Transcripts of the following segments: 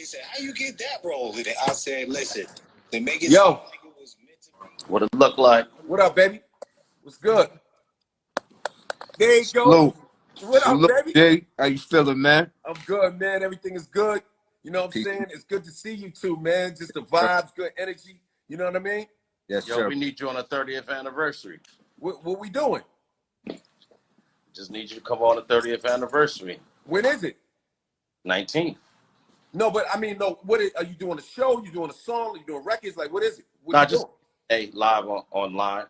They said, "How you get that role?" And I said, "Listen, to make it Yo, sound like it was meant to be." What it look like? what up, baby? What's good? There you go. Salute. What up, Salute, baby? Jay. How you feeling, man? I'm good, man. Everything is good. You know what I'm saying? It's good to see you too, man. Just the vibes, good energy. You know what I mean? Yes, Yo, sir. we need you on the 30th anniversary. What we doing? Just need you to come on the 30th anniversary. When is it? 19th. No, but I mean, no. Are you doing a show? You doing a song? You doing records? Like, what is it? What Not you just doing? live online.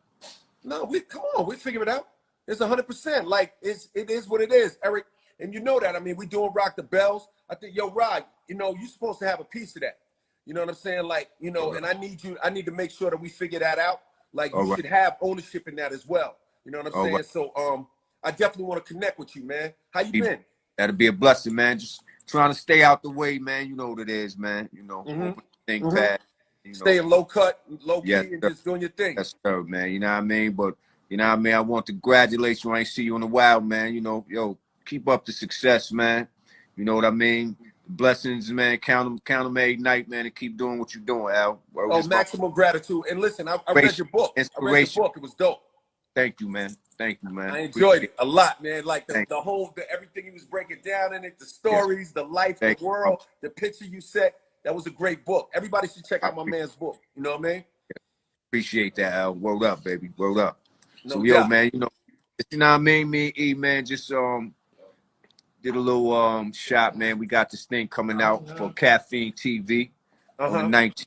No, come on. We figure it out. It's 100%. Like, it is what it is, Eric. And you know that. I mean, we doing Rock the Bells. I think, yo, Rod, you know, you're supposed to have a piece of that. You know what I'm saying? Like, you know, and I need to make sure that we figure that out. Like, you should have ownership in that as well. You know what I'm saying? Right. So, I definitely want to connect with you, man. How you been? That'll be a blessing, man. Just trying to stay out the way, man. You know what it is, man. You know, think fast. You know. Staying low cut, low key, Yes, and sir. just doing your thing. Yes, sir, man. You know what I mean? But, you know what I mean? I want to congratulate you. I ain't see you in a while, man. You know, yo, keep up the success, man. You know what I mean? Blessings, man. Count them every night, man, and keep doing what you're doing, Al. Oh, maximum gratitude. And listen, I read your book. I read your book. It was dope. Thank you, man. Thank you, man. I enjoyed it a lot, man. Like the whole, everything he was breaking down in it, the stories, the life, the world, the picture you set. That was a great book. Everybody should check out my man's book. You know what I mean? Appreciate that, Al. Word up, baby. Word up. No so, doubt. yo, man, you know what I mean? Me and E, man, just did a little shot, man. We got this thing coming out for Caffeine TV on the 19th.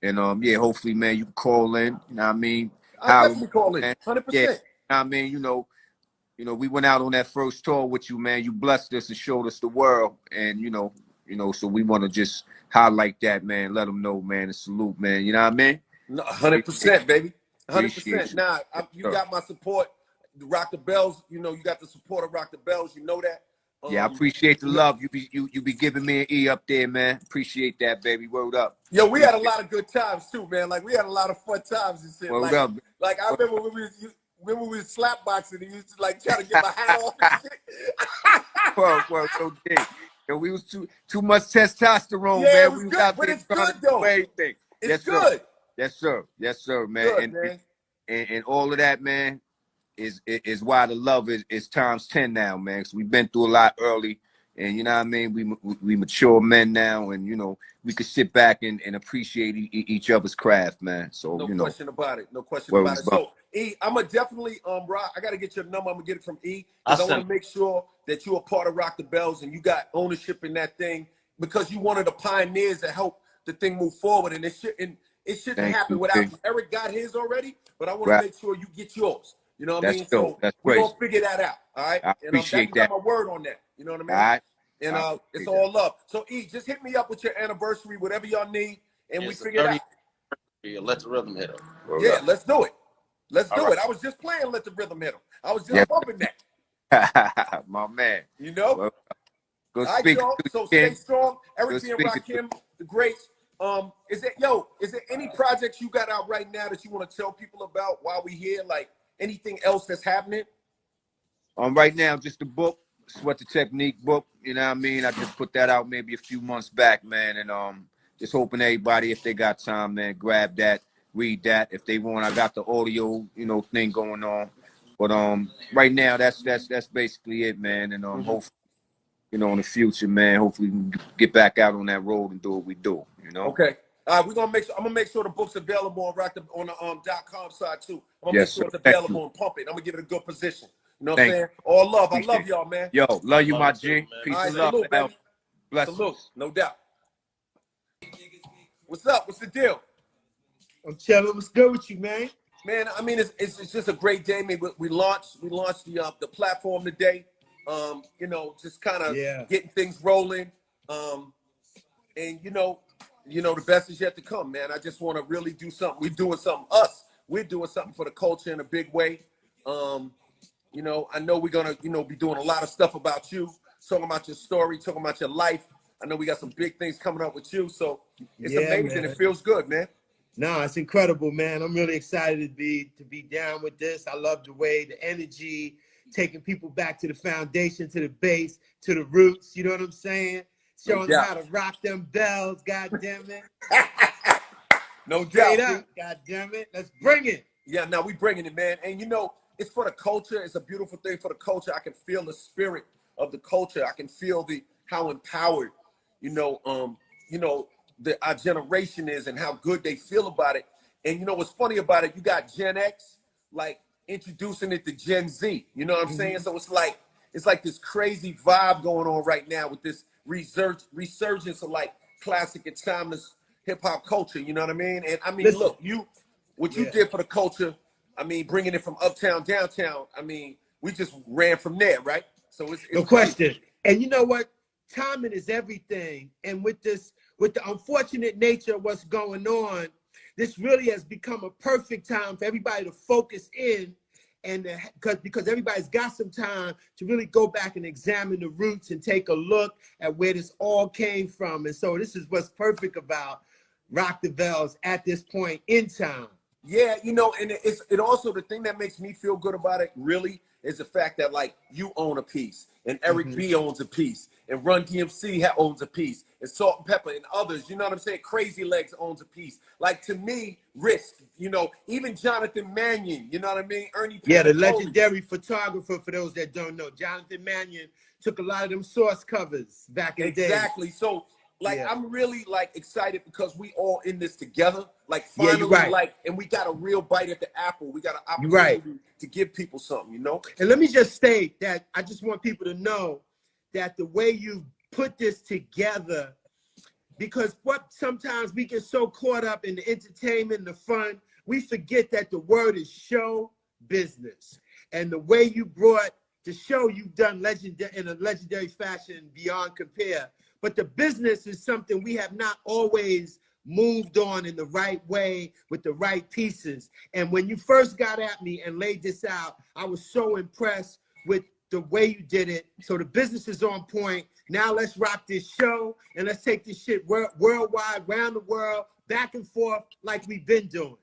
And yeah, hopefully, man, you can call in. You know what I mean? I'll definitely call in. 100%. Yeah, you know what I mean? You know, we went out on that first tour with you, man. You blessed us and showed us the world. And you know, so we want to just highlight that, man. Let them know, man, and salute, man. You know what I mean? No, 100%, baby. 100%. Nah, you got my support. Rock the Bells, you know, you got the support of Rock the Bells. You know that. Yeah, I appreciate the love you be giving me an E up there, man. Appreciate that, baby. Word up. Yo, we had a lot of good times too, man. Like we had a lot of fun times and shit. Word up. Like I remember when we was slap boxing and you used to like try to get my hat off and shit. well, okay. Yo, we was too much testosterone, yeah, man. It was We was good, out but there it's good though. Everything. It's good. Yes, sir. Yes, sir, man. Good, man. And all of that, man, is why the love is times 10 now, man. Because we've been through a lot early. And you know what I mean? We mature men now, and you know, we could sit back and appreciate each other's craft, man. So no you know, question about it. No question about it. So E, I'm gonna definitely Rock. I gotta get your number. I'm gonna get it from E because I want to make sure that you're a part of Rock the Bells and you got ownership in that thing because you one of the pioneers that helped the thing move forward. And it shouldn't happen without you. Eric got his already, but I want to make sure you get yours. You know what I mean? So we're gonna figure that out. All right. I appreciate that. You got my word on that. You know what I mean? All right. And it's all love. So E, just hit me up with your anniversary, whatever y'all need, and we figure it out. Yeah, let the rhythm hit him. Yeah, let's do it. Let's do it. I was just playing Let the Rhythm Hit Him. I was just bumping that. My man. You know? Well, go all speak. Right, so stay strong. Eric and Rakim, the greats. Is there any projects you got out right now that you want to tell people about while we here? Like anything else that's happening? Right now, just the book. Sweat the Technique book, you know what I mean? I just put that out maybe a few months back, man, and just hoping everybody, if they got time, man, grab that, read that. If they want, I got the audio, you know, thing going on. But right now, that's basically it, man. And hopefully, you know, in the future, man, hopefully we can get back out on that road and do what we do, you know? Okay. All right, I'm gonna make sure the book's available on the .com side too. I'm gonna make sure it's available and pump it. I'm gonna give it a good position. You know what I'm saying? All love. I love y'all, man. Yo, love you, my G. Peace and love. Salute, baby. Blessings. Salute, no doubt. What's up? What's the deal? I'm chilling. What's good with you, man? Man, I mean, it's just a great day. I mean, we launched the platform today. You know, just kind of getting things rolling. And you know, the best is yet to come, man. I just want to really do something. We're doing something for the culture in a big way. You know, I know we're gonna, be doing a lot of stuff about you, talking about your story, talking about your life. I know we got some big things coming up with you, so it's amazing. Man. It feels good, man. No, it's incredible, man. I'm really excited to be down with this. I love the way, the energy, taking people back to the foundation, to the base, to the roots. You know what I'm saying? showing them how to rock them bells, God damn it. No Straight doubt. up, God damn it. Let's bring it. Yeah, now we bringing it, man. And you know, it's for the culture. It's a beautiful thing for the culture. I can feel the spirit of the culture. I can feel how empowered, our generation is and how good they feel about it. And you know what's funny about it? You got Gen X like introducing it to Gen Z. You know what I'm saying? So it's like this crazy vibe going on right now with this resurgence of like classic and timeless hip hop culture. You know what I mean? And I mean, Listen, look, what you did for the culture. I mean, bringing it from uptown, downtown. I mean, we just ran from there, right? So it's no question. And you know what? Timing is everything. And with the unfortunate nature of what's going on, this really has become a perfect time for everybody to focus in, and because everybody's got some time to really go back and examine the roots and take a look at where this all came from. And so this is what's perfect about Rock the Bells at this point in time. Yeah, you know, and it also, the thing that makes me feel good about it really is the fact that like you own a piece, and Eric B owns a piece, and Run DMC owns a piece, and Salt and Pepper and others, you know what I'm saying? Crazy Legs owns a piece. Like, to me, Risk, you know, even Jonathan Mannion, you know what I mean? Ernie Yeah, the Panettiere. legendary photographer, for those that don't know. Jonathan Mannion took a lot of them source covers back in the day. Exactly. So, like, I'm really, like, excited because we all in this together. Like, Yeah, finally, you're right. like, and we got a real bite at the apple. We got an opportunity to give people something, you know? And let me just state that I just want people to know that the way you put this together, because sometimes we get so caught up in the entertainment, the fun, we forget that the word is show business. And the way you brought the show, you've done in a legendary fashion beyond compare. But the business is something we have not always moved on in the right way with the right pieces. And when you first got at me and laid this out, I was so impressed with the way you did it. So the business is on point. Now let's rock this show and let's take this shit worldwide, around the world, back and forth like we've been doing.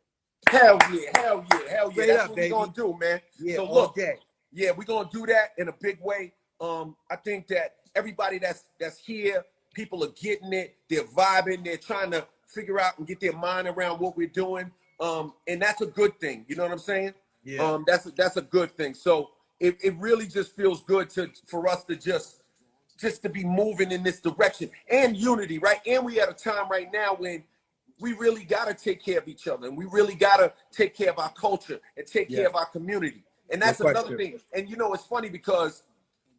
Hell yeah, hell yeah, hell yeah. Straight That's up, what baby. we're gonna do, man. Yeah, so all look, day. yeah, we're gonna do that in a big way. I think that everybody that's here, people are getting it, they're vibing, they're trying to figure out and get their mind around what we're doing. And that's a good thing. You know what I'm saying? Yeah. That's a good thing. So it really just feels good for us to just to be moving in this direction and unity, right? And we at a time right now when we really got to take care of each other, and we really got to take care of our culture and take care of our community. And that's another thing. And you know, it's funny because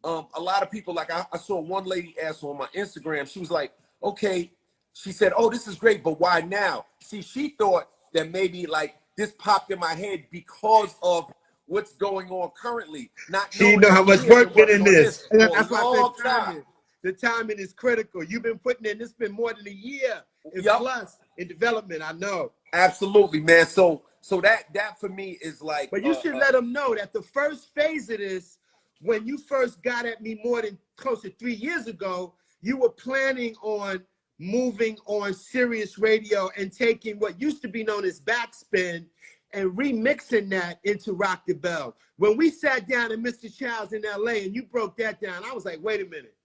a lot of people, like I saw one lady ask on my Instagram, she was like, okay, she said, oh, this is great, but why now? See, she thought that maybe like this popped in my head because of what's going on currently. Not She know how much work been in this. That's why I said timing. The timing is critical. You've been putting in, it's been more than a year plus in development, I know. Absolutely, man. So that for me is like. But you should let them know that the first phase of this, when you first got at me more than close to 3 years ago, you were planning on moving on Sirius Radio and taking what used to be known as Backspin and remixing that into Rock the Bell. When we sat down in Mr. Child's in LA and you broke that down, I was like, wait a minute.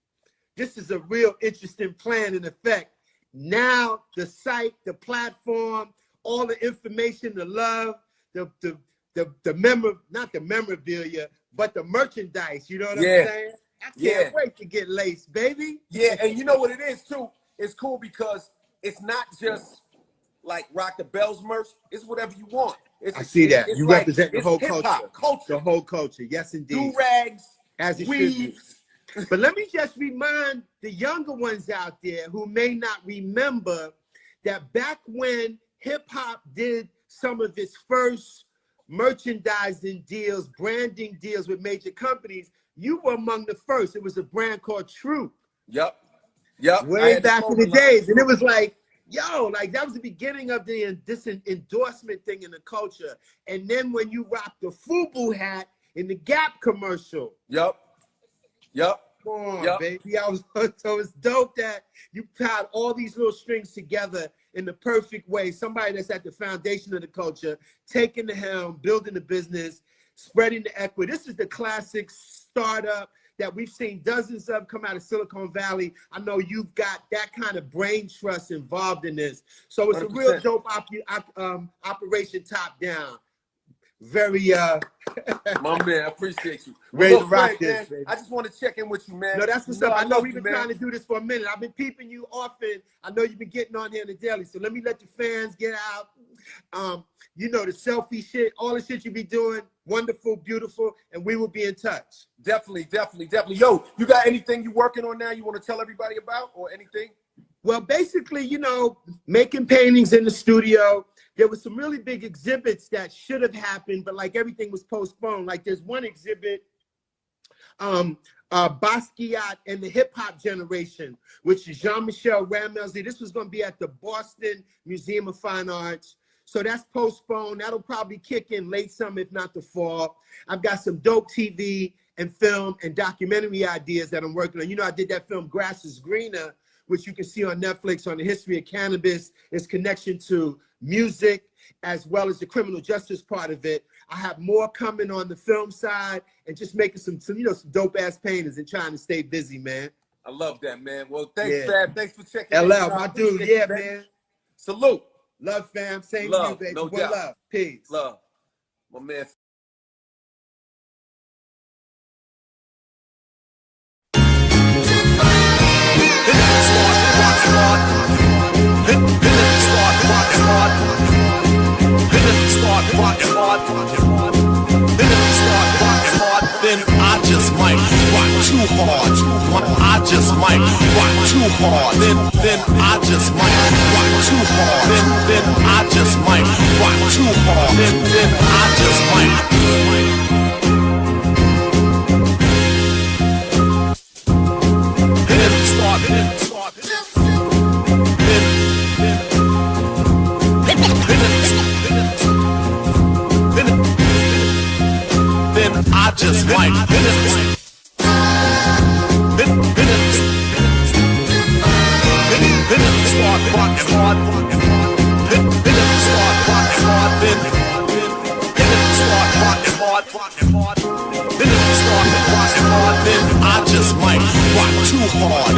This is a real interesting plan in effect. Now the site, the platform, all the information, the love, not the memorabilia, but the merchandise, you know what I'm saying? I can't wait to get laced, baby. Yeah, and you know what it is too? It's cool because it's not just like Rock the Bells merch, it's whatever you want. I see that. You like, represent the whole culture. The whole culture, yes indeed. Do-rags, as it weaves. should be. But let me just remind the younger ones out there who may not remember that back when hip-hop did some of its first merchandising deals, branding deals with major companies, you were among the first. It was a brand called Troop. Yep. Way back in the days. And it was like, yo, like that was the beginning of this endorsement thing in the culture. And then when you rocked the FUBU hat in the Gap commercial. Yep. Come on, baby. So it's dope that you tied all these little strings together in the perfect way. Somebody that's at the foundation of the culture, taking the helm, building the business, spreading the equity. This is the classic startup, that we've seen dozens of come out of Silicon Valley. I know you've got that kind of brain trust involved in this. So it's 100%. A real dope operation top down. Very my man, I appreciate you. Ready to rock this, man, I just want to check in with you, man. No, that's what's up. I know we've been trying to do this for a minute. I've been peeping you often. I know you've been getting on here in the daily. So let me let the fans get out. You know, the selfie shit, all the shit you be doing, wonderful, beautiful, and we will be in touch. Definitely. Yo, you got anything you working on now you want to tell everybody about or anything? Well, basically, you know, making paintings in the studio. There were some really big exhibits that should have happened, but like everything was postponed. Like there's one exhibit, Basquiat and the Hip Hop Generation, which is Jean-Michel Ramelzy. This was going to be at the Boston Museum of Fine Arts. So that's postponed. That'll probably kick in late summer, if not the fall. I've got some dope TV and film and documentary ideas that I'm working on. You know, I did that film Grass is Greener, which you can see on Netflix on the history of cannabis, its connection to music, as well as the criminal justice part of it. I have more coming on the film side and just making some you know, some dope ass paintings and trying to stay busy, man. I love that, man. Well, thanks, Fab. Thanks for checking in. LL, my dude. Yeah, man. Salute. Love, fam. Same love, to you, baby. No One doubt. love. Peace. Love. My man. Then I just might rock too hard. I just might rock too hard. Then I just might rock too hard. Then I just might rock too hard. Then I just might. Then start. I just might. Start rocking hard. Start rocking hard. Start rocking hard. Start rocking hard. Then I just might rock too hard.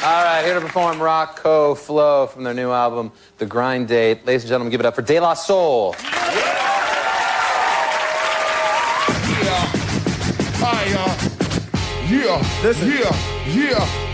All right, here to perform Rocco Flow from their new album, The Grind Date. Ladies and gentlemen, give it up for De La Soul.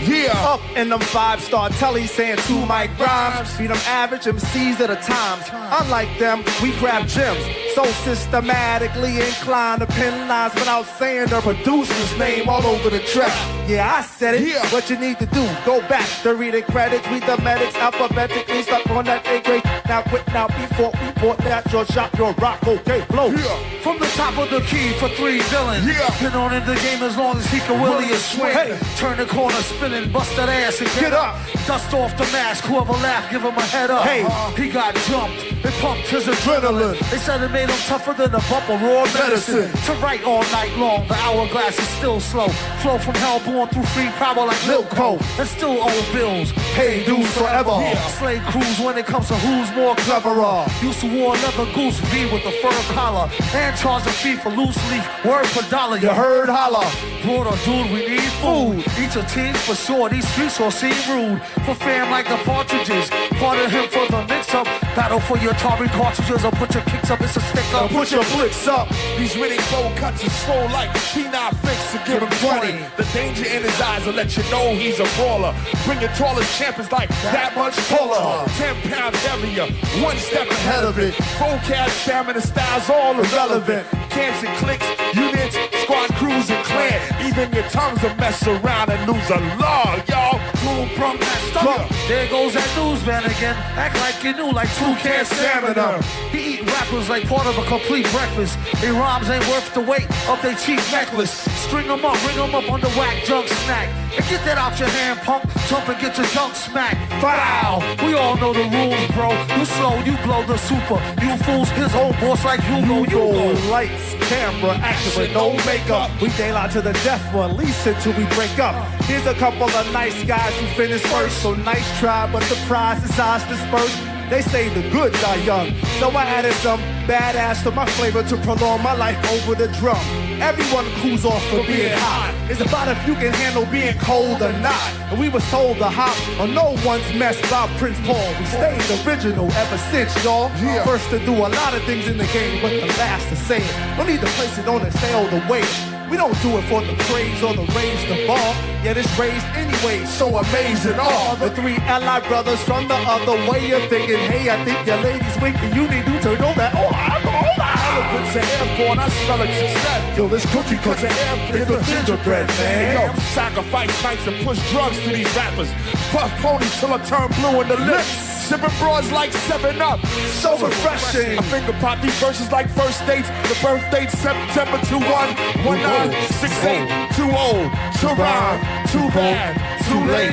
Yeah. Up in them 5-star tellies saying 2 mic rhymes. Beat them average MCs at a time. Unlike them, we grab gems. So systematically inclined to pen lines without saying the producer's name all over the track. Yeah, I said it. Yeah. What you need to do, go back to read the credits, read the medics alphabetically, stuck on that A grade. Now quit now before we bought that your shop, your rock, okay, flow. Yeah. From the top of the key for 3 villains. Yeah. Been on in the game as long as he can willy a swing. Hey. Turn the corner, spinning, bust that ass and get up. Dust off the mask, whoever laughed, give him a head up. Hey. He got jumped, it pumped his adrenaline. They said it made him tougher than a bump of raw medicine. To write all night long, the hourglass is still slow. Flow from hell born through free power like Lil Co. And still owe bills, pay dues forever. Yeah. Slave crews when it comes to who's more cleverer. Used to wear another goose V with the fur collar. And charge a fee for loose leaf, word per dollar. You heard holla. Broader dude, we need food. Eat your teams for sure, these streets all seem rude. For fam like the partridges, part of him for the mix-up. Battle for your Atari cartridges or put your kicks up, it's a stick up. Put your flicks up. These winning flow cuts are slow like P9 flicks to give him 20. The danger in his eyes will let you know he's a brawler. Bring your tallest champions like that much taller. 10 pounds heavier, 1 step ahead of it. Vocab, stamina, styles all irrelevant. Camps and clicks, units, squad crews and clan. Even your tongues will mess around and lose a law, y'all. Boom, from that stomach. There goes that newsman again. Act like you knew, like 2 cans stamina. He eat rappers like part of a complete breakfast. Their rhymes ain't worth the weight of their cheap necklace. String them up, ring them up on the whack junk snack. And get that out your hand, punk. Jump and get your junk smacked. Foul. We all know the rules, bro. You slow, you blow the super. You fools, his whole boss like you go. Lights, camera, action with no makeup. We daylight to the death one, at least until we break up. Here's a couple of nice guys who finished first. So nice try, but the prize is ours dispersed. They say the good die young. So I added some badass to my flavor to prolong my life over the drum. Everyone cools off for being hot. It's about if you can handle being cold or not. And we was told to hop on no one's mess about Prince Paul. We stayed original ever since, y'all. First to do a lot of things in the game, but the last to say it. Don't need to place it on and stay all the way. We don't do it for the praise or the raise the bar. Yet it's raised anyway, so amazing. All the three allied brothers from the other way of thinking, hey, I think your lady's winking. You need to turn on that. Oh, I'm all eloquence and airborne. I smell a success. Yo, this cookie cause the air is a gingerbread, man. Yo, sacrifice nights and push drugs to these rappers. Puff ponies till I turn blue in the lips. Sipping broads like 7-Up. So refreshing. I finger pop these verses like first dates. The birth date September 21-1968. Too old, too rhyme, too bad, too late.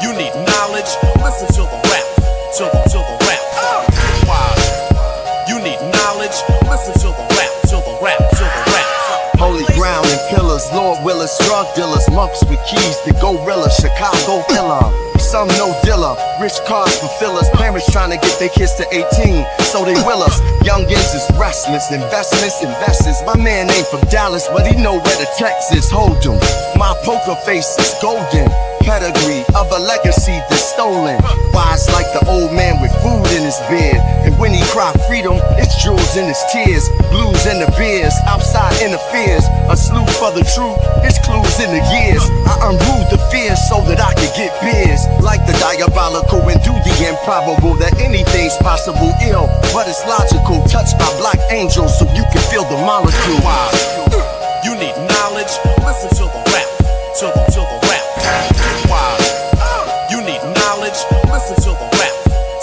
You need knowledge, listen to the rap, to the rap. You need knowledge, listen to the rap, to the rap, to the rap. Holy ground and pillars, Lord Willis, drug dealers, monks with keys, the gorilla, Chicago killer. Some no dealer, rich cars for fillers, parents trying to get their kids to 18, so they will us. Youngins is restless, investments, investors. My man ain't from Dallas, but he know where the Texas hold him. My poker face is golden, pedigree of a legacy that's stolen. Wise like the old man with food in his beard, and when he cry freedom, it's jewels in his tears, blues in the beers, outside interferes, a sleuth for the truth, it's clues in the years. I unruled the fears so that I could get beers, like the diabolical and do the improbable, that anything's possible ill, but it's logical, touched by black angels so you can feel the molecule. You need knowledge, listen to the rap, to the rap. You need knowledge, listen to the rap,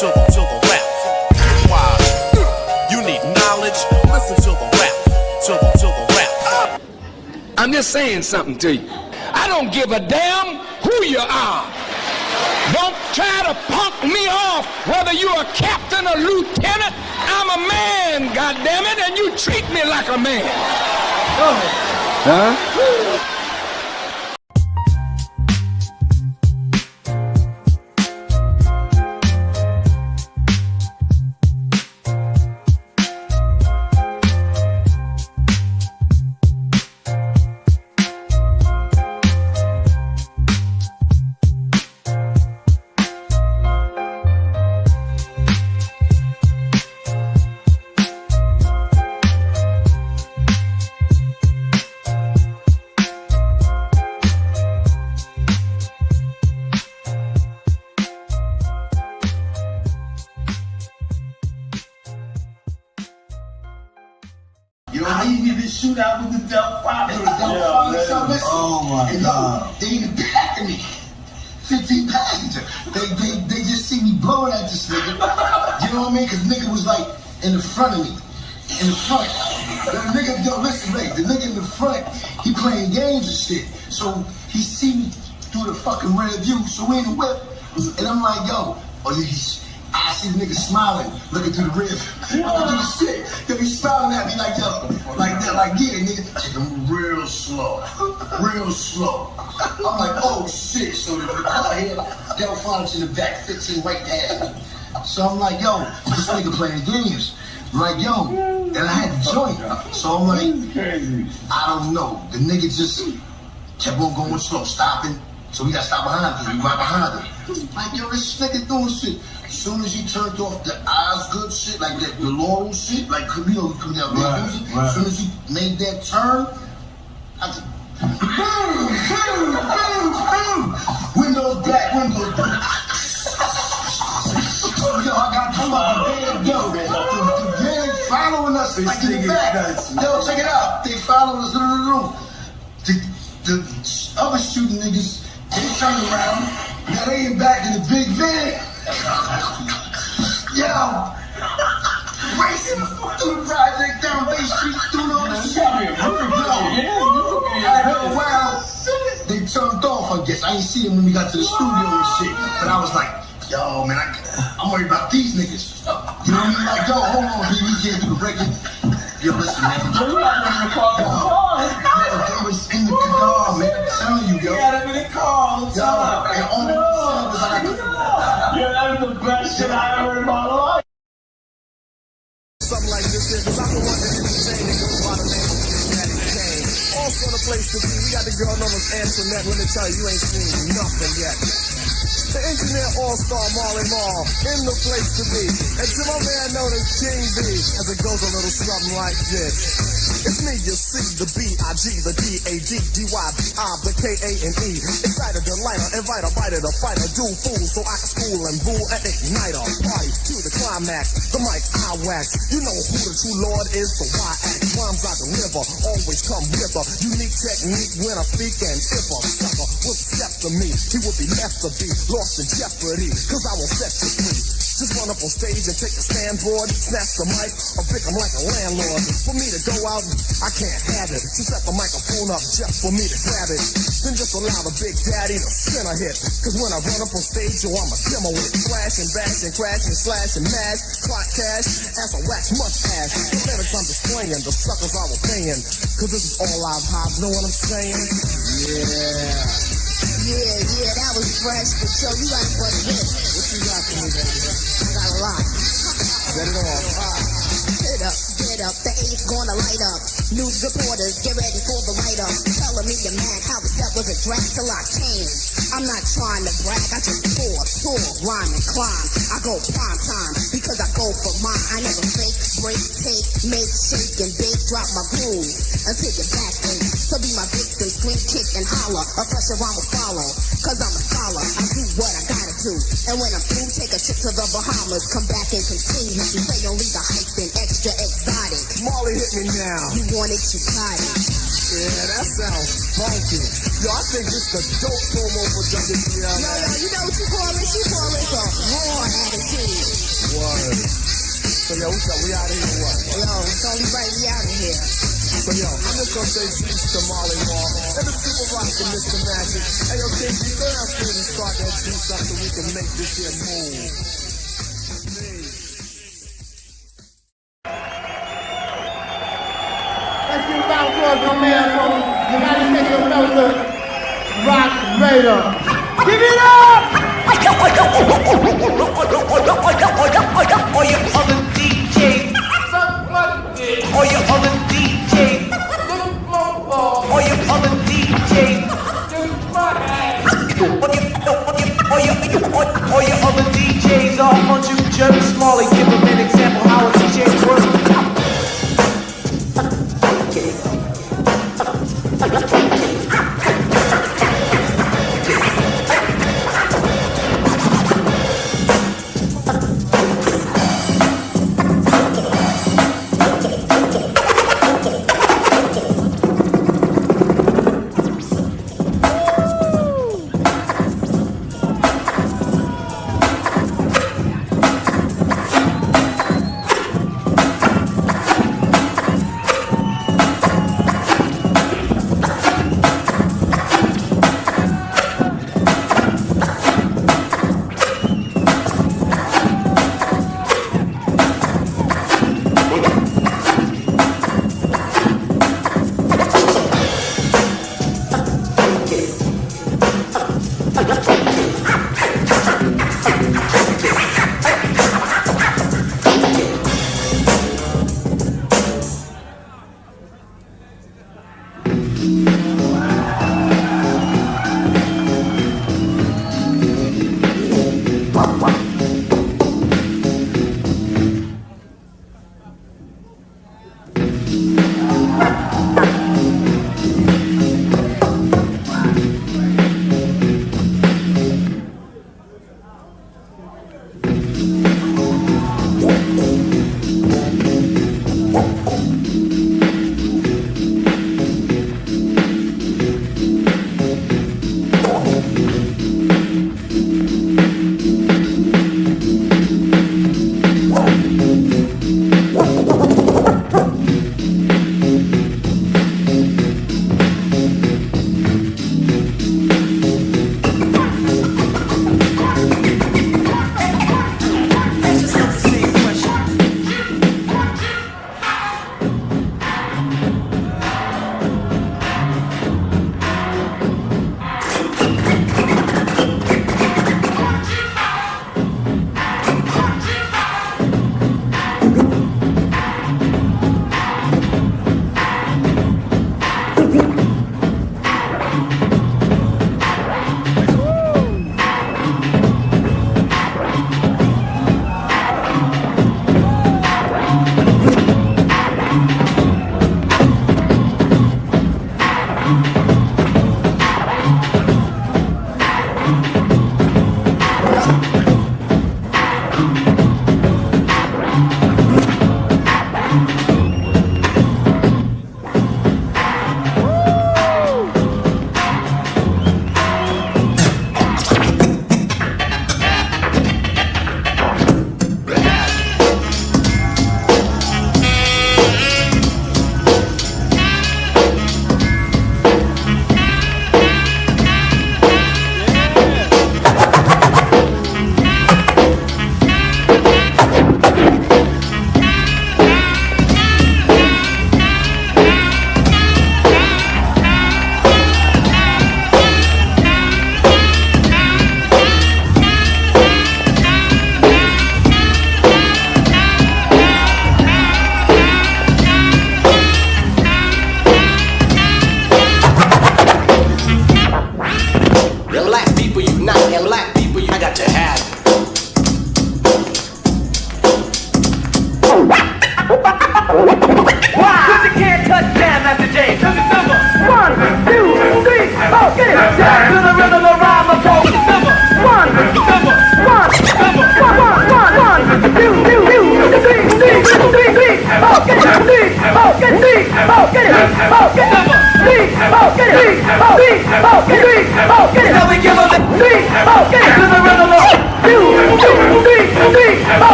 to the rap. You need knowledge, listen to the rap, to the rap. I'm just saying something to you. I don't give a damn who you are. Don't try to punk me off, whether you're a captain or lieutenant. I'm a man, goddammit, and you treat me like a man. Huh? Yo, I even did this shootout with the Del Father. Oh my God. They even packed me. 15 passenger. They just see me blowing at this nigga. You know what I mean? Cause nigga was like in the front of me. In the front. The nigga, yo, listen, mate, the nigga in the front, he playing games and shit. So he see me through the fucking rear view. So we in the whip. And I'm like, yo, I see the nigga smiling, looking through the rib. Looking through the shit. Then he smiling at me like, yo, like that, like, yeah, nigga. Take him real slow. Real slow. I'm like, oh shit. So the car here, Delphone's in the back, 15 right there. So I'm like, yo, this nigga playing games. I'm like, yo, and I had the joint. So I'm like, I don't know. The nigga just kept on going slow, stopping. So we got to stop behind him. We right behind him. Like, yo, this nigga doing shit. As soon as he turned off the Osgood shit, like that, the Laurel shit, like, you know, come down there. As soon as he made that turn, I just, windows back, windows back. Yo, I got to fucking van, yo, the van following us, like in the back. Yo, check it out. They following us in the room. The other shooting niggas, they turn around. Now they in back in the big van. Yo, racing through the project, down Bay Street, through all the shit. After a while, they turned off, I guess. I ain't see them when we got to the studio and shit. But I was like, yo, man, I'm worried about these niggas. You know what I mean? Like, yo, hold on, baby, we can't do the record. Yo, listen, man. Yo, we got them in the car. They was in the car, man. I'm telling you, yo. Yeah, them in the car all the time. And all the said was like, yo, that was the best shit I ever heard in my life. Something like this here, because I'm the one that entertain and goes by the name of Daddy Kane. Also the place to be, we got the girl known as Antoinette. Let me tell you, you ain't seen nothing yet. The engineer all-star Marley Marl in the place to be. And to my man known as King B, as it goes a little something like this. It's me, you see, the B-I-G, the D-A-D-D-Y-B-I, the K-A-N-E. Excited, delighter, inviter, biter, the fighter, do fool, so I can school and rule and ignite a party to the climax. The mic I wax. You know who the true Lord is, so why act? Rhymes I deliver, always come with a unique technique when I speak, and if a sucker was step to me, he would be left to be lost in jeopardy, cause I will set you free. Just run up on stage and take a stand board, snatch the mic, or pick 'em like a landlord. For me to go out, I can't have it. Just set the microphone up just for me to grab it. Then just allow the Big Daddy to spin a hit. Cause when I run up on stage, yo, I'm a demo with flash and bash and crash and slash and mash, clock cash, ass or wax mustache. The lyrics I'm displaying, the suckers I was paying. Cause this is all I've had, know what I'm saying? Yeah, that was fresh, but yo, you got to bust this. What you got for me, baby? I got a lot. Get it off. Get up, the A's gonna light up. News reporters, get ready for the write-up. Telling me you're mad, how the step was a drag till I came. I'm not trying to brag, I just tour, rhyme and climb. I go prime time, because I go for mine. I never fake, break, take, make, shake, and bake. Drop my groove until your back aches. So be my victim, scream, kick, and holler. A fresher rhyme will follow, cause I'm a scholar. I do what I gotta do. And when I'm through, take a trip to the Bahamas. Come back and continue to say only the hype and extra exotic. Marley, hit me now. You want it, you got it. Yeah, that sounds funky. Yo, I think this is the dope promo for WPL. Yo, you know what you call it? You call it a raw attitude. Word. So, yo, we out of here or what? Yo, it's only right we out of here. So, yo, I'm just gonna say peace to Marley Marl and the Super Rock and Mr. Magic. Hey, yo, King, you go downstairs and start that juice up so we can make this here move. Let's give a round of applause, my man from the United States of America, Rock Raider. Give it up! All your other DJs, all your other DJs, all your other DJs, all your other DJs are a bunch of jerks. Marley, give them an example how a DJ works.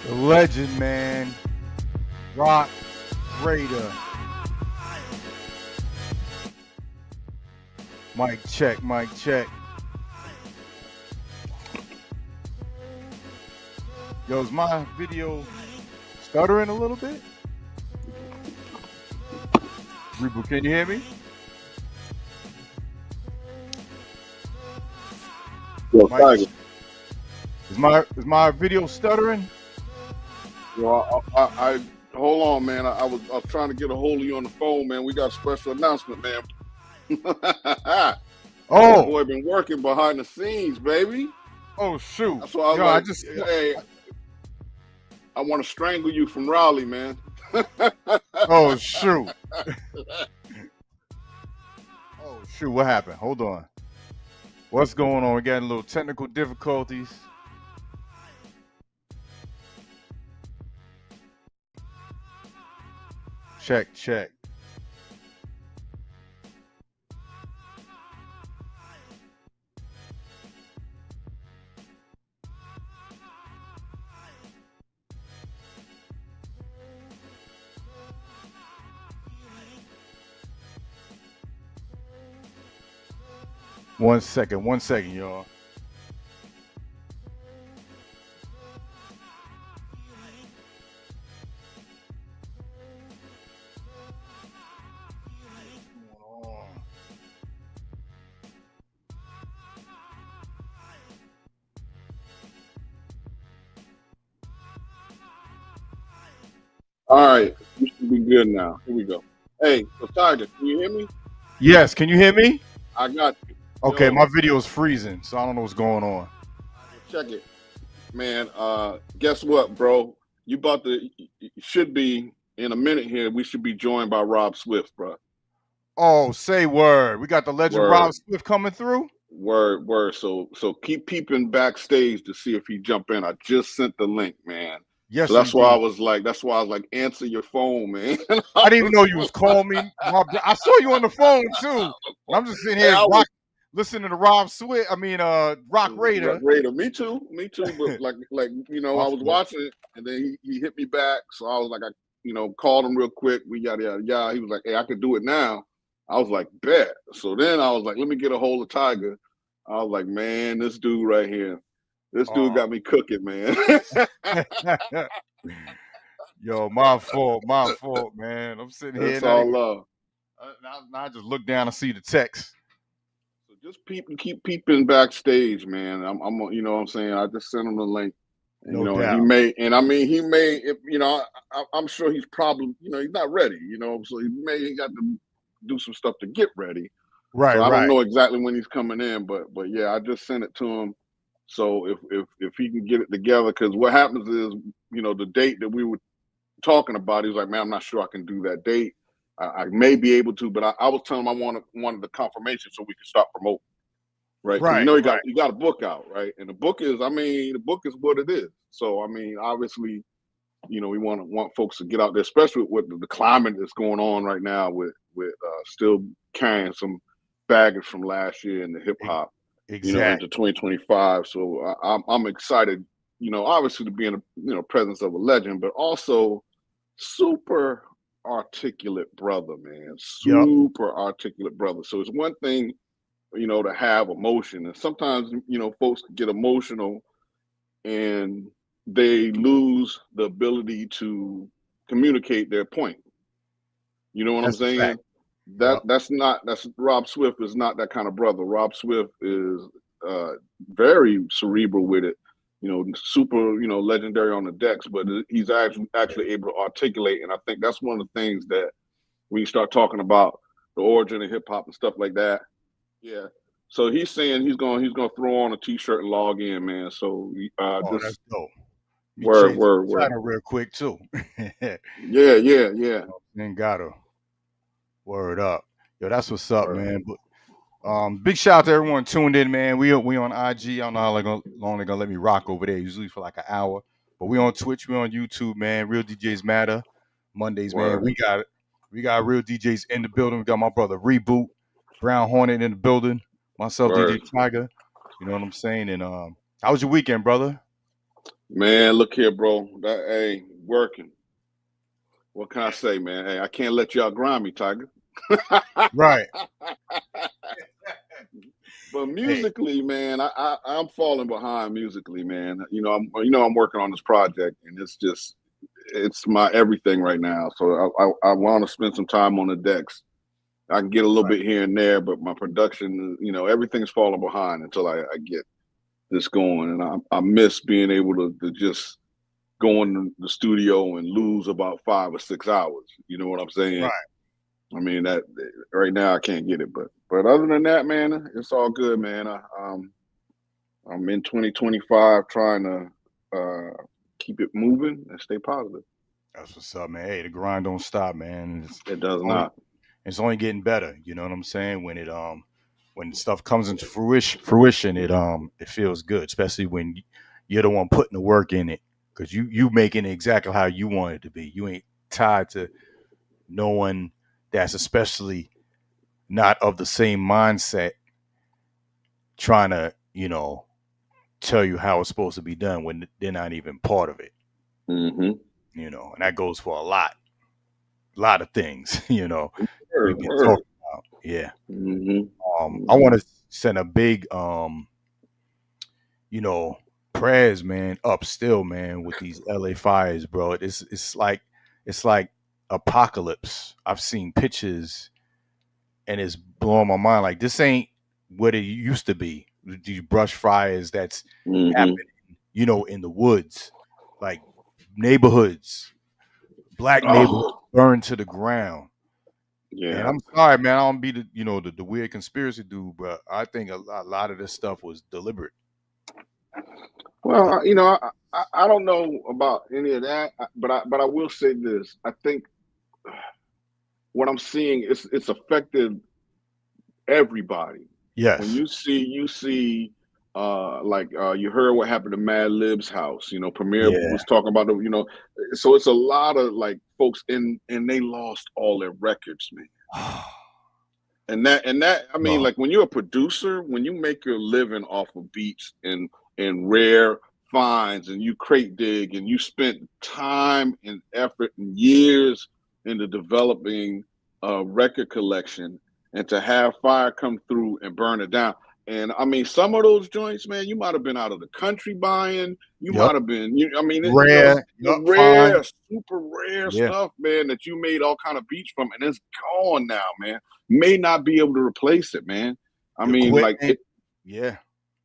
The legend, man. Rock Raider. Mic check, mic check. Yo, is my video stuttering a little bit? Reboot, can you hear me? Is my video stuttering? Well, I hold on, man. I was trying to get a hold of you on the phone, man. We got a special announcement, man. Oh, boy, been working behind the scenes, baby. Oh shoot! That's why I was hey, I want to strangle you from Raleigh, man. Oh shoot! Oh shoot! What happened? Hold on. What's going on? We're getting a little technical difficulties. Check, check. 1 second, y'all. All right, we should be good now. Here we go. Hey, so Tiger, can you hear me? Yes, can you hear me? I got you. Okay, Yo, my video is freezing, so I don't know what's going on. check it, man. Guess what, bro? You should be in a minute here. We should be joined by Rob Swift, bro. Oh, say word. We got the legend Word. Rob Swift coming through. Word. So keep peeping backstage to see if he jump in. I just sent the link, man. Yes, so that's indeed. why I was like, answer your phone, man. I didn't even know you was calling me. I saw you on the phone too. I'm just sitting here listening to Rob Swift. Rock Raider. Me too. But like I was watching it, and then he hit me back. So I was like, I called him real quick. We yada. He was like, hey, I could do it now. I was like, bet. So then I was like, let me get a hold of Tiger. I was like, man, this dude right here, this dude got me cooking, man. Yo, my fault, man. I'm sitting here. That's all love. Now I just look down and see the text. So just keep peeping backstage, man. I'm you know what I'm saying. I just sent him the link. And, No doubt. he may, I'm sure he's probably, he's not ready, so he may got to do some stuff to get ready. Right. So I don't know exactly when he's coming in, but yeah, I just sent it to him. So if he can get it together, because what happens is, the date that we were talking about, he was like, man, I'm not sure I can do that date. I may be able to, but I was telling him I wanted the confirmation so we could start promoting. Right. Right. You got a book out, right? And the book is what it is. So obviously, we want folks to get out there, especially with the climate that's going on right now with still carrying some baggage from last year in the hip hop, into 2025. So I'm excited, obviously to be in the presence of a legend, but also super articulate brother, man. Super articulate brother. So it's one thing, to have emotion, and sometimes folks get emotional and they lose the ability to communicate their point. You know what I'm saying? That's Rob Swift is not that kind of brother. Rob Swift is very cerebral with it, super, legendary on the decks, but he's actually able to articulate. And I think that's one of the things that when you start talking about the origin of hip hop and stuff like that. Yeah. So he's saying he's gonna throw on a t-shirt and log in, man. So that's dope. Word. Real quick too. Yeah. Then got her. Word up. Yo, that's what's up, man. But big shout out to everyone tuned in, man. We on IG. I don't know how long they're gonna let me rock over there, usually for like an hour. But we on Twitch, we on YouTube, man. Real DJs Matter. Mondays, man. We got real DJs in the building. We got my brother Reboot, Brown Hornet in the building. Myself, DJ Tiger. You know what I'm saying? And how was your weekend, brother? Man, look here, bro. Working. What can I say, man? Hey, I can't let y'all grind me, Tiger. Right. But musically, man, I'm falling behind musically, man. I'm working on this project, and it's my everything right now. So I want to spend some time on the decks. I can get a little bit here and there, but my production, everything's falling behind until I get this going. And I miss being able to just go in the studio and lose about 5 or 6 hours. You know what I'm saying? Right. I mean, that right now I can't get it, but other than that, man, it's all good, man. I'm in 2025 trying to keep it moving and stay positive. That's what's up, man. Hey, the grind don't stop, man. It does not. It's only getting better. You know what I'm saying? When stuff comes into fruition, it feels good, especially when you're the one putting the work in it, because you making it exactly how you want it to be. You ain't tied to no one that's especially not of the same mindset trying to, tell you how it's supposed to be done when they're not even part of it. Mm-hmm. And that goes for a lot of things, we've been talking about. Yeah. Mm-hmm. I want to send a big prayers, man, up still, man, with these LA fires, bro. It's like apocalypse. I've seen pictures and it's blowing my mind. Like, this ain't what it used to be. These brush fires that's happening, in the woods, like neighborhoods, black neighborhoods burned to the ground. Yeah. And I'm sorry, man. I don't be the weird conspiracy dude, but I think a lot of this stuff was deliberate. Well, I don't know about any of that, but I will say this. I think what I'm seeing it's affected everybody. Yes. When you see you heard what happened to Mad Lib's house. Premier was talking about so it's a lot of like folks and they lost all their records, man. And that I mean, like when you're a producer, when you make your living off of beats and rare finds, and you crate dig, and you spent time and effort and years into developing a record collection, and to have fire come through and burn it down. And I mean, some of those joints, man, you might have been out of the country buying. You might have been, rare, rare, super rare stuff, man, that you made all kind of beats from, and it's gone now, man. May not be able to replace it, man. I mean, like,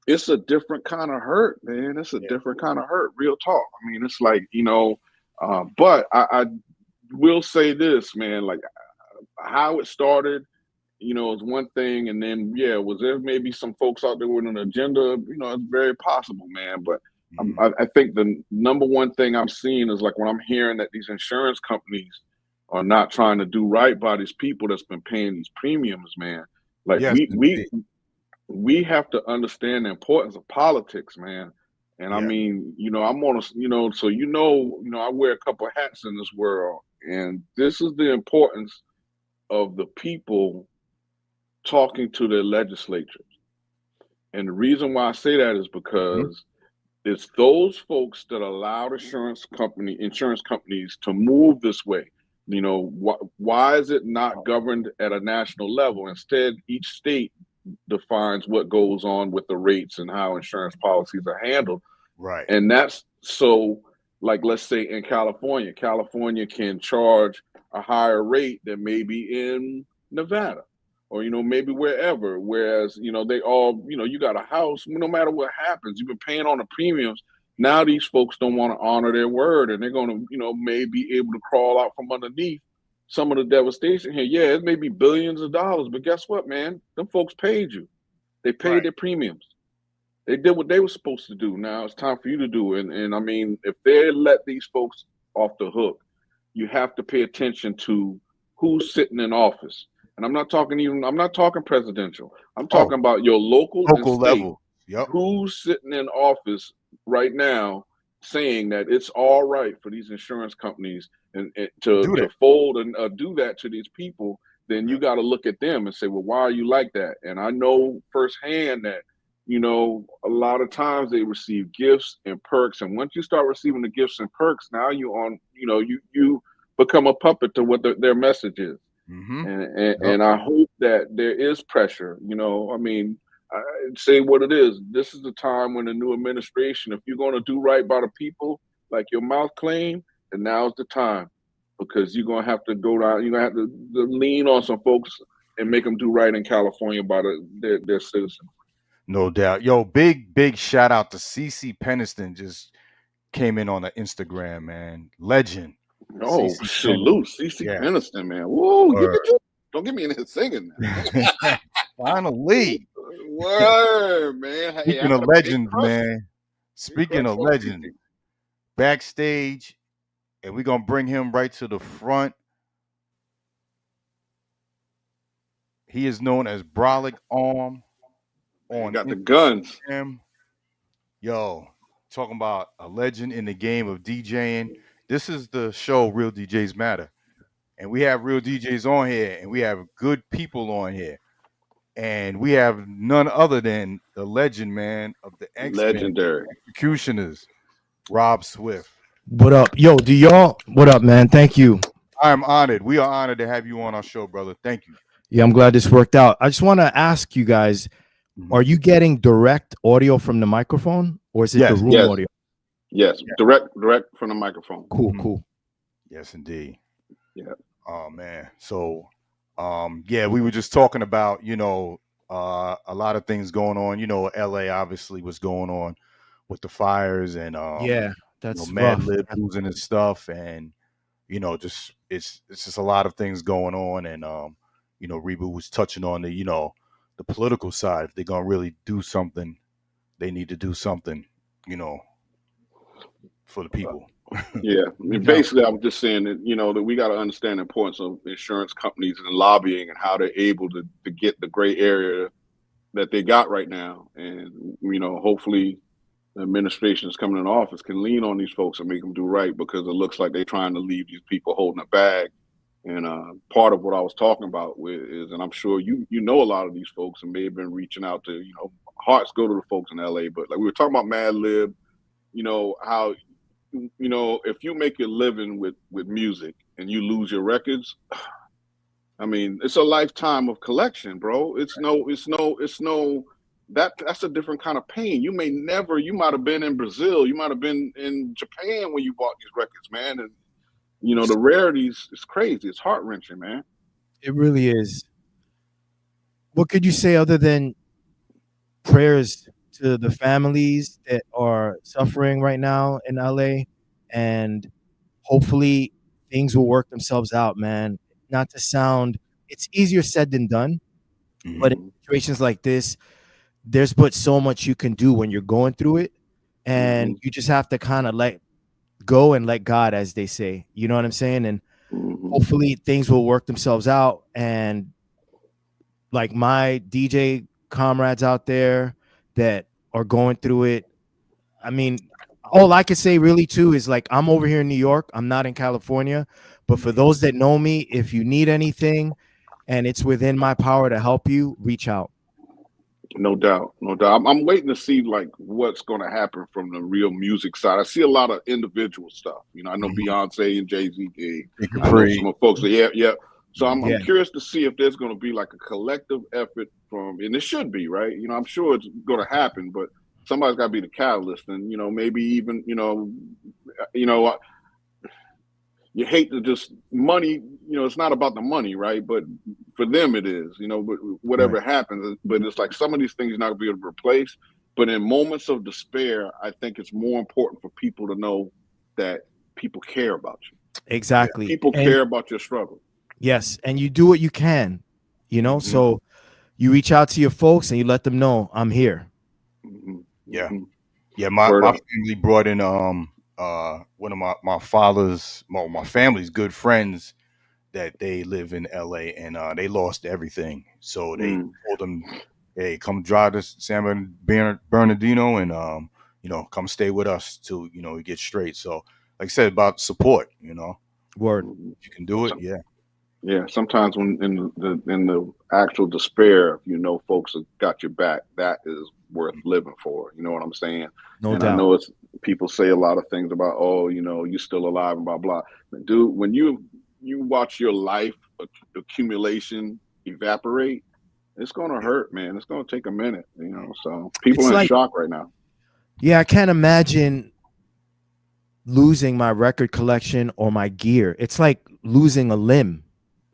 it's a different kind of hurt, man. It's a different kind of hurt. Real talk. I mean, it's like, but I will say this, man, like how it started, is one thing. And then, was there maybe some folks out there with an agenda? It's very possible, man. But I think the number one thing I'm seeing is like when I'm hearing that these insurance companies are not trying to do right by these people that's been paying these premiums, man. Like we have to understand the importance of politics, man. And I mean, I'm on a, so I wear a couple of hats in this world, and this is the importance of the people talking to their legislatures. And the reason why I say that is because it's those folks that allowed insurance companies to move this way. Why is it not governed at a national level? Instead, each state defines what goes on with the rates and how insurance policies are handled. Right. And that's so, like, let's say in California can charge a higher rate than maybe in Nevada or, maybe wherever. Whereas, they all, you got a house, no matter what happens, you've been paying on the premiums. Now these folks don't want to honor their word, and they're going to, maybe able to crawl out from underneath some of the devastation here. Yeah, it may be billions of dollars, but guess what, man? Them folks paid you. They paid their premiums. They did what they were supposed to do. Now it's time for you to do it. And I mean, if they let these folks off the hook, you have to pay attention to who's sitting in office. And I'm not talking presidential. I'm talking about your local level. Yep. Who's sitting in office right now saying that it's all right for these insurance companies and to fold and do that to these people? Then you got to look at them and say, well, why are you like that? And I know firsthand that, a lot of times they receive gifts and perks. And once you start receiving the gifts and perks, now you on, you become a puppet to what their message is. And I hope that there is pressure, I mean, I say what it is. This is the time when the new administration, if you're going to do right by the people, like your mouth claim, then now's the time, because you're going to have to go down. You're going to have to lean on some folks and make them do right in California by their citizens. No doubt. Yo, big shout out to CeCe Peniston. Just came in on the Instagram, man. Legend. Oh, salute CeCe Peniston, man. Whoa, don't get me in here singing. Finally. Word, man. Hey, Speaking of legends, man. Speaking of legends, backstage, and we're gonna bring him right to the front. He is known as Brolic Arm. On got the guns. Yo, talking about a legend in the game of DJing. This is the show Real DJs Matter. And we have real DJs on here, and we have good people on here. And we have none other than the legend, man, of the legendary executioners, Rob Swift. What up? Yo, what up, man? Thank you. I'm honored. We are honored to have you on our show, brother. Thank you. Yeah, I'm glad this worked out. I just want to ask you guys, Are you getting direct audio from the microphone, or is it the room audio? Yes, direct from the microphone. Cool. Yes, indeed. Yeah. Oh man. So, yeah, we were just talking about, a lot of things going on. LA obviously was going on with the fires and That's Mad rough. Lib losing his stuff, and just it's just a lot of things going on. And Reboot was touching on the political side. If they're gonna really do something, they need to do something, for the people. Yeah, I mean, basically, I was just saying that that we got to understand the importance of insurance companies and lobbying and how they're able to get the gray area that they got right now, and hopefully, the administration that's coming in office can lean on these folks and make them do right, because it looks like they're trying to leave these people holding a bag. And part of what I was talking about is, and I'm sure you know a lot of these folks and may have been reaching out to hearts go to the folks in LA, but like we were talking about Mad Lib, how. If you make your living with music and you lose your records, I mean, it's a lifetime of collection, bro. That's a different kind of pain. You might have been in Brazil, you might have been in Japan when you bought these records, man. And the rarities is crazy. It's heart-wrenching, man. It really is. What could you say other than prayers to the families that are suffering right now in LA, and hopefully things will work themselves out, man. Not to sound, it's easier said than done, but in situations like this, there's but so much you can do when you're going through it, and you just have to kind of let go and let God, as they say. You know what I'm saying? And hopefully things will work themselves out. And like my DJ comrades out there that are going through it, I mean, all I could say really too is, like, I'm over here in New York, I'm not in California, but for those that know me, if you need anything and it's within my power to help you, reach out. No doubt. I'm waiting to see like what's going to happen from the real music side. I see a lot of individual stuff. I know Beyonce and Jay-Z did. I know some of folks. Yeah. So I'm curious to see if there's going to be like a collective effort and it should be, right? I'm sure it's going to happen, but somebody's got to be the catalyst, and maybe even you hate to just money. It's not about the money, right? But for them it is. But whatever happens, but it's like some of these things you're not gonna be able to replace. But in moments of despair, I think it's more important for people to know that people care about you. Exactly. People care about your struggle. Yes, and you do what you can. So you reach out to your folks and you let them know I'm here. Yeah. My family brought in one of my father's, my family's good friends that they live in LA, and they lost everything. So they told them, hey, come drive to San Bernardino and come stay with us till we get straight. So like I said about support, Word. If you can do it, Yeah, sometimes when in the actual despair, folks have got your back, that is worth living for. You know what I'm saying? No and doubt. I know it's people say a lot of things about, you're still alive and blah blah. But dude, when you watch your life accumulation evaporate, it's gonna hurt, man. It's gonna take a minute, So people are in shock right now. Yeah, I can't imagine losing my record collection or my gear. It's like losing a limb.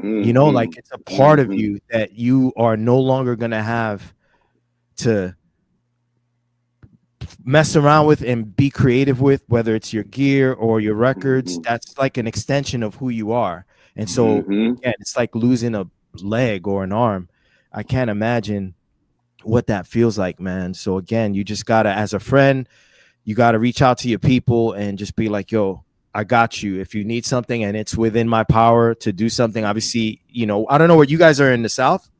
Like it's a part of you that you are no longer going to have to mess around with and be creative with, whether it's your gear or your records. That's like an extension of who you are. And so it's like losing a leg or an arm. I can't imagine what that feels like, man. So again, you just gotta, as a friend, you gotta reach out to your people and just be like, yo, I got you. If you need something and it's within my power to do something, obviously, I don't know where you guys are in the South.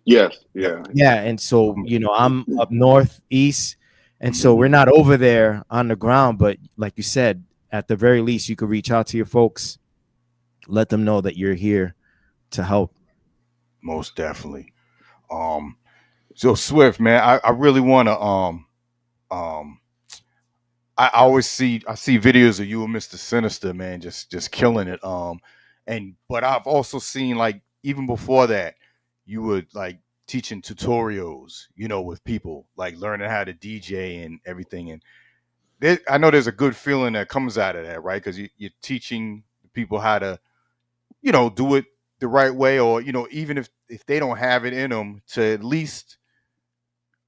Yes. Yeah. Yeah. And so, I'm up north, east. And so we're not over there on the ground. But like you said, at the very least, you could reach out to your folks, let them know that you're here to help. Most definitely. So Swift, man, I really want to I always see videos of you and Mr. Sinister, man, just killing it. But I've also seen, like, even before that, you would like teaching tutorials, you know, with people, like learning how to DJ and everything. And I know there's a good feeling that comes out of that, right? Because you're teaching people how to, you know, do it the right way, or, you know, even if they don't have it in them, to at least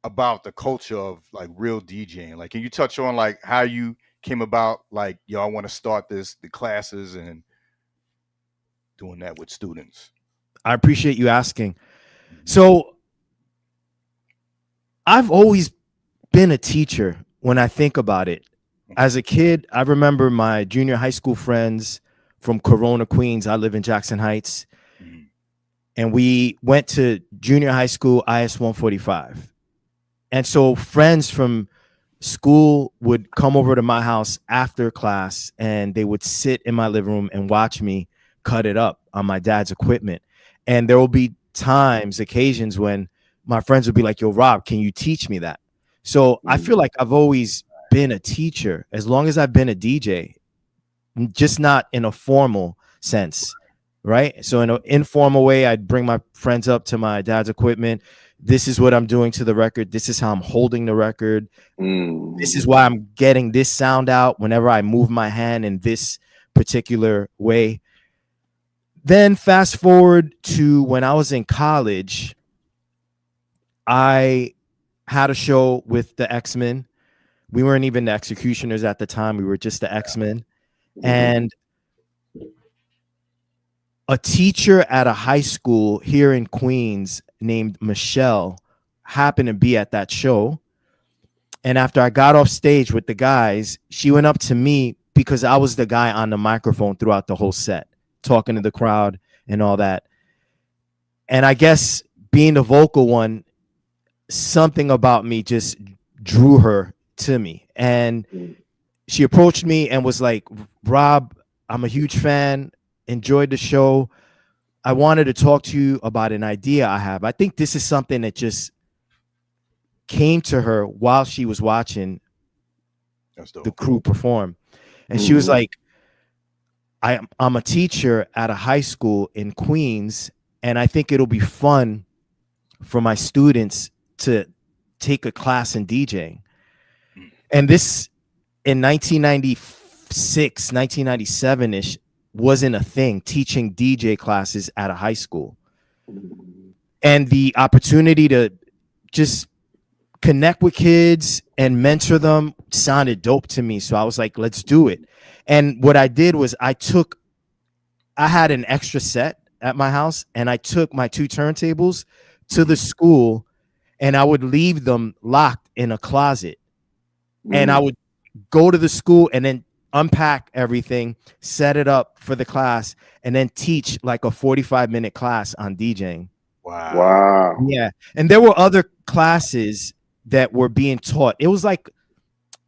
about the culture of like real DJing. Like, can you touch on like how you came about, like, yo, I want to start the classes and doing that with students? I appreciate you asking. So I've always been a teacher when I think about it. As a kid, I remember my junior high school friends from Corona, Queens. I live in Jackson Heights. And we went to junior high school, IS 145. And so friends from school would come over to my house after class, and they would sit in my living room and watch me cut it up on my dad's equipment. And there will be occasions when my friends would be like, yo, Rob, can you teach me that? So I feel like I've always been a teacher as long as I've been a DJ, just not in a formal sense, right? So in an informal way, I'd bring my friends up to my dad's equipment. This is what I'm doing to the record. This is how I'm holding the record. This is why I'm getting this sound out whenever I move my hand in this particular way. Then fast forward to when I was in college, I had a show with the X-Men. We weren't even the Executioners at the time. We were just the X-Men. And a teacher at a high school here in Queens named Michelle happened to be at that show. And after I got off stage with the guys, she went up to me because I was the guy on the microphone throughout the whole set, talking to the crowd and all that. And I guess being the vocal one, something about me just drew her to me. And she approached me and was like, Rob, I'm a huge fan, enjoyed the show. I wanted to talk to you about an idea I have. I think this is something that just came to her while she was watching the crew perform. And she was like, I'm a teacher at a high school in Queens, and I think it'll be fun for my students to take a class in DJing. And this in 1996, 1997-ish wasn't a thing, teaching DJ classes at a high school. And the opportunity to just connect with kids and mentor them sounded dope to me. So I was like, let's do it. And what I did was I had an extra set at my house, and I took my 2 turntables to the school, and I would leave them locked in a closet. And I would go to the school and then unpack everything, set it up for the class, and then teach like a 45-minute class on DJing. Wow. Yeah. And there were other classes that were being taught. It was like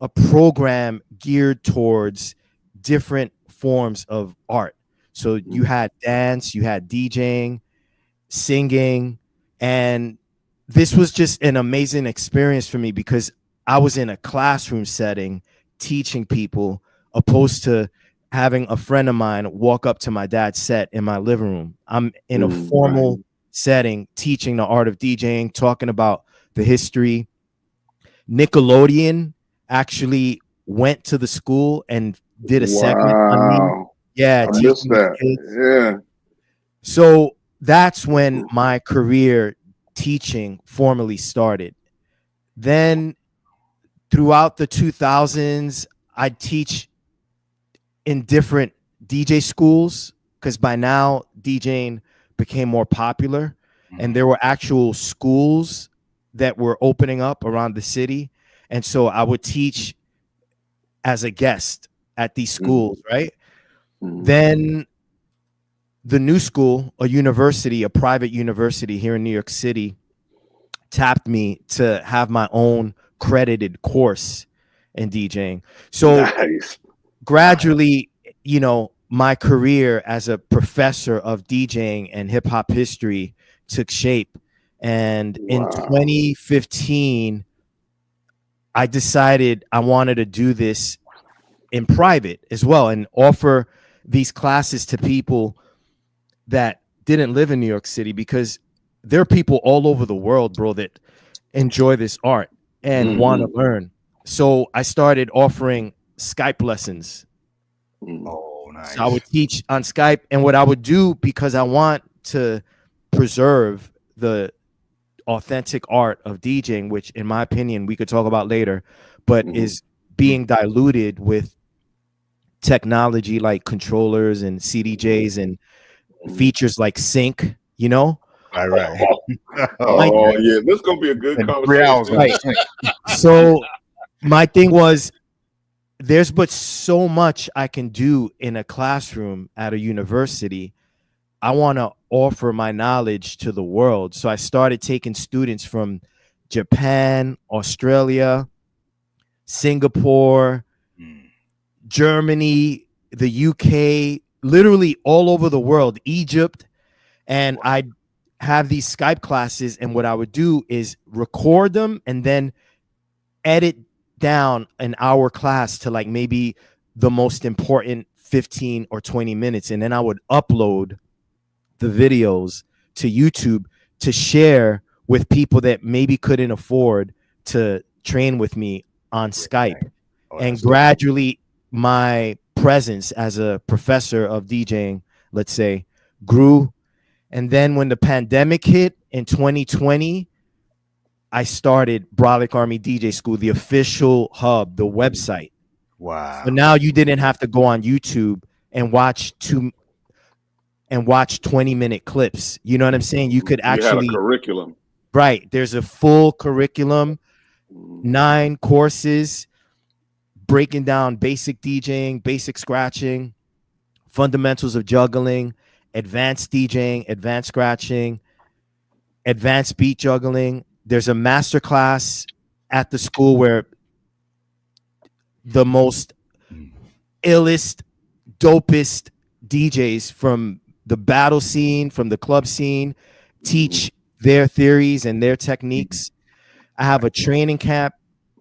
a program geared towards different forms of art. So you had dance, you had DJing, singing, and this was just an amazing experience for me because I was in a classroom setting teaching people, opposed to having a friend of mine walk up to my dad's set in my living room. I'm in a formal setting teaching the art of DJing, talking about the history. Nickelodeon actually went to the school and did a segment on me. Yeah, I missed that. kids. Yeah. So that's when my career teaching formally started. Then throughout the 2000s, I'd teach in different DJ schools because by now DJing became more popular, and there were actual schools that were opening up around the city. And so I would teach as a guest at these schools, right? Then the new school, a university, a private university here in New York City, tapped me to have my own credited course in DJing. So gradually, you know, my career as a professor of DJing and hip hop history took shape. And in 2015, I decided I wanted to do this in private as well and offer these classes to people that didn't live in New York City, because there are people all over the world, bro, that enjoy this art and want to learn. So I started offering Skype lessons. Oh, nice. So I would teach on Skype, and what I would do, because I want to preserve the authentic art of DJing, which in my opinion we could talk about later, but is being diluted with technology like controllers and CDJs and features like sync, you know? Right. Oh yeah, this is gonna be a good And 3 hours. conversation. Right. So my thing was, there's but so much I can do in a classroom at a university. I want to offer my knowledge to the world. So I started taking students from Japan, Australia, Singapore, Germany, the UK, literally all over the world, Egypt. And I'd have these Skype classes. And what I would do is record them and then edit down an hour class to like maybe the most important 15 or 20 minutes. And then I would upload the videos to YouTube to share with people that maybe couldn't afford to train with me on Skype. And gradually my presence as a professor of DJing, let's say, grew. And then when the pandemic hit in 2020, I started Brolic Army DJ School, the official hub, the website. Wow. So now you didn't have to go on YouTube and watch 20-minute clips. You know what I'm saying? You could actually had a curriculum. Right. There's a full curriculum, 9 courses breaking down basic DJing, basic scratching, fundamentals of juggling, advanced DJing, advanced scratching, advanced beat juggling. There's a master class at the school where the most illest, dopest DJs from the battle scene, from the club scene, teach their theories and their techniques. I have a training camp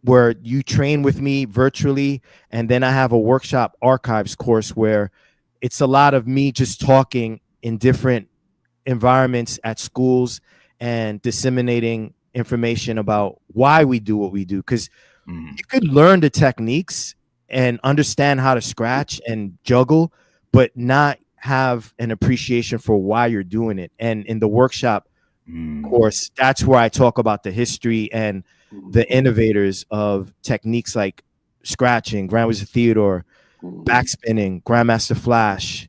where you train with me virtually, and then I have a workshop archives course where it's a lot of me just talking in different environments at schools and disseminating information about why we do what we do. Because you could learn the techniques and understand how to scratch and juggle, but not have an appreciation for why you're doing it. And in the workshop course, that's where I talk about the history and the innovators of techniques like scratching, Grand Wizard Theodore, backspinning, Grandmaster Flash.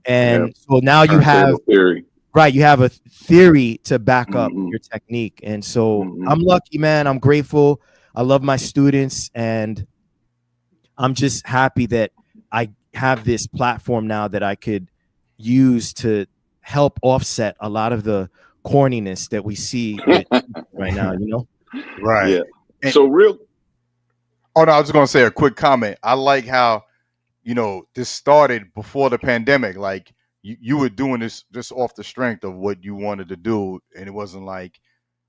And so now you have theory. Right, you have a theory to back up your technique. And so I'm lucky, man. I'm grateful. I love my students, and I'm just happy that I have this platform now that I could use to help offset a lot of the corniness that we see right now, you know? Right. Yeah. So real. Oh, no, I was just going to say a quick comment. I like how, you know, this started before the pandemic. Like, you were doing this just off the strength of what you wanted to do. And it wasn't like,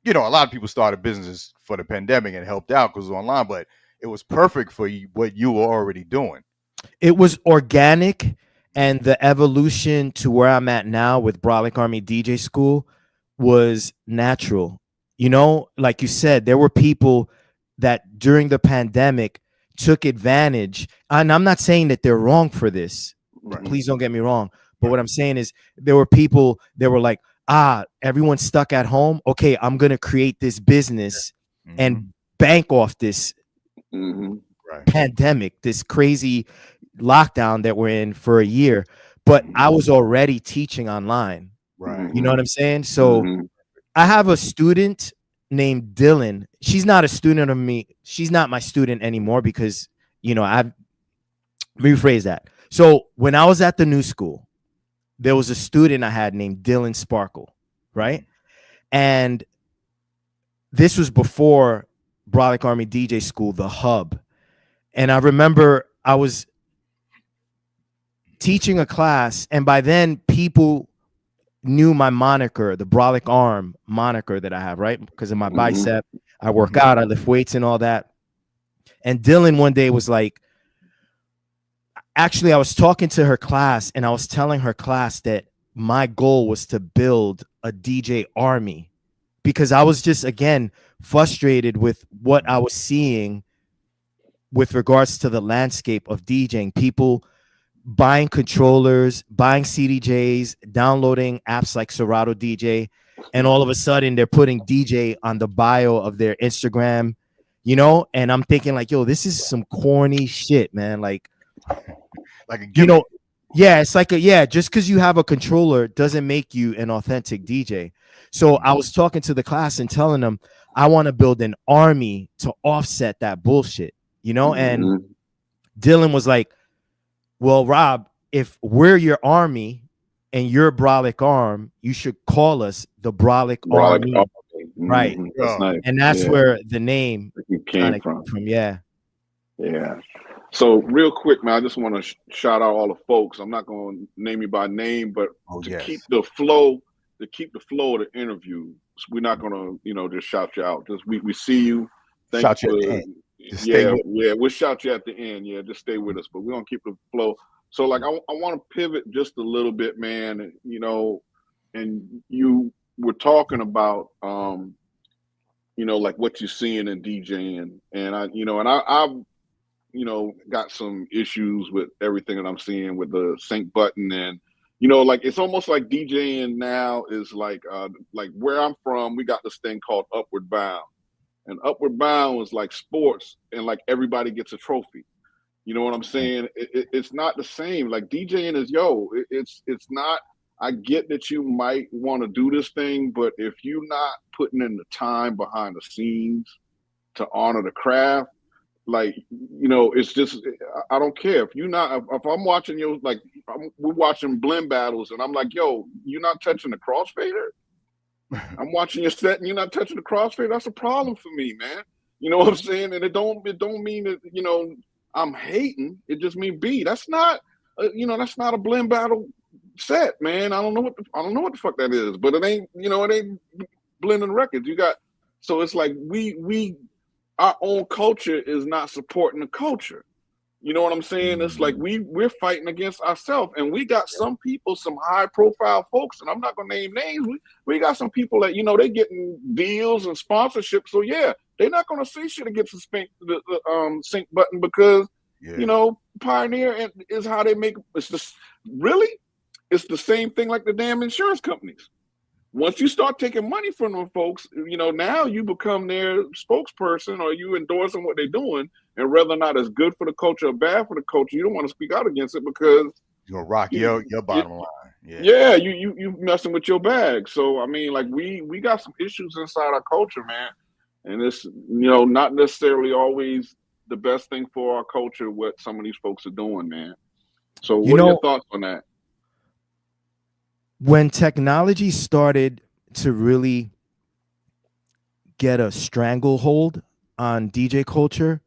you know, a lot of people started businesses for the pandemic and helped out because it was online, but it was perfect for what you were already doing. It was organic, and the evolution to where I'm at now with Brolic Army DJ School was natural. You know, like you said, there were people that during the pandemic took advantage. And I'm not saying that they're wrong for this. Right. Please don't get me wrong. But what I'm saying is there were people that were like, everyone's stuck at home. Okay, I'm going to create this business and bank off this pandemic, this crazy lockdown that we're in for a year. But I was already teaching online. Right. You know what I'm saying? So I have a student named Dylan. She's not a student of me. She's not my student anymore because, you know, I've rephrased that. So when I was at the new school, there was a student I had named Dylan Sparkle, right? And this was before Brolic Army DJ School, the hub. And I remember I was teaching a class, and by then people knew my moniker, the Brolic Arm moniker that I have, right? Because of my bicep, I work out, I lift weights and all that. And Dylan one day was like, actually, I was talking to her class, and I was telling her class that my goal was to build a DJ army, because I was just, again, frustrated with what I was seeing with regards to the landscape of DJing. People buying controllers, buying CDJs, downloading apps like Serato DJ, and all of a sudden they're putting DJ on the bio of their Instagram, you know? And I'm thinking like, yo, this is some corny shit, man. Like a gimmick. You know, yeah, it's like just because you have a controller doesn't make you an authentic DJ. So I was talking to the class and telling them I want to build an army to offset that bullshit, you know? And Dylan was like, well, Rob, if we're your army and you're Brolic Arm, you should call us the Brolic Army. Right. That's nice. And that's where the name came from. Yeah. Yeah. So real quick, man, I just want to shout out all the folks. I'm not going to name you by name, but keep the flow, of the interview, we're not going to, just shout you out. Just we see you. Shout you at the end. We'll shout you at the end. Yeah, just stay with us, but we're gonna keep the flow. So, like, I want to pivot just a little bit, man. And you were talking about, like what you're seeing in DJing, and I've got some issues with everything that I'm seeing with the sync button, and like it's almost like DJing now is like where I'm from, we got this thing called Upward Bound. And Upward Bound was like sports, and like everybody gets a trophy. You know what I'm saying? It's not the same. Like DJing is, it's not. I get that you might want to do this thing, but if you're not putting in the time behind the scenes to honor the craft, like, it's just, I don't care. If you're not, if I'm watching you, like we're watching blend battles, and I'm like, yo, you're not touching the crossfader? I'm watching your set and you're not touching the crossfader. That's a problem for me, man. You know what I'm saying? And it don't mean that I'm hating. It just mean that's not that's not a blend battle set, man. I don't know what the fuck that is, but it ain't it ain't blending records. So it's like we our own culture is not supporting the culture. You know what I'm saying? It's like we're fighting against ourselves, and we got some people, some high profile folks, and I'm not gonna name names. We got some people that they getting deals and sponsorships. So yeah, they're not gonna say shit against the sync button because Pioneer is how they make. It's the same thing like the damn insurance companies. Once you start taking money from them folks, now you become their spokesperson or you endorsing what they're doing. And whether or not it's good for the culture or bad for the culture, you don't want to speak out against it because you're gonna rock your bottom line. Yeah, you messing with your bag. So I mean, like we got some issues inside our culture, man. And it's not necessarily always the best thing for our culture what some of these folks are doing, man. So what are your thoughts on that? When technology started to really get a stranglehold on DJ culture,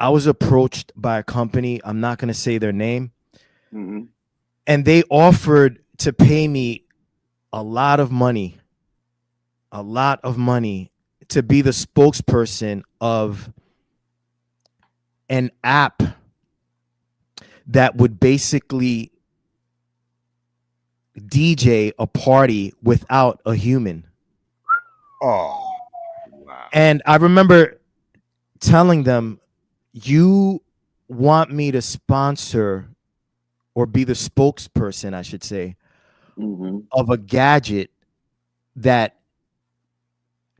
I was approached by a company, I'm not going to say their name, and they offered to pay me a lot of money to be the spokesperson of an app that would basically DJ a party without a human. Oh, wow. And I remember telling them, you want me to sponsor or be the spokesperson, I should say, of a gadget that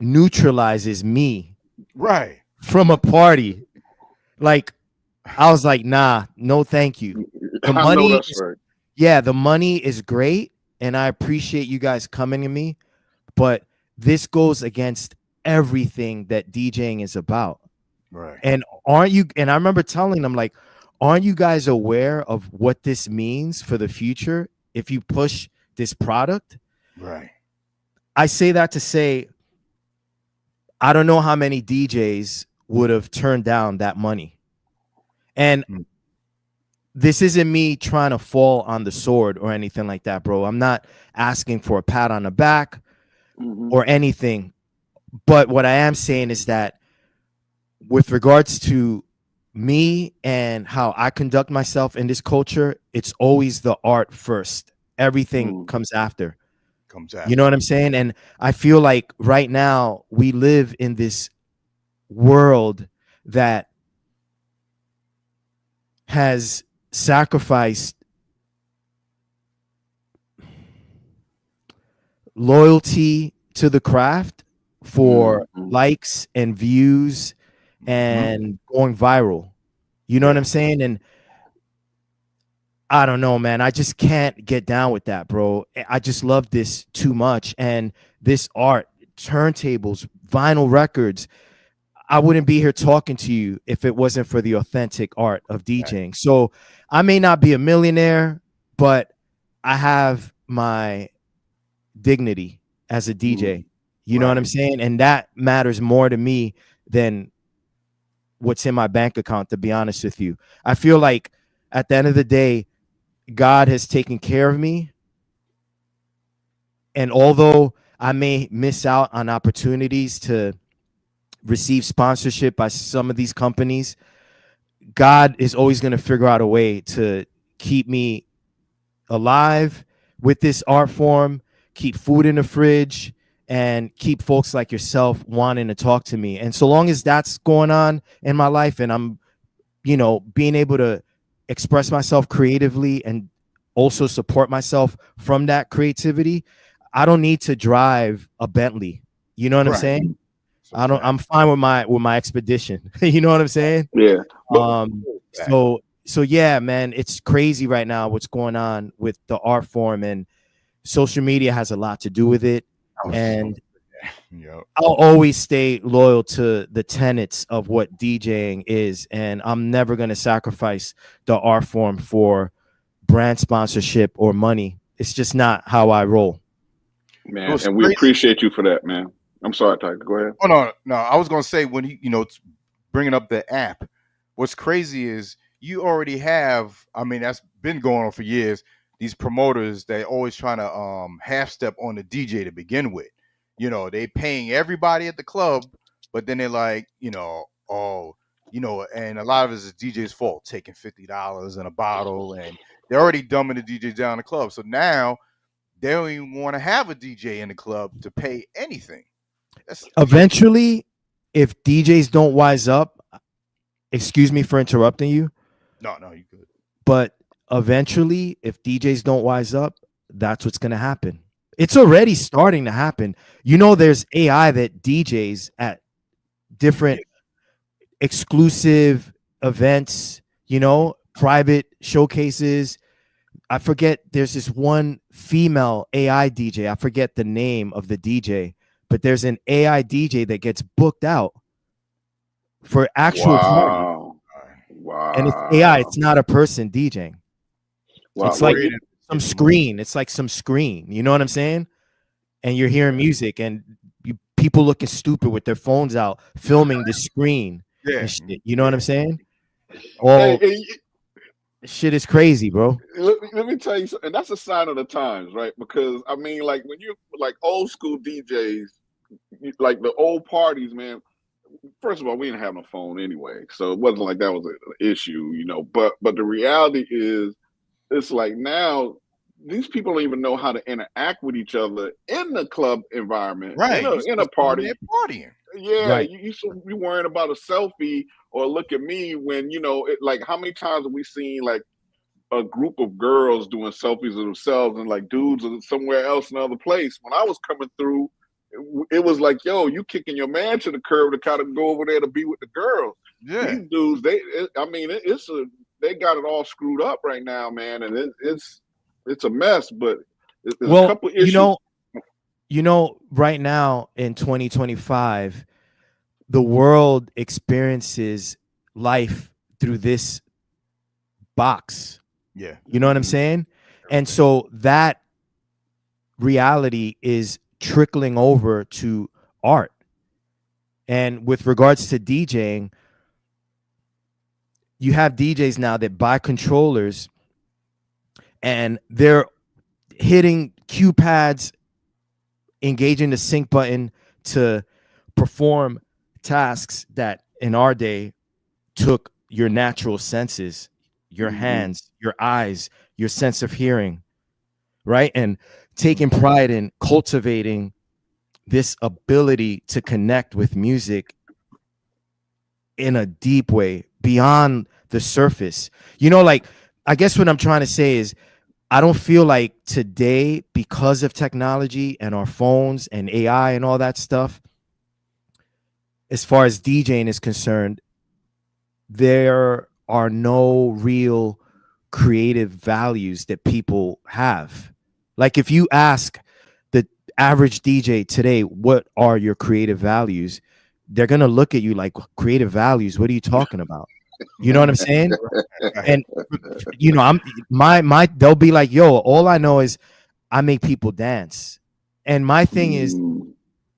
neutralizes me from a party. Like, I was like, nah, no, thank you. The money, the money is great, and I appreciate you guys coming to me, but this goes against everything that DJing is about. Right. And and I remember telling them, like, aren't you guys aware of what this means for the future if you push this product? Right. I say that to say, I don't know how many DJs would have turned down that money. And this isn't me trying to fall on the sword or anything like that, bro. I'm not asking for a pat on the back or anything. But what I am saying is that with regards to me and how I conduct myself in this culture, it's always the art first. Everything comes after. comes You after. know what I'm saying? And I feel like right now we live in this world that has sacrificed loyalty to the craft for likes and views and going viral. You know what I'm saying? And I don't know, man. I just can't get down with that, bro. I just love this too much. And this art, turntables, vinyl records, I wouldn't be here talking to you if it wasn't for the authentic art of DJing. So I may not be a millionaire, but I have my dignity as a DJ. You know what I'm saying? And that matters more to me than what's in my bank account, to be honest with you. I feel like at the end of the day, God has taken care of me. And although I may miss out on opportunities to receive sponsorship by some of these companies, God is always going to figure out a way to keep me alive with this art form, keep food in the fridge, and keep folks like yourself wanting to talk to me. And so long as that's going on in my life and I'm, you know, being able to express myself creatively and also support myself from that creativity, I don't need to drive a Bentley. You know what I'm saying? I'm fine with my expedition. You know what I'm saying? Yeah. So yeah, man, it's crazy right now what's going on with the art form, and social media has a lot to do with it. And I'll always stay loyal to the tenets of what DJing is, and I'm never going to sacrifice the art form for brand sponsorship or money. It's just not how I roll. Man, and we appreciate you for that, man. I'm sorry, Tiger. Go ahead. Oh no. I was gonna say when he, bringing up the app. What's crazy is you already have. I mean, that's been going on for years. These promoters, they always trying to half step on the DJ to begin with. They paying everybody at the club, but then they're like, and a lot of it is the DJ's fault, taking $50 in a bottle, and they're already dumbing the DJ down the club. So now they don't even want to have a DJ in the club to pay anything. Eventually, if DJs don't wise up, excuse me for interrupting you. No, you good. But eventually, if DJs don't wise up, that's what's going to happen. It's already starting to happen. There's AI that DJs at different exclusive events, private showcases. I forget, there's this one female AI DJ. I forget the name of the DJ, but there's an AI DJ that gets booked out for actual parties. Wow. And it's AI. It's not a person DJing. Wow. It's like some screen. It's like some screen. You know what I'm saying? And you're hearing music and people looking stupid with their phones out, filming the screen. Yeah. And shit. You know what I'm saying? Oh, shit is crazy, bro. Let me tell you something. And that's a sign of the times, right? Because I mean, like when you're like old school DJs, like the old parties, man. First of all, we didn't have no phone anyway, so it wasn't like that was an issue, But the reality is, it's like now these people don't even know how to interact with each other in the club environment, right? In a party. Partying. Yeah, right. You should be worrying about a selfie or look at me when like how many times have we seen like a group of girls doing selfies of themselves and like dudes are somewhere else in another place? When I was coming through, it was like, yo, you kicking your man to the curb to kind of go over there to be with the girls. Yeah. These dudes, they got it all screwed up right now, man, and it's a mess. But there's a couple issues. Right now in 2025, the world experiences life through this box. Yeah. You know what I'm saying? And so that reality is trickling over to art. And with regards to DJing, you have DJs now that buy controllers and they're hitting cue pads, engaging the sync button to perform tasks that in our day took your natural senses, your hands, your eyes, your sense of hearing. right? And taking pride in cultivating this ability to connect with music in a deep way beyond the surface. You know, like, I guess what I'm trying to say is I don't feel like today, because of technology and our phones and AI and all that stuff, as far as DJing is concerned, there are no real creative values that people have. Like, if you ask the average DJ today, what are your creative values? They're going to look at you like, creative values? What are you talking about? You know what I'm saying? And, you know, they'll be like, yo, all I know is I make people dance. And my thing is,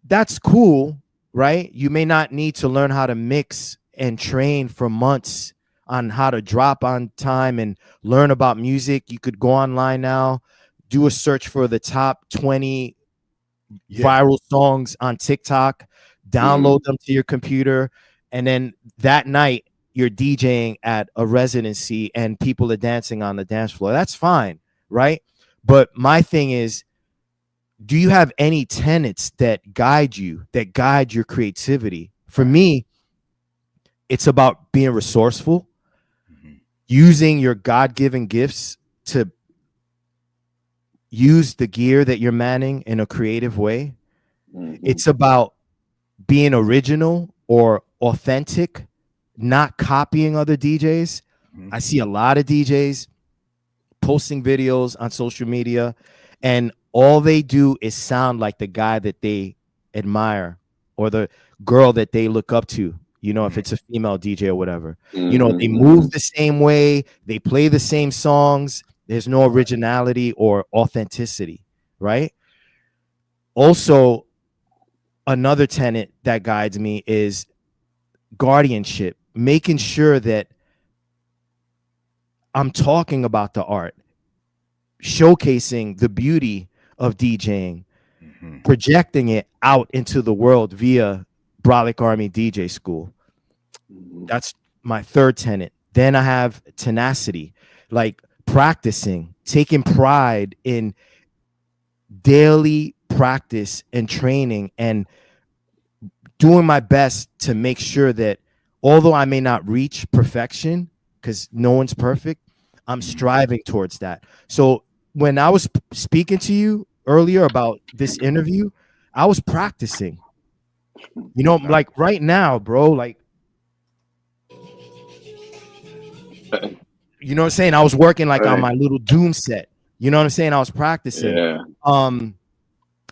that's cool, right? You may not need to learn how to mix and train for months on how to drop on time and learn about music. You could go online now, do a search for the top 20 viral songs on TikTok, download them to your computer, and then that night you're DJing at a residency and people are dancing on the dance floor. That's fine, right? But my thing is, do you have any tenets that guide you, that guide your creativity? For me, it's about being resourceful, using your God-given gifts to use the gear that you're manning in a creative way. It's about being original or authentic, not copying other DJs. I see a lot of DJs posting videos on social media, and all they do is sound like the guy that they admire or the girl that they look up to. You know, if it's a female DJ or whatever, you know, they move the same way, they play the same songs. There's no originality or authenticity, right? Also, another tenet that guides me is guardianship, making sure that I'm talking about the art, showcasing the beauty of DJing, projecting it out into the world via Brolic Army DJ School. That's my third tenet. Then I have tenacity, like practicing, taking pride in daily practice and training, and doing my best to make sure that although I may not reach perfection, because no one's perfect, I'm striving towards that. So when I was speaking to you earlier about this interview, I was practicing. You know, like right now, bro, like, you know what I'm saying? I was working like on my little Doom set. You know what I'm saying? I was practicing.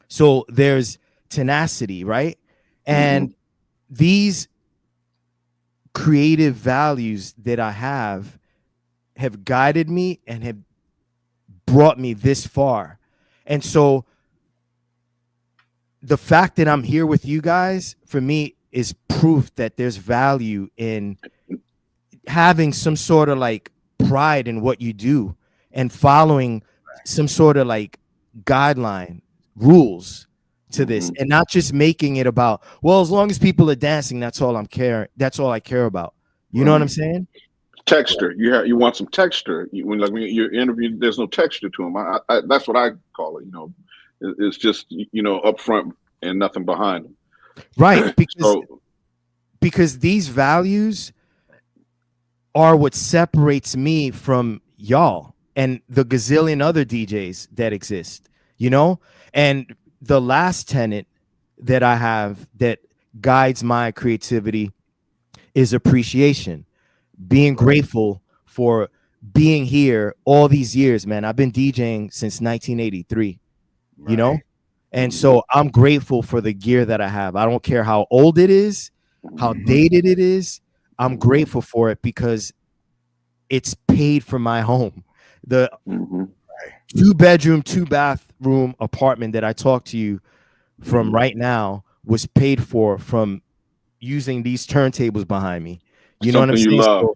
So there's tenacity, right? And these creative values that I have guided me and have brought me this far. And so the fact that I'm here with you guys, for me, is proof that there's value in having some sort of like pride in what you do and following some sort of like guideline rules to this, and not just making it about, well, as long as people are dancing, that's all I care about. You know what I'm saying? Texture. You want some texture. When you're interviewing, there's no texture to them. That's what I call it. You know, it's just, you know, up front and nothing behind them. Right. Because these values are what separates me from y'all and the gazillion other DJs that exist, you know? And the last tenet that I have that guides my creativity is appreciation, being grateful for being here all these years, man. I've been DJing since 1983, you know? And so I'm grateful for the gear that I have. I don't care how old it is, how dated it is. I'm grateful for it because it's paid for my home. The 2-bedroom, 2-bathroom apartment that I talked to you from right now was paid for from using these turntables behind me. You know what I'm saying? So,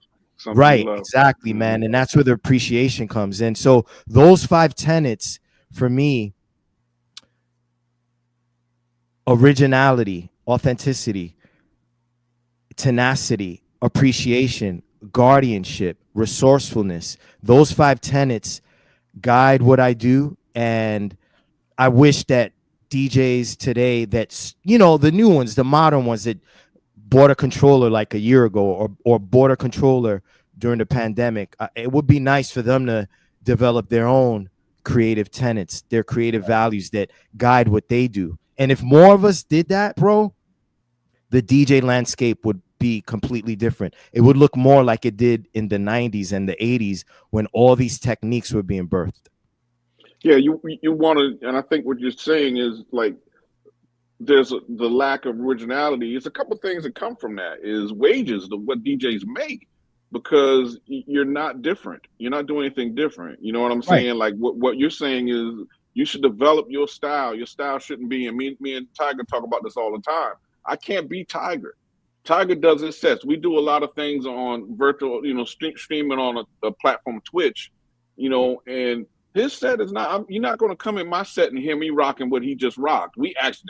right, exactly, man. And that's where the appreciation comes in. So those 5 tenets for me: originality, authenticity, tenacity, appreciation, guardianship, resourcefulness. Those 5 tenets guide what I do And I wish that DJs today, that's, you know, the new ones, the modern ones that bought a controller like a year ago, or bought a controller during the pandemic, it would be nice for them to develop their own creative tenets, their creative values that guide what they do. And if more of us did that, bro, the DJ landscape would be completely different. It would look more like it did in the 90s and the 80s when all these techniques were being birthed. Yeah, you want to, and I think what you're saying is like there's the lack of originality. It's a couple things that come from that is wages, what DJs make, because you're not different. You're not doing anything different. You know what I'm saying? Right. Like what you're saying is you should develop your style. Your style shouldn't be, and me and Tiger talk about this all the time. I can't be Tiger. Tiger does his sets. We do a lot of things on virtual, you know, streaming on a platform, Twitch, you know, and his set is not, you're not going to come in my set and hear me rocking what he just rocked.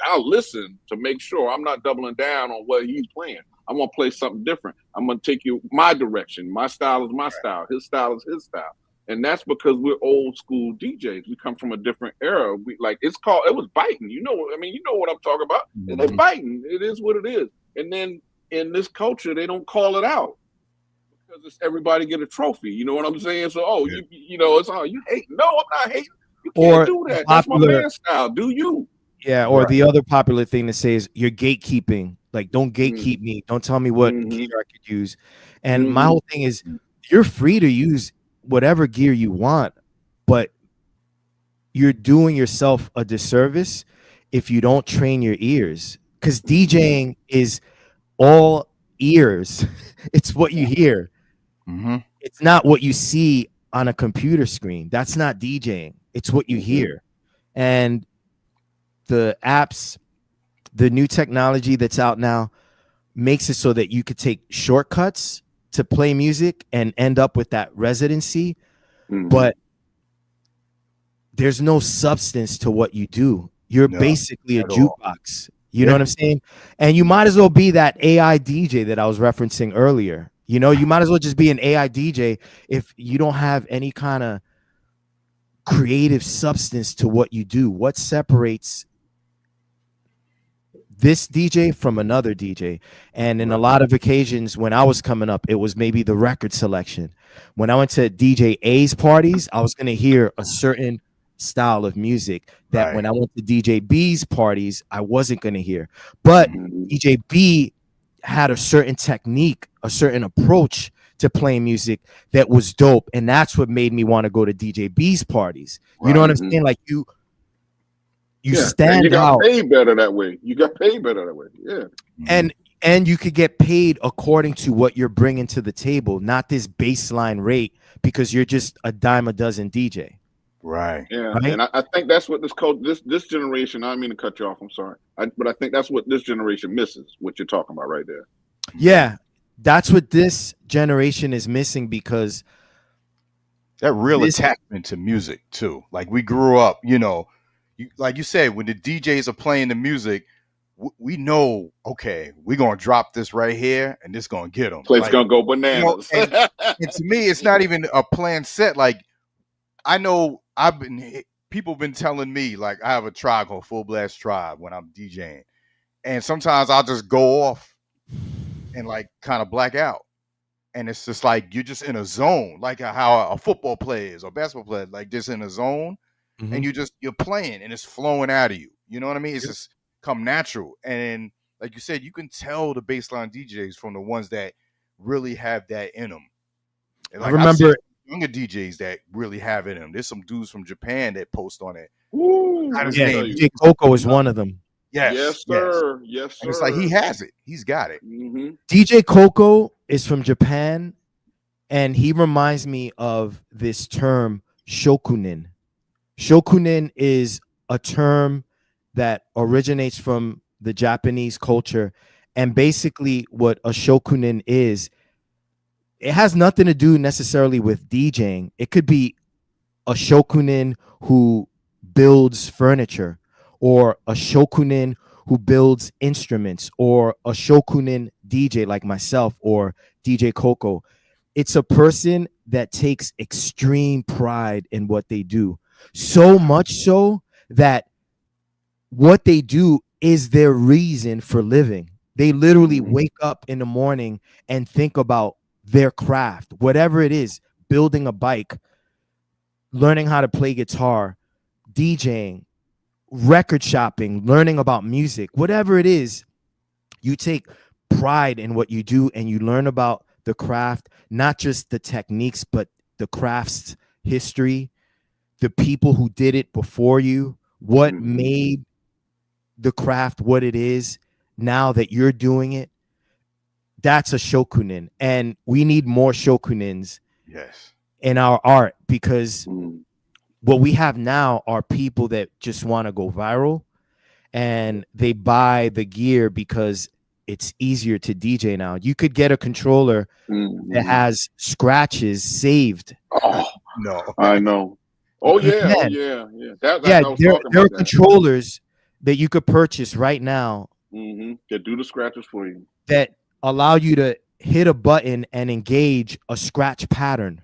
I'll listen to make sure I'm not doubling down on what he's playing. I'm going to play something different. I'm going to take you my direction. My style is my style. His style is his style. And that's because we're old school DJs. We come from a different era. It was biting. You know what I'm talking about. Mm-hmm. It's biting. It is what it is. And then in this culture, they don't call it out because it's everybody get a trophy. You know what I'm saying? So, you know, it's all you hate. No, I'm not hating. You can't do that. That's my man style. Do you? Yeah. Or the other popular thing to say is you're gatekeeping. Like, don't gatekeep me. Don't tell me what gear I could use. And my whole thing is you're free to use whatever gear you want, but you're doing yourself a disservice if you don't train your ears, because DJing is all ears. It's what you hear. It's not what you see on a computer screen. That's not DJing. It's what you hear. And the apps, the new technology that's out now makes it so that you could take shortcuts to play music and end up with that residency, but there's no substance to what you do. You're basically a jukebox. You know what I'm saying? And you might as well be that AI DJ that I was referencing earlier. You know, you might as well just be an AI DJ if you don't have any kind of creative substance to what you do. What separates this DJ from another DJ? And in a lot of occasions when I was coming up, it was maybe the record selection. When I went to DJ A's parties, I was going to hear a certain style of music that when I went to DJ B's parties, I wasn't going to hear. But DJ B had a certain technique, a certain approach to playing music that was dope. And that's what made me want to go to DJ B's parties. You know what I'm saying? Like you stand you got out. paid better that way. You got paid better that way. Yeah. And you could get paid according to what you're bringing to the table, not this baseline rate because you're just a dime a dozen DJ. Right. Yeah. Right? And I think that's what this generation, I don't mean to cut you off, I'm sorry. But I think that's what this generation misses, what you're talking about right there. Yeah. That's what this generation is missing, because that real attachment to music too. Like we grew up, you know, like you said, when the DJs are playing the music, we know, okay, we're going to drop this right here and this going to get them. Place going to go bananas. You know, and to me, it's not even a planned set. Like, I know people been telling me, like, I have a tribe called Full Blast Tribe when I'm DJing. And sometimes I'll just go off and like kind of black out. And it's just like, you're just in a zone, like how a football player is or basketball player, like just in a zone. And you're playing and it's flowing out of you. You know what I mean? It's just come natural. And like you said, you can tell the baseline DJs from the ones that really have that in them. And like, I remember younger DJs that really have it in them. There's some dudes from Japan that post on it. DJ Coco is one of them. Yes, sir. Yes, sir. And it's like he has it. He's got it. DJ Coco is from Japan, and he reminds me of this term shokunin. Shokunin is a term that originates from the Japanese culture, and basically what a shokunin is, it has nothing to do necessarily with DJing. It could be a shokunin who builds furniture, or a shokunin who builds instruments, or a shokunin DJ like myself or DJ Coco. It's a person that takes extreme pride in what they do. So much so that what they do is their reason for living. They literally wake up in the morning and think about their craft, whatever it is, building a bike, learning how to play guitar, DJing, record shopping, learning about music, whatever it is. You take pride in what you do and you learn about the craft, not just the techniques, but the craft's history, the people who did it before you, what made the craft what it is now that you're doing it. That's a shokunin. And we need more shokunins in our art, because what we have now are people that just want to go viral, and they buy the gear because it's easier to DJ now. You could get a controller that has scratches saved. Oh no, I know. Oh yeah, oh yeah, yeah. That's I was there talking are about that. controllers that you could purchase right now That do the scratches for you, that allow you to hit a button and engage a scratch pattern.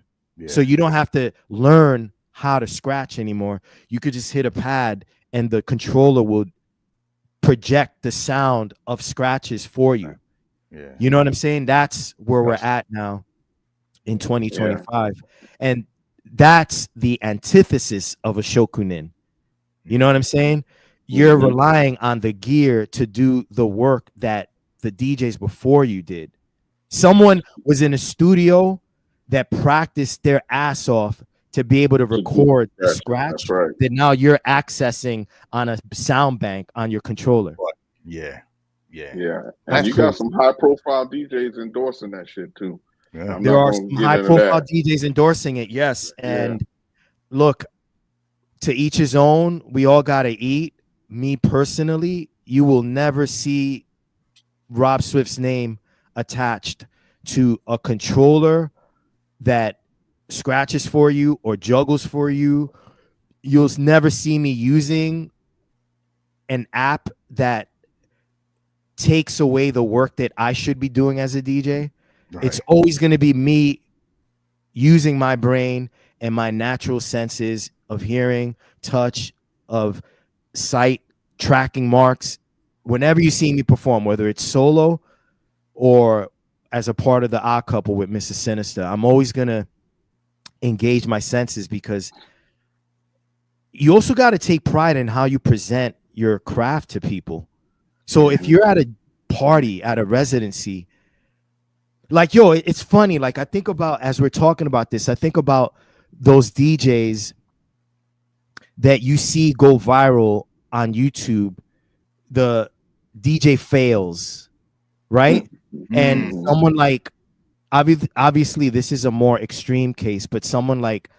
So you don't have to learn how to scratch anymore. You could just hit a pad and the controller will project the sound of scratches for you. You know what I'm saying? That's where we're at now in 2025. And that's the antithesis of a shokunin. You know what I'm saying? You're relying on the gear to do the work that the DJs before you did. Someone was in a studio that practiced their ass off to be able to record the scratch that now you're accessing on a sound bank on your controller. yeah. That's And you cool. got some high profile DJs endorsing that shit too. I'm There not are gonna some get high into profile that. DJs endorsing it, yes. And look, to each his own. We all gotta eat. Me personally, you will never see Rob Swift's name attached to a controller that scratches for you or juggles for you. You'll never see me using an app that takes away the work that I should be doing as a DJ. It's always going to be me using my brain and my natural senses of hearing, touch, of sight, tracking marks. Whenever you see me perform, whether it's solo or as a part of the Odd Couple with Mrs. Sinister, I'm always going to engage my senses, because you also got to take pride in how you present your craft to people. So if you're at a party, at a residency, like, yo, it's funny. Like, I think about, as we're talking about this, I think about those DJs that you see go viral on YouTube, the DJ fails, right? And someone like, obviously this is a more extreme case, but someone like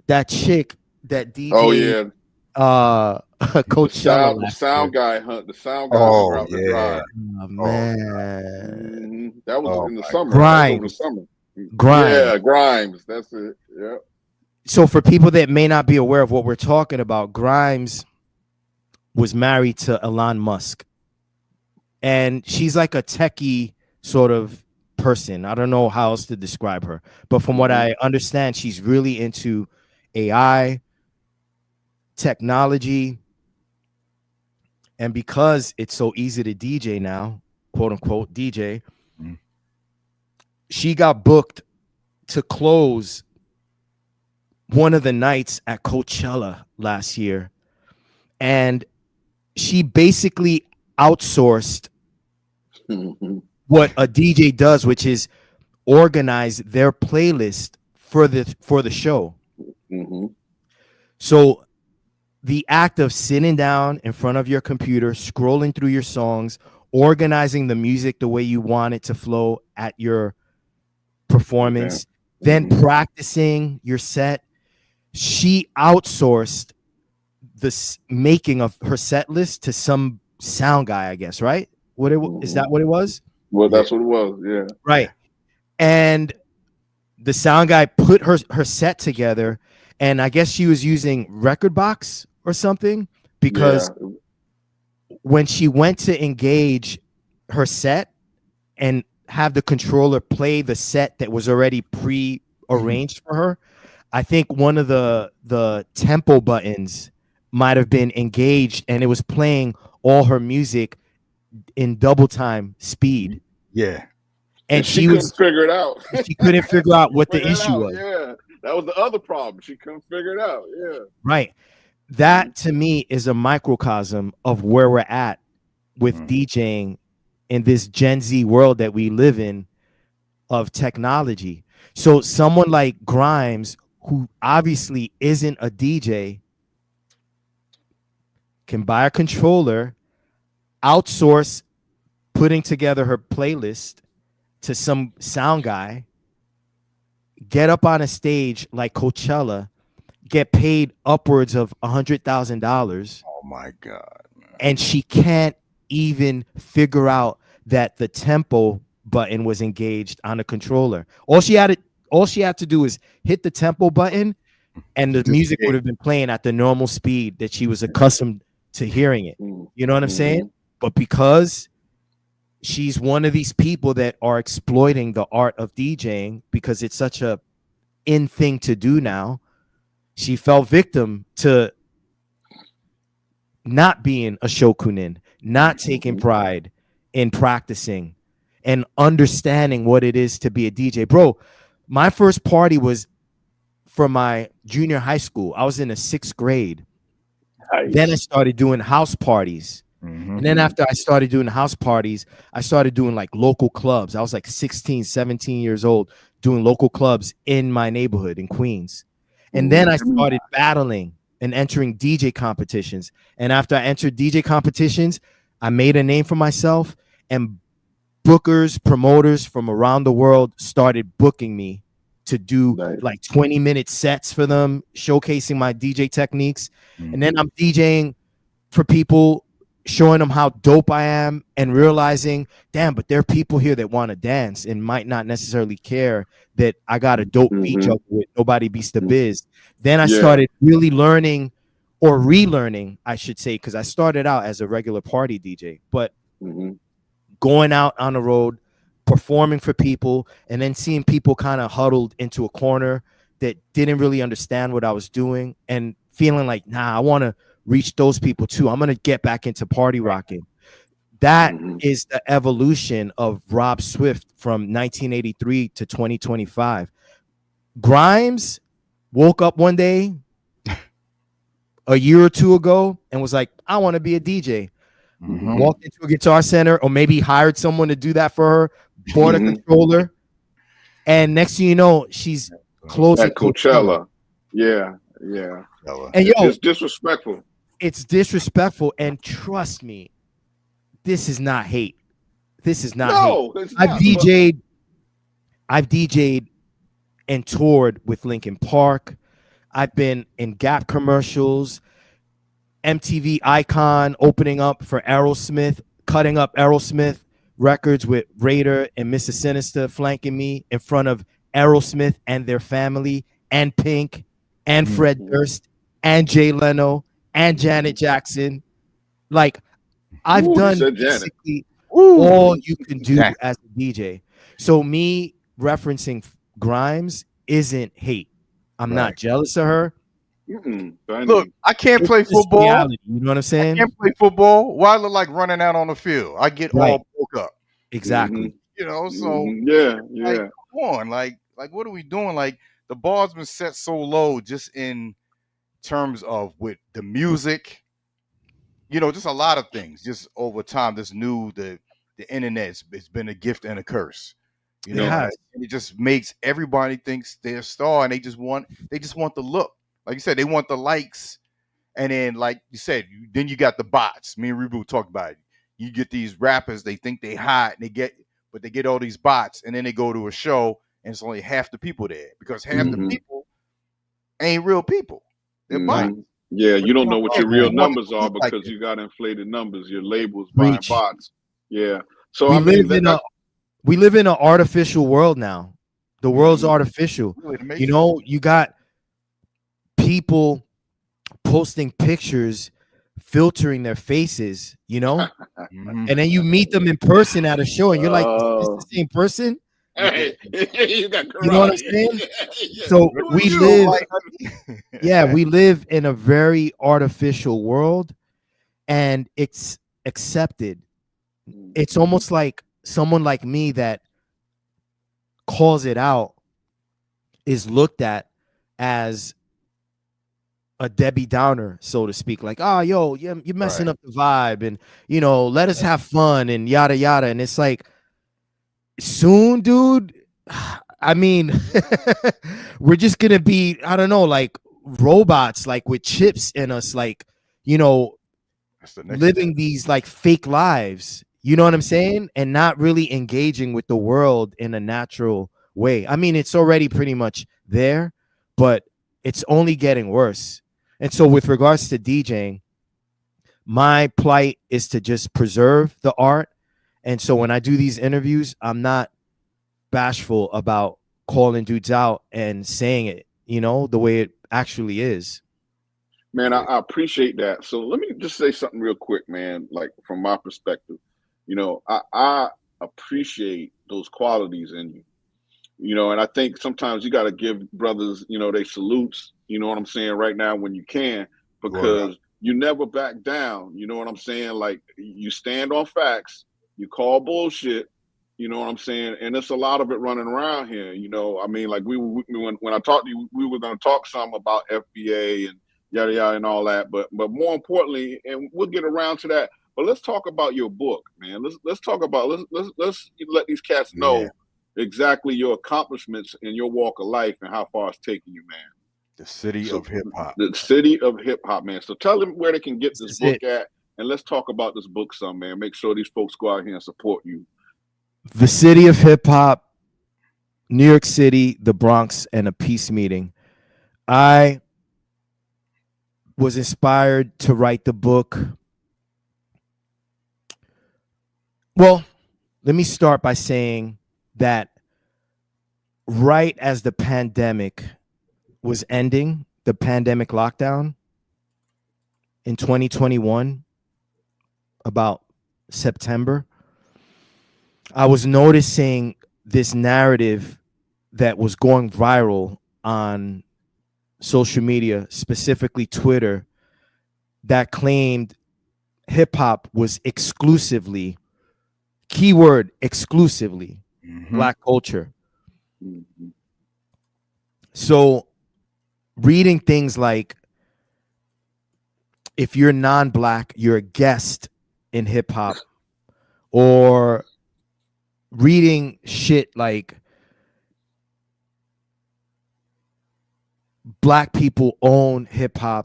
that chick that DJ Coachella, the sound guy went around the drive. Oh man, that was in the summer. Grimes. That was over the summer. Grimes. Yeah, Grimes. That's it. Yeah. So for people that may not be aware of what we're talking about, Grimes was married to Elon Musk, and she's like a techie sort of person. I don't know how else to describe her, but from what I understand, she's really into AI, technology, and because it's so easy to DJ now, quote unquote DJ, she got booked to close one of the nights at Coachella last year, and she basically outsourced what a DJ does, which is organize their playlist for the show. So the act of sitting down in front of your computer, scrolling through your songs, organizing the music the way you want it to flow at your performance, then practicing your set. She outsourced the making of her set list to some sound guy, I guess, right? Is that what it was? Well, that's what it was. Yeah. Right. And the sound guy put her set together, and I guess she was using Record Box or something, because when she went to engage her set and have the controller play the set that was already pre-arranged for her, I think one of the tempo buttons might have been engaged, and it was playing all her music in double time speed. Yeah. And she couldn't figure it out. She couldn't figure out what the Figure it issue out, was. Yeah, that was the other problem. She couldn't figure it out. Yeah. Right. That to me is a microcosm of where we're at with DJing in this Gen Z world that we live in of technology. So someone like Grimes, who obviously isn't a DJ, can buy a controller, outsource putting together her playlist to some sound guy, get up on a stage like Coachella, get paid upwards of $100,000. Oh my God. And she can't even figure out that the tempo button was engaged on the controller. All she had to do is hit the tempo button, and the music would have been playing at the normal speed that she was accustomed to hearing it. You know what I'm saying? But because she's one of these people that are exploiting the art of DJing because it's such a in thing to do now, she fell victim to not being a shokunin, not taking pride in practicing and understanding what it is to be a DJ. Bro, my first party was for my junior high school. I was in the 6th grade. Nice. Then I started doing house parties. And then after I started doing house parties, I started doing like local clubs. I was like 16, 17 years old doing local clubs in my neighborhood in Queens. And then I started battling and entering DJ competitions. And after I entered DJ competitions, I made a name for myself, and bookers, promoters from around the world started booking me to do like 20-minute sets for them, showcasing my DJ techniques. And then I'm DJing for people, showing them how dope I am, and realizing, damn, but there are people here that want to dance and might not necessarily care that I got a dope beat juggle with Nobody Beats the Biz. Then I started really learning, or relearning, I should say, because I started out as a regular party DJ, but going out on the road, performing for people, and then seeing people kind of huddled into a corner that didn't really understand what I was doing, and feeling like, nah, I want to reach those people too. I'm going to get back into party rocking. That is the evolution of Rob Swift from 1983 to 2025. Grimes woke up one day a year or two ago and was like, I want to be a DJ. Walked into a Guitar Center, or maybe hired someone to do that for her, bought a controller, and next thing you know, she's closing at Coachella. Yeah. And yo, it's disrespectful. It's disrespectful, and trust me, this is not hate. This is not hate. It's not, I've DJ'd and toured with Linkin Park. I've been in Gap commercials, MTV Icon opening up for Aerosmith, cutting up Aerosmith records with Raider and Mr. Sinister flanking me in front of Aerosmith and their family, and Pink, and Fred Durst, and Jay Leno, and Janet Jackson. Like, I've done basically all you can do as a DJ. So me referencing Grimes isn't hate. I'm not jealous of her. Look, I can't play football. Reality, you know what I'm saying? I can't play football. Why look like running out on the field? I get all broke up. Exactly. You know, so yeah. Like, come on, like what are we doing? Like, the bar's been set so low just in terms of with the music, you know, just a lot of things. Just over time, the internet, it's been a gift and a curse. You know, and it just makes everybody thinks they're a star, and they just want the look. Like you said, they want the likes, and then like you said, then you got the bots. Me and Reboot talked about it. You get these rappers, they think they hot, and they get all these bots, and then they go to a show, and it's only half the people there because half the people ain't real people. They're bots. Yeah, you don't know what your real numbers are because you got inflated numbers. Your labels buying bots. Yeah. So we live in an artificial world now. The world's artificial. You know, you got people posting pictures, filtering their faces, you know, and then you meet them in person at a show, and you're like, is this the same person? Hey, you got karate. You know what I'm saying? Yeah. So Who we you, live, like- yeah, we live in a very artificial world, and it's accepted. It's almost like someone like me that calls it out is looked at as a Debbie Downer, so to speak. Like, oh, yo, you're messing up the vibe, and let us have fun and yada yada. And it's like, soon, dude. I mean, we're just gonna be, I don't know, like robots, like with chips in us, like living these like fake lives. You know what I'm saying? And not really engaging with the world in a natural way. I mean, it's already pretty much there, but it's only getting worse. And so, with regards to DJing, my plight is to just preserve the art. And so, when I do these interviews, I'm not bashful about calling dudes out and saying it, the way it actually is. Man, I appreciate that. So let me just say something real quick, man. Like from my perspective, I appreciate those qualities in you. And I think sometimes you got to give brothers, they salutes. You know what I'm saying? Right now, when you can, because you never back down. You know what I'm saying? Like you stand on facts, you call bullshit. You know what I'm saying? And there's a lot of it running around here. I mean, like when I talked to you, we were going to talk some about FBA and yada yada and all that, but more importantly, and we'll get around to that. But let's talk about your book, man. Let's talk about let's let these cats know exactly your accomplishments in your walk of life and how far it's taken you, man. The city of hip hop. The city of hip hop, man. So tell them where they can get this book at, and let's talk about this book some, man. Make sure these folks go out here and support you. The city of hip hop, New York City, the Bronx, and a peace meeting. I was inspired to write the book. Well, let me start by saying that right as the pandemic was ending, the pandemic lockdown in 2021, about September, I was noticing this narrative that was going viral on social media, specifically Twitter, that claimed hip hop was exclusively, keyword exclusively, Black culture. So reading things like, if you're non-Black, you're a guest in hip hop, or reading shit like Black people own hip hop.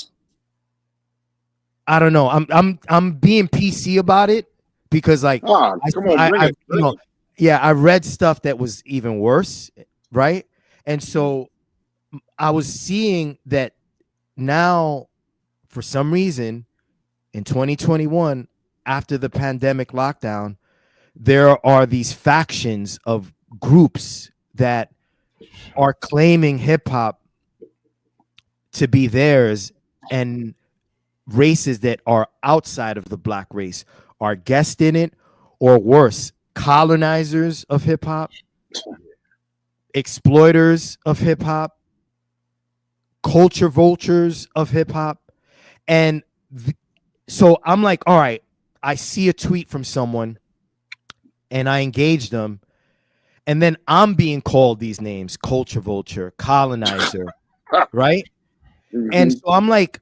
I don't know. I'm being PC about it because like I read stuff that was even worse, right? And so I was seeing that now, for some reason, in 2021, after the pandemic lockdown, there are these factions of groups that are claiming hip hop to be theirs, and races that are outside of the Black race are guests in it, or worse, colonizers of hip hop, exploiters of hip hop, culture vultures of hip hop. And so I'm like, all right, I see a tweet from someone and I engage them, and then I'm being called these names: culture vulture, colonizer, right? And so I'm like,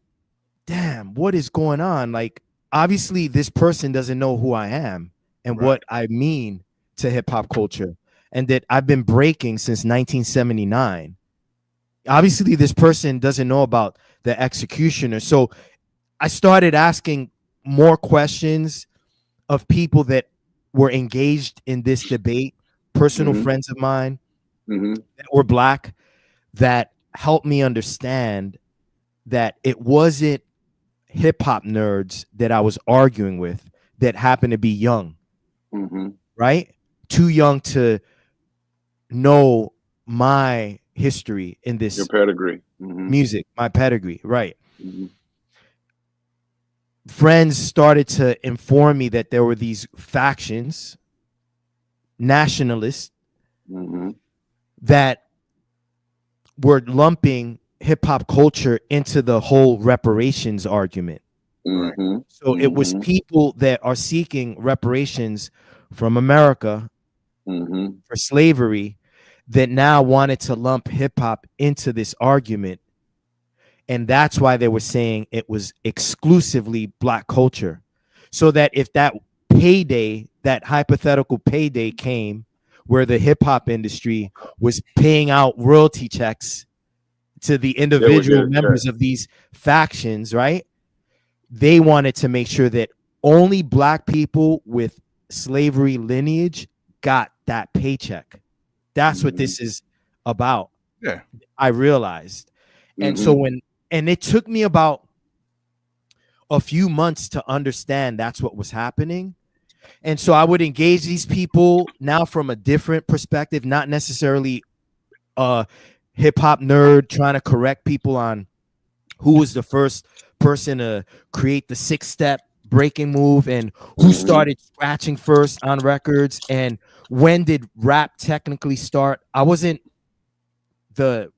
damn, what is going on? Like, obviously this person doesn't know who I am and what I mean to hip hop culture, and that I've been breaking since 1979. Obviously this person doesn't know about the executioner. So I started asking more questions of people that were engaged in this debate, personal friends of mine that were Black, that helped me understand that it wasn't hip hop nerds that I was arguing with that happened to be young, right? Too young to know my history in this, your pedigree, music, my pedigree, right? Friends started to inform me that there were these factions, nationalists, that were lumping hip hop culture into the whole reparations argument. So it was people that are seeking reparations from America for slavery that now wanted to lump hip hop into this argument. And that's why they were saying it was exclusively black culture. So that if that payday, that hypothetical payday came where the hip hop industry was paying out royalty checks to the individual members of these factions, right? They wanted to make sure that only black people with slavery lineage got that paycheck. That's what this is about. Yeah. I realized. And so and it took me about a few months to understand that's what was happening. And so I would engage these people now from a different perspective, not necessarily a hip hop nerd trying to correct people on who was the first person to create the 6-step breaking move and who started scratching first on records and when did rap technically start. I wasn't the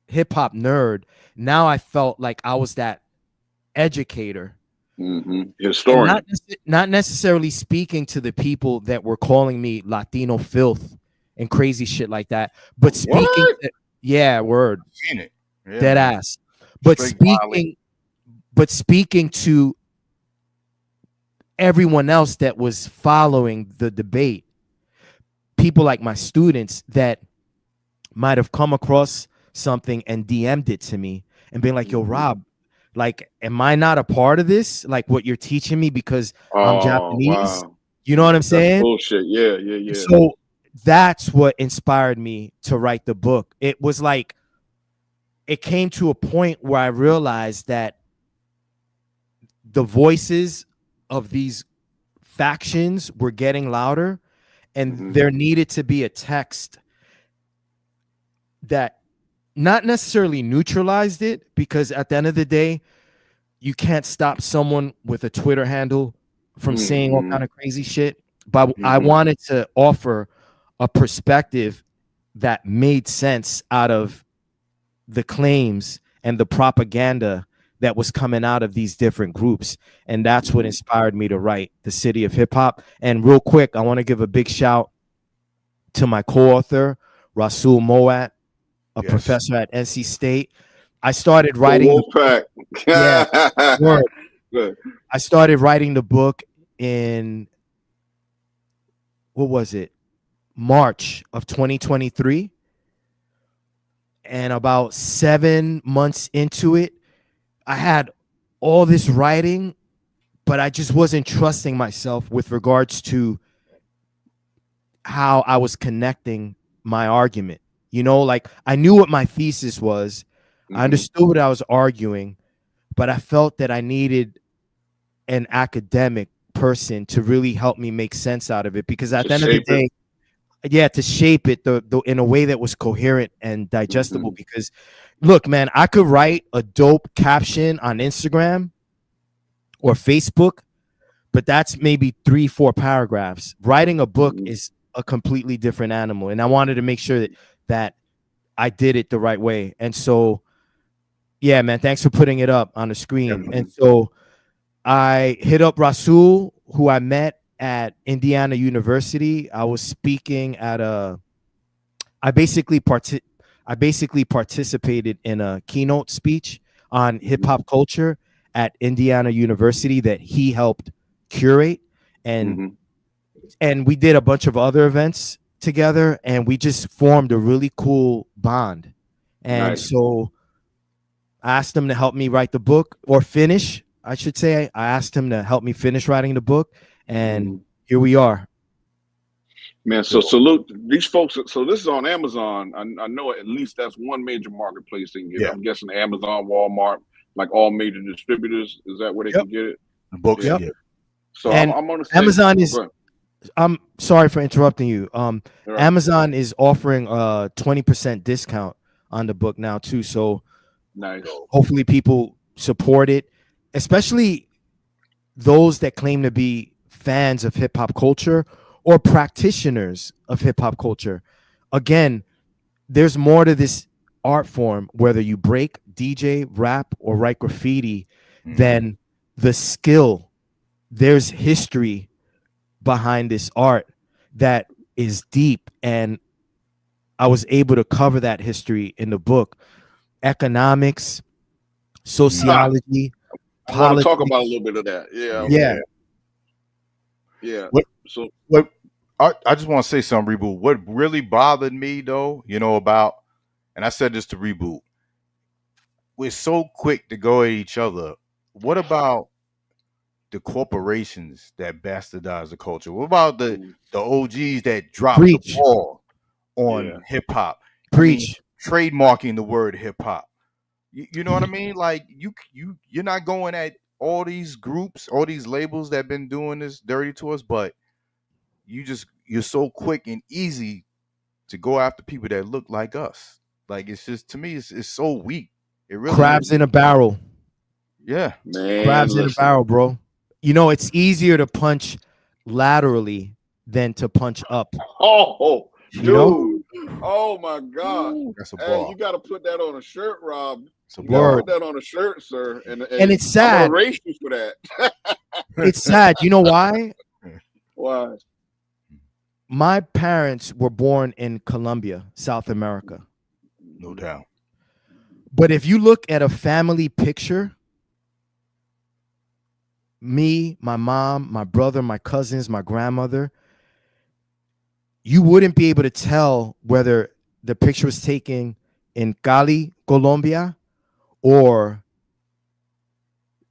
hip hop nerd. Now I felt like I was that educator. Historian. Not necessarily speaking to the people that were calling me Latino filth and crazy shit like that, but speaking to, word. Seen it. Yeah, Dead man. ass. But Straight speaking to everyone else that was following the debate, people like my students that might have come across something and DM'd it to me and been like, yo, Rob, like, am I not a part of this? Like what you're teaching me because I'm Japanese? Wow. You know what I'm saying? That's bullshit. Yeah. So that's what inspired me to write the book. It was like, it came to a point where I realized that the voices of these factions were getting louder and there needed to be a text that not necessarily neutralized it, because at the end of the day, you can't stop someone with a Twitter handle from saying all kind of crazy shit. But I wanted to offer a perspective that made sense out of the claims and the propaganda that was coming out of these different groups. And that's what inspired me to write The City of Hip Hop. And real quick, I want to give a big shout to my co-author, Rasul Moat, a professor at NC State. I started writing I started writing the book in, what was it? March of 2023. And about 7 months into it, I had all this writing, but I just wasn't trusting myself with regards to how I was connecting my argument. You know, like I knew what my thesis was. I understood what I was arguing, but I felt that I needed an academic person to really help me make sense out of it, because at the end of the day, to shape it in a way that was coherent and digestible. Because look, man, I could write a dope caption on Instagram or Facebook, but that's maybe 3-4 paragraphs. Writing a book is a completely different animal. And I wanted to make sure that I did it the right way. And so, yeah, man, thanks for putting it up on the screen. And so I hit up Rasul, who I met at Indiana University. I was speaking at I basically participated in a keynote speech on hip hop culture at Indiana University that he helped curate, and we did a bunch of other events together, and we just formed a really cool bond. And so I asked him to help me write the book, or finish, I should say. I asked him to help me finish writing the book, and here we are. Man, so salute these folks. So this is on Amazon. I know at least that's one major marketplace they can get it. I'm guessing Amazon, Walmart, like all major distributors. Is that where they can get it? The books, So and I'm on the Amazon is. I'm sorry for interrupting you. Amazon is offering a 20% discount on the book now too. So nice. Hopefully people support it, especially those that claim to be fans of hip hop culture or practitioners of hip hop culture. again, there's more to this art form, whether you break, DJ, rap, or write graffiti, than the skill. There's history behind this art that is deep, and I was able to cover that history in the book. Economics, sociology, I want to talk politics. about a little bit of that. Yeah. Yeah. So what I just want to say something, Reboot. What really bothered me though, about, and I said this to Reboot, we're so quick to go at each other. What about the corporations that bastardize the culture? What about the OGs that drop the ball on hip hop? Preach. Trademarking the word hip hop. You know what I mean? Like you're not going at all these groups, all these labels that have been doing this dirty to us, but you're so quick and easy to go after people that look like us. Like it's just, to me, it's so weak. It really Crabs is. in a barrel. Yeah, man. Crabs in a barrel, bro. It's easier to punch laterally than to punch up. Oh, dude. You know? Oh my God. That's a Hey, bar. you got to put that on a shirt, Rob. It's a You got to bar. put that on a shirt, sir. And it's sad. I'm gonna race you for that. It's sad. You know why? Why? My parents were born in Colombia, South America. No doubt. But if you look at a family picture, me, my mom, my brother, my cousins, my grandmother, you wouldn't be able to tell whether the picture was taken in Cali, Colombia, or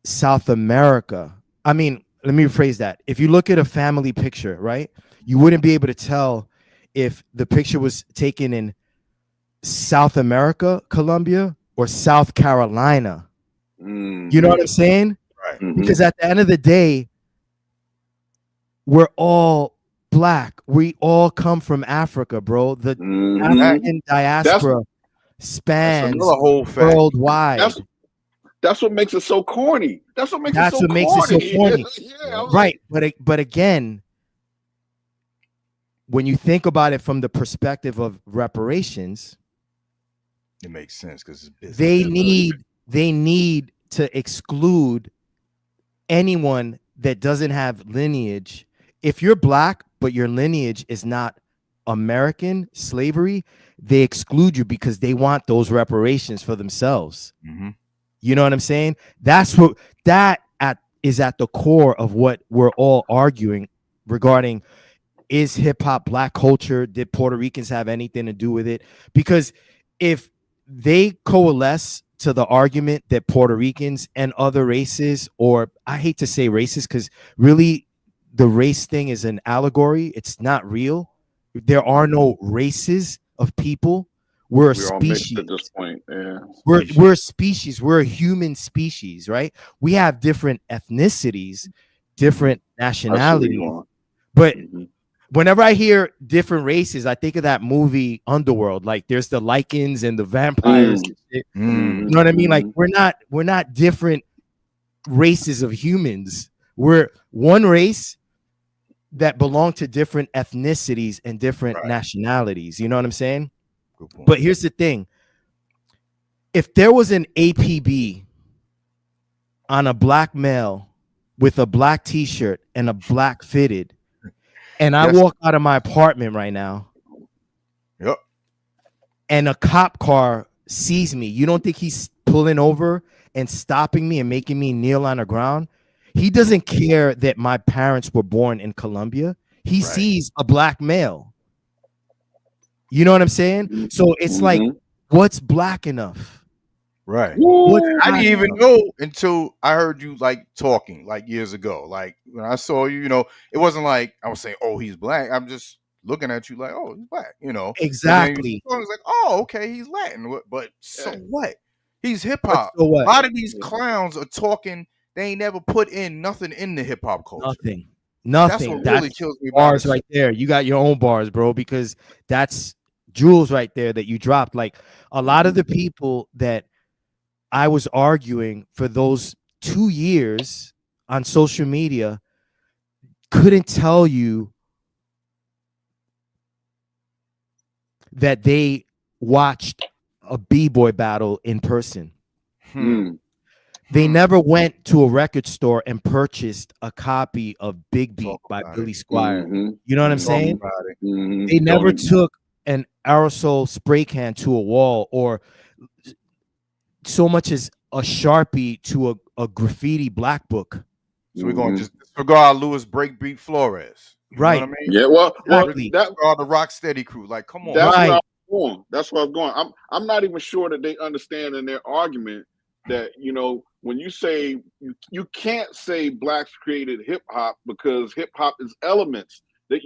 South America. I mean, let me rephrase that. If you look at a family picture, right, you wouldn't be able to tell if the picture was taken in South America, Colombia, or South Carolina. You know what I'm saying? Right. Because at the end of the day, we're all black. We all come from Africa, bro. The African diaspora spans another whole fact. worldwide. That's what makes it so corny. That's what makes it so corny. Yeah, right. But again, when you think about it from the perspective of reparations, it makes sense because it's business. They need to exclude anyone that doesn't have lineage. If you're black, but your lineage is not American slavery, they exclude you because they want those reparations for themselves. You know what I'm saying? That's what is at the core of what we're all arguing regarding. Is hip hop black culture? Did Puerto Ricans have anything to do with it? Because if they coalesce to the argument that Puerto Ricans and other races, or I hate to say races because really the race thing is an allegory. It's not real. There are no races of people. We're a species. At this point. Yeah. We're a species. We're a human species, right? We have different ethnicities, different nationalities. But whenever I hear different races, I think of that movie Underworld. Like there's the Lycans and the vampires. You know what I mean? Like we're not different races of humans. We're one race that belong to different ethnicities and different nationalities. You know what I'm saying? But here's the thing. If there was an APB on a black male with a black t-shirt and a black fitted, and I walk out of my apartment right now, and a cop car sees me, you don't think he's pulling over and stopping me and making me kneel on the ground? He doesn't care that my parents were born in Colombia. He sees a black male. You know what I'm saying? So it's like, what's black enough? Right. I didn't even know until I heard you like talking like years ago. Like when I saw you, it wasn't like I was saying, "Oh, he's black." I'm just looking at you like, "Oh, he's black." Exactly. I was like, "Oh, okay, he's Latin." But so what? He's hip hop. So what? A lot of these clowns are talking. They ain't never put in nothing in the hip hop culture. Nothing. That's what really kills me. Bars right there. You got your own bars, bro, because that's jewels right there that you dropped. Like a lot of the people that I was arguing for those 2 years on social media couldn't tell you that they watched a b-boy battle in person. They never went to a record store and purchased a copy of Big Beat by Billy Squier. You know what I'm saying? They never took an aerosol spray can to a wall, or so much as a Sharpie to a graffiti black book. So we're going to just disregard Louis Breakbeat Flores. You know what I mean? Yeah, well, exactly. that all the rock steady crew. Like, come on. That's where I'm going. That's where I'm going. I'm not even sure that they understand in their argument that, you know, when you say you can't say blacks created hip hop, because hip hop is elements that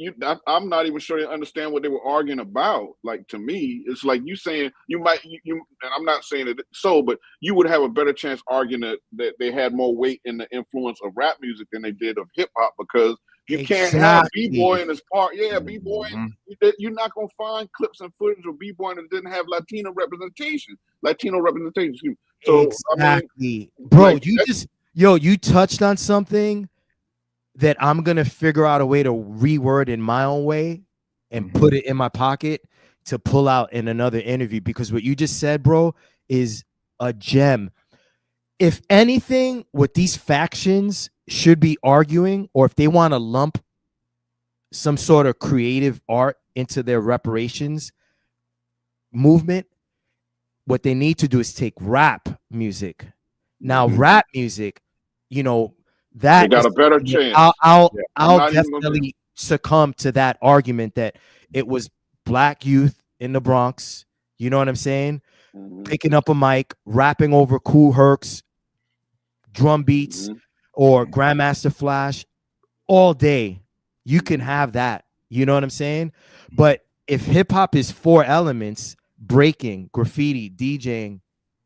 I'm not even sure they understand what they were arguing about. Like, to me, it's like you saying you might and I'm not saying it so, but you would have a better chance arguing that they had more weight in the influence of rap music than they did of hip hop, because you can't have b-boy in this part. Yeah, b-boy. You're not gonna find clips and footage of b-boy that didn't have Latino representation. So exactly, bro. You touched on something that I'm gonna figure out a way to reword in my own way and put it in my pocket to pull out in another interview, because what you just said, bro, is a gem. If anything, what these factions should be arguing, or if they want to lump some sort of creative art into their reparations movement, what they need to do is take rap music. Now, rap music, you know, that they got a better chance. I'll definitely succumb to that argument that it was black youth in the Bronx. You know what I'm saying? Picking up a mic, rapping over Kool Herc's drum beats or Grandmaster Flash all day. You can have that. You know what I'm saying? But if hip hop is 4 elements, breaking, graffiti, DJing,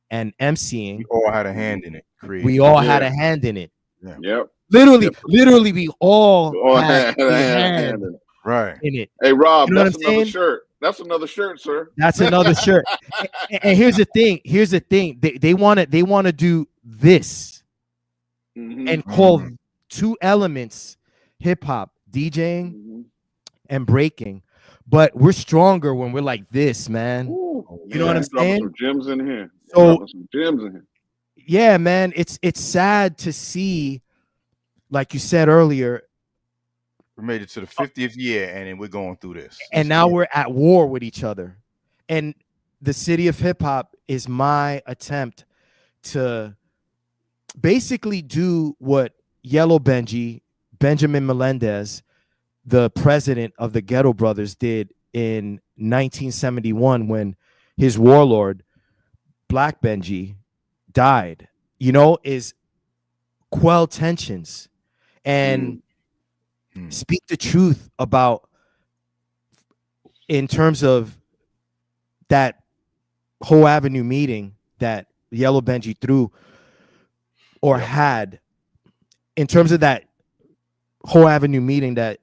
and MCing, we all had a hand in it. We all had a hand in it. Yeah. Yep. Literally, we all had a hand right in it. Hey, Rob, you know that's another shirt. That's another shirt, sir. That's another shirt. And here's the thing. They want to do this and call 2 elements hip hop, DJing and breaking. But we're stronger when we're like this, man. You know what I'm saying? Some gems in here. So some gems in here. Yeah, man, it's sad to see, like you said earlier. We made it to the 50th year, and then we're going through this. And now we're at war with each other. And the City of Hip Hop is my attempt to basically do what Yellow Benjamin Melendez, the president of the Ghetto Brothers, did in 1971 when his warlord, Black Benji, died, you know, is quell tensions and speak the truth about, in terms of that whole Avenue meeting that Yellow Benji threw or had, in terms of that whole Avenue meeting that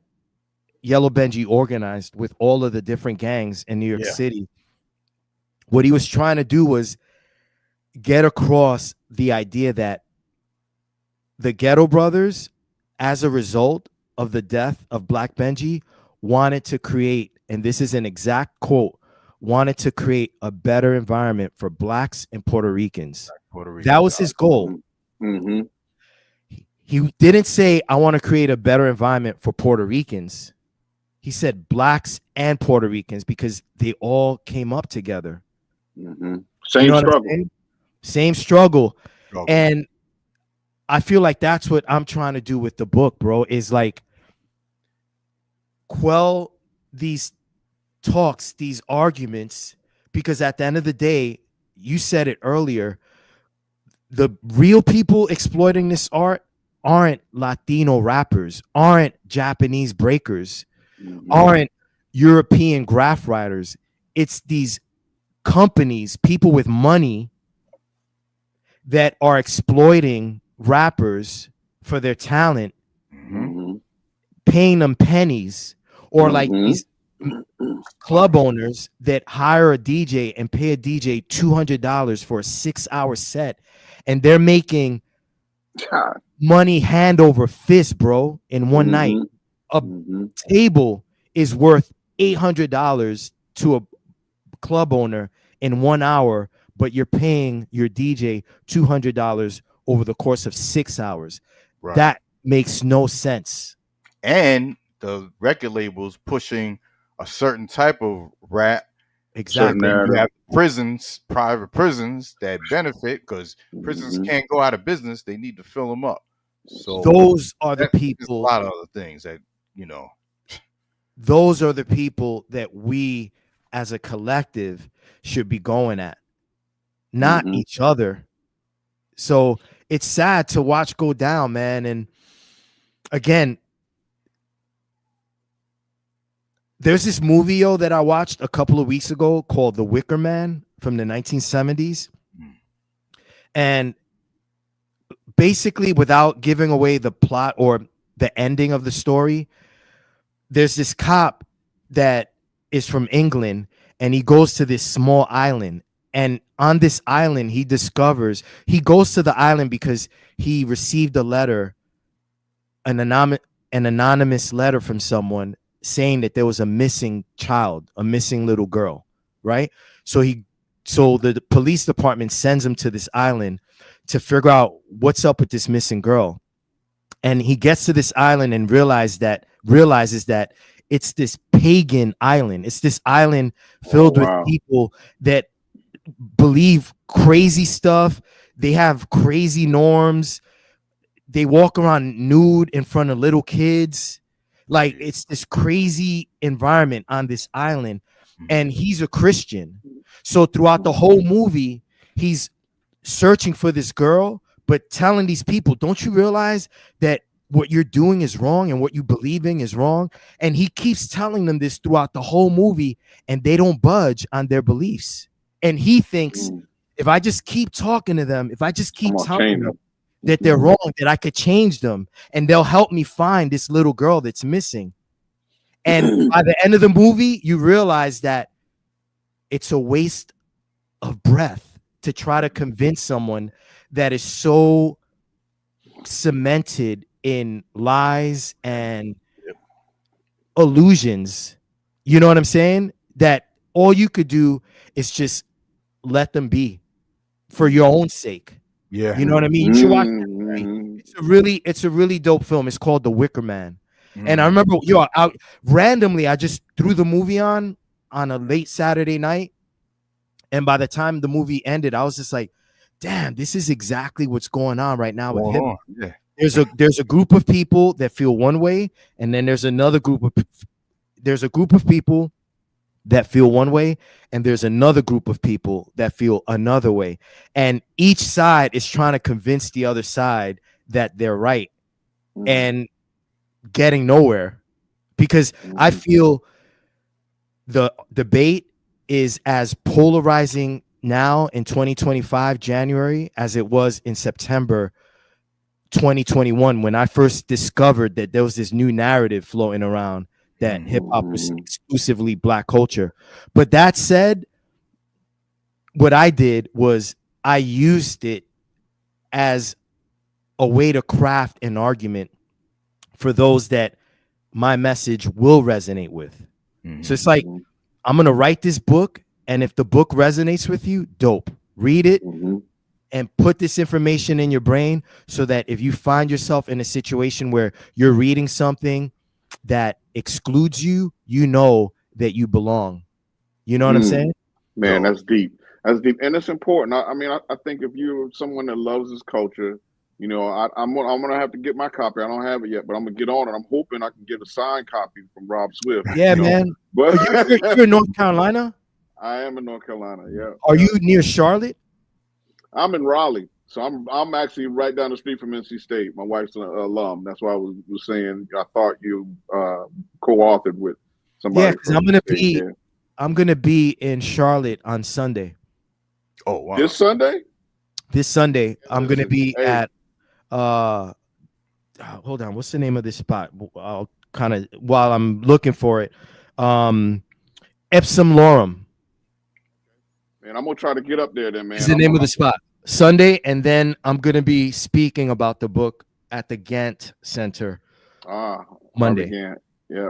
Yellow Benji organized with all of the different gangs in New York City. What he was trying to do was get across the idea that the Ghetto Brothers, as a result of the death of Black Benji, wanted to create, and this is an exact quote, wanted to create a better environment for blacks and Puerto Ricans. That was his goal. He didn't say, I want to create a better environment for Puerto Ricans. He said blacks and Puerto Ricans, because they all came up together. Same struggle. Same struggle. And I feel like that's what I'm trying to do with the book, bro, is like quell these talks, these arguments, because at the end of the day, you said it earlier, the real people exploiting this art aren't Latino rappers, aren't Japanese breakers, aren't European graph writers. It's these companies, people with money, that are exploiting rappers for their talent, paying them pennies, or like these club owners that hire a DJ and pay a DJ $200 for a 6-hour set, and they're making money hand over fist, bro, in one night. A table is worth $800 to club owner in 1 hour, but you're paying your DJ $200 over the course of 6 hours. Right. That makes no sense. And the record labels pushing a certain type of rap. Exactly. And you have prisons, private prisons that benefit because prisons can't go out of business. They need to fill them up. So those are the there's people. a lot of other things that, you know. Those are the people that we as a collective should be going at, not each other. So it's sad to watch go down, man. And again, there's this movie, yo, that I watched a couple of weeks ago called The Wicker Man from the 1970s. And basically, without giving away the plot or the ending of the story, there's this cop that is from England, and he goes to this small island. And on this island, he goes to the island because he received a letter, an anonymous letter from someone saying that there was a missing child, a missing little girl, right? So the police department sends him to this island to figure out what's up with this missing girl. And he gets to this island and realizes that it's this pagan island. It's this island filled with people that believe crazy stuff. They have crazy norms. They walk around nude in front of little kids. Like, it's this crazy environment on this island. And he's a Christian. So throughout the whole movie, he's searching for this girl, but telling these people, don't you realize that what you're doing is wrong and what you believing is wrong? And he keeps telling them this throughout the whole movie, and they don't budge on their beliefs. And he thinks, if I just keep talking to them, if I just keep telling them that they're wrong, that I could change them and they'll help me find this little girl that's missing. And by the end of the movie, you realize that it's a waste of breath to try to convince someone that is so cemented in lies and illusions. You know what I'm saying? That all you could do is just let them be for your own sake. Yeah. You know what I mean? You should watch that. It's a really dope film. It's called The Wicker Man. And I remember, I just threw the movie on a late Saturday night. And by the time the movie ended, I was just like, damn, this is exactly what's going on right now with hip hop. Yeah. There's a group of people that feel one way, and then there's a group of people that feel one way, and there's another group of people that feel another way. And each side is trying to convince the other side that they're right and getting nowhere, because I feel the debate is as polarizing now in 2025 January as it was in September 2021, when I first discovered that there was this new narrative floating around that hip hop was exclusively Black culture. But that said, what I did was I used it as a way to craft an argument for those that my message will resonate with. So it's like, I'm going to write this book, and if the book resonates with you, dope. Read it and put this information in your brain so that if you find yourself in a situation where you're reading something that excludes you, you know that you belong. You know what I'm saying? Man, that's deep. That's deep. And it's important. I think if you're someone that loves this culture, you know, I'm gonna have to get my copy. I don't have it yet, but I'm gonna get on it. I'm hoping I can get a signed copy from Rob Swift. Yeah, man. But you're in North Carolina? I am in North Carolina, yeah. Are you near Charlotte? I'm in Raleigh. So I'm actually right down the street from NC State. My wife's an alum. That's why I was saying I thought you co-authored with somebody. Yeah, because I'm gonna be in Charlotte on Sunday. Oh wow. This Sunday? This Sunday, I'm gonna be at hold on, what's the name of this spot? I'll kind of, while I'm looking for it, Epsom Lorem. Man, I'm gonna try to get up there then, man. Is the name of the spot. Sunday, and then I'm gonna be speaking about the book at the Gantt Center Monday. Yeah.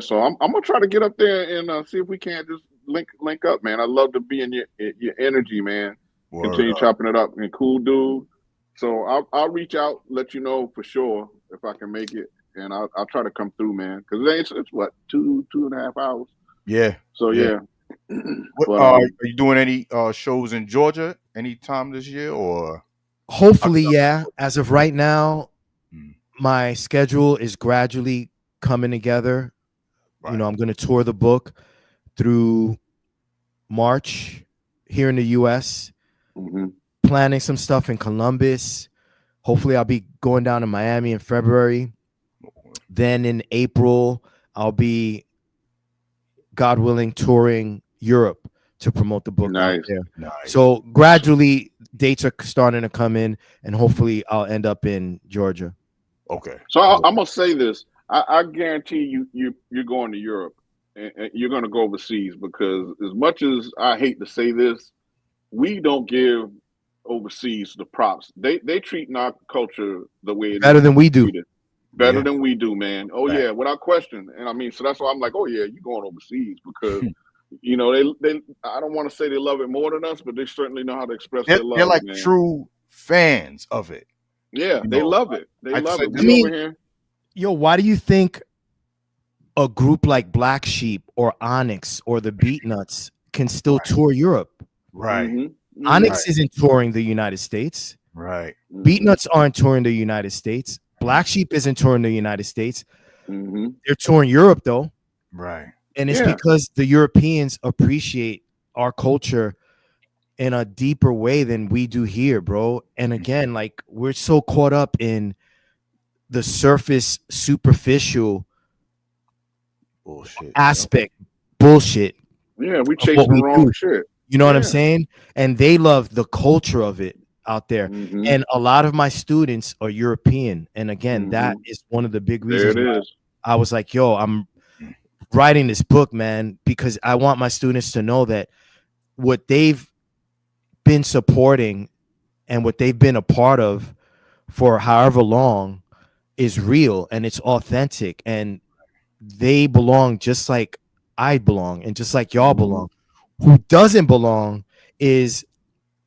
So I'm gonna try to get up there and see if we can't just link up, man. I love to be in your energy, man. Word Continue up. chopping it up. And cool dude. So I'll reach out, let you know for sure if I can make it, and I'll try to come through, man. Because it's what 2.5 hours. Yeah. So yeah. What, But are you doing any shows in Georgia anytime this year, or? Hopefully, yeah. As of right now, my schedule is gradually coming together. You know, I'm going to tour the book through March here in the U.S., planning some stuff in Columbus. Hopefully, I'll be going down to Miami in February. Then in April, I'll be, God willing, touring Europe to promote the book out there. So gradually, dates are starting to come in, and hopefully, I'll end up in Georgia. Okay. So I'm gonna say this. I guarantee you're going to Europe, and you're gonna go overseas, because as much as I hate to say this, we don't give overseas the props. They treat our culture the way it Better than we do. Better than we do, man. Oh yeah, without question. And I mean, so that's why I'm like, oh yeah, you're going overseas, because you know they I don't want to say they love it more than us, but they certainly know how to express their love. They're like man. true fans of it. Yeah, they love it. They love it. I mean, yo, why do you think a group like Black Sheep or Onyx or the Beatnuts can still tour Europe? Right. Onyx isn't touring the United States. Right. Beatnuts aren't touring the United States. Black Sheep isn't touring the United States. They're touring Europe, though. Right. And it's because the Europeans appreciate our culture in a deeper way than we do here, bro. And again, like, we're so caught up in the surface, superficial bullshit. Bullshit. Yeah, we chasing the wrong shit. You know what I'm saying? And they love the culture of it out there. And a lot of my students are European. And again, that is one of the big reasons why I was like, yo, I'm writing this book, man, because I want my students to know that what they've been supporting and what they've been a part of for however long is real and it's authentic, and they belong just like I belong and just like y'all belong. Who doesn't belong is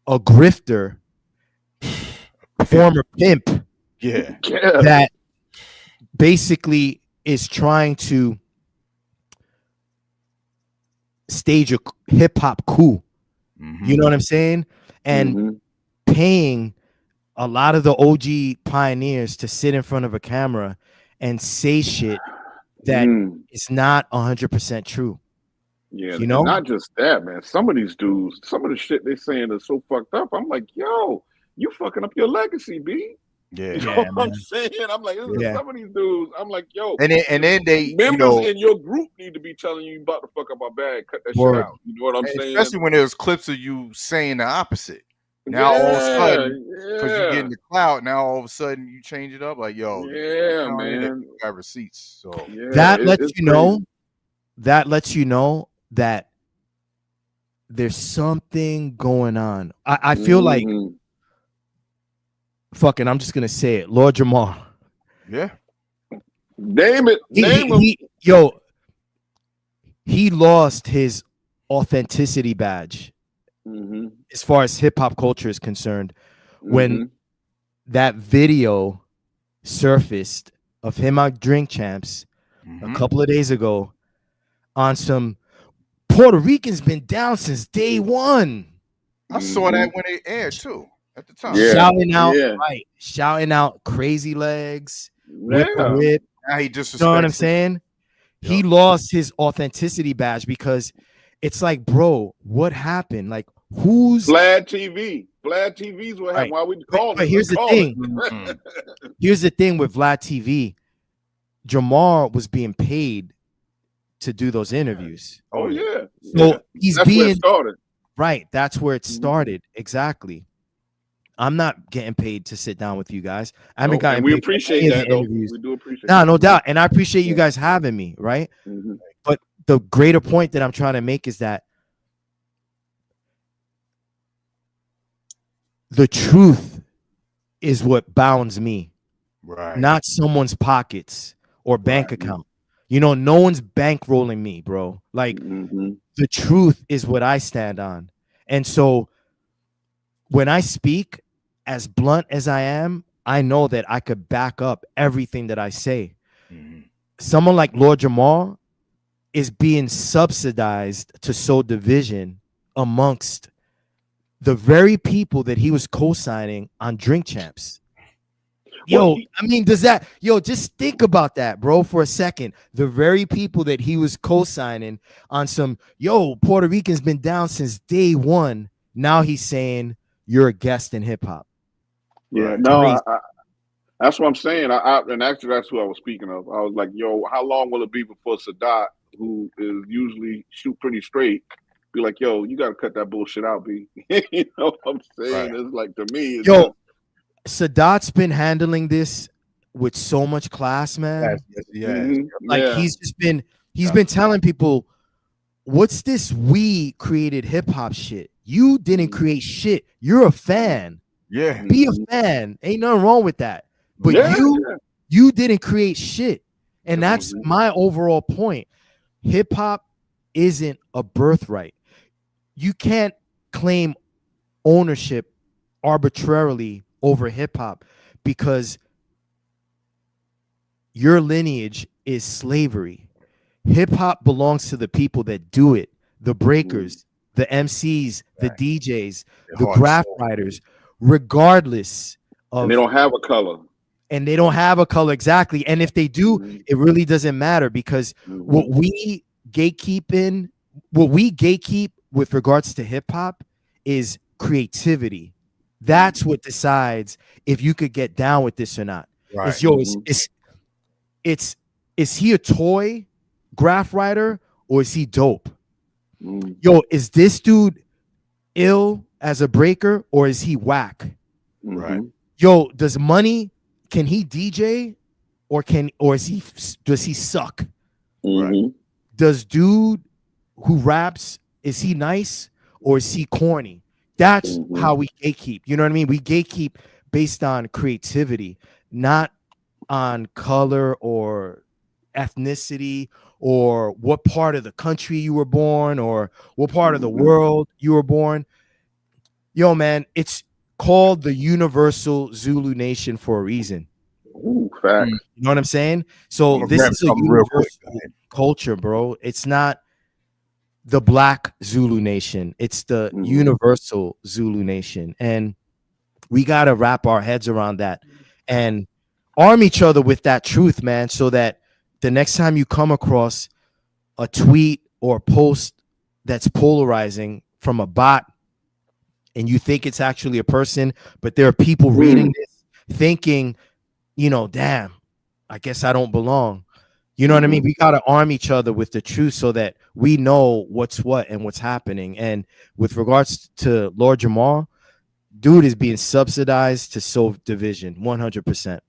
a grifter, former pimp, that basically is trying to stage a hip hop coup. You know what I'm saying? And paying a lot of the OG pioneers to sit in front of a camera and say shit that is not 100% true. Yeah, you know, and not just that, man. Some of these dudes, some of the shit they saying is so fucked up. I'm like, yo, you fucking up your legacy, B. Yeah, you know what I'm saying? I'm like, some of these dudes, I'm like, yo, and then they members in your group need to be telling you about to fuck up our bag, cut that shit out. You know what I'm saying? Especially when there's clips of you saying the opposite. Now all of a sudden, because you get in the cloud, now all of a sudden you change it up. Like, yo, man, you got receipts. So that lets you know. That lets you know that there's something going on. I feel like, fucking, I'm just gonna say it, Lord Jamar. Yeah. Name it. Name him. Yo, he lost his authenticity badge as far as hip hop culture is concerned when that video surfaced of him out Drink Champs a couple of days ago on some Puerto Ricans been down since day one. I saw that when it aired too at the time. Shouting out Crazy Legs, Whip. Now he disrespectful. You know what I'm saying? Yep. He lost his authenticity badge because it's like, bro, what happened? Like, who's Vlad TV? Vlad TV's what happened. Why we call? But here's the thing. Here's the thing with Vlad TV. Jamar was being paid to do those interviews. Oh yeah. So he's that's being where it started. Right. That's where it started. Exactly. I'm not getting paid to sit down with you guys. I haven't gotten. We appreciate that. We do appreciate. No doubt, and I appreciate you guys having me. Right. But the greater point that I'm trying to make is that the truth is what bounds me, right? Not someone's pockets or bank account. You know, no one's bankrolling me, bro. Like the truth is what I stand on. And so when I speak, as blunt as I am, I know that I could back up everything that I say. Someone like Lord Jamar is being subsidized to sow division amongst the very people that he was co-signing on Drink Champs. Yo, I mean, just think about that, bro, for a second. The very people that he was co-signing on some, Puerto Rican's been down since day one. Now he's saying you're a guest in hip hop. Yeah, no, that's what I'm saying. And actually, that's who I was speaking of. I was like, yo, how long will it be before Sadat, who is usually shoot pretty straight, be like, yo, you got to cut that bullshit out, B. You know what I'm saying? It's like, to me, it's just, Sadat's been handling this with so much class, man. Like he's been telling people, what's this we created hip hop shit? You didn't create shit. You're a fan. Yeah. Be a fan. Ain't nothing wrong with that. But you didn't create shit. And that's my overall point. Hip hop isn't a birthright. You can't claim ownership arbitrarily over hip hop because your lineage is slavery. Hip hop belongs to the people that do it, the breakers, the MCs, the DJs, the graph writers, regardless of. And they don't have a color. And they don't have a color, exactly. And if they do, it really doesn't matter because what we gatekeep with regards to hip hop is creativity. That's what decides if you could get down with this or not. It's is he a toy graph writer or is he dope? Is this dude ill as a breaker or is he whack? Does Money, can he DJ or does he suck? Does dude who raps, is he nice or is he corny? That's how we gatekeep. You know what I mean? We gatekeep based on creativity, not on color or ethnicity or what part of the country you were born or what part of the world you were born. Yo, man, it's called the Universal Zulu Nation for a reason. Ooh, fact. You know what I'm saying? So this is a universal culture, bro. It's not the Black Zulu Nation. It's the Universal Zulu Nation. And we got to wrap our heads around that and arm each other with that truth, man, so that the next time you come across a tweet or a post that's polarizing from a bot and you think it's actually a person, but there are people reading this thinking, damn, I guess I don't belong. You know what I mean? We got to arm each other with the truth so that we know what's what and what's happening. And with regards to Lord Jamar, dude is being subsidized to sow division 100%.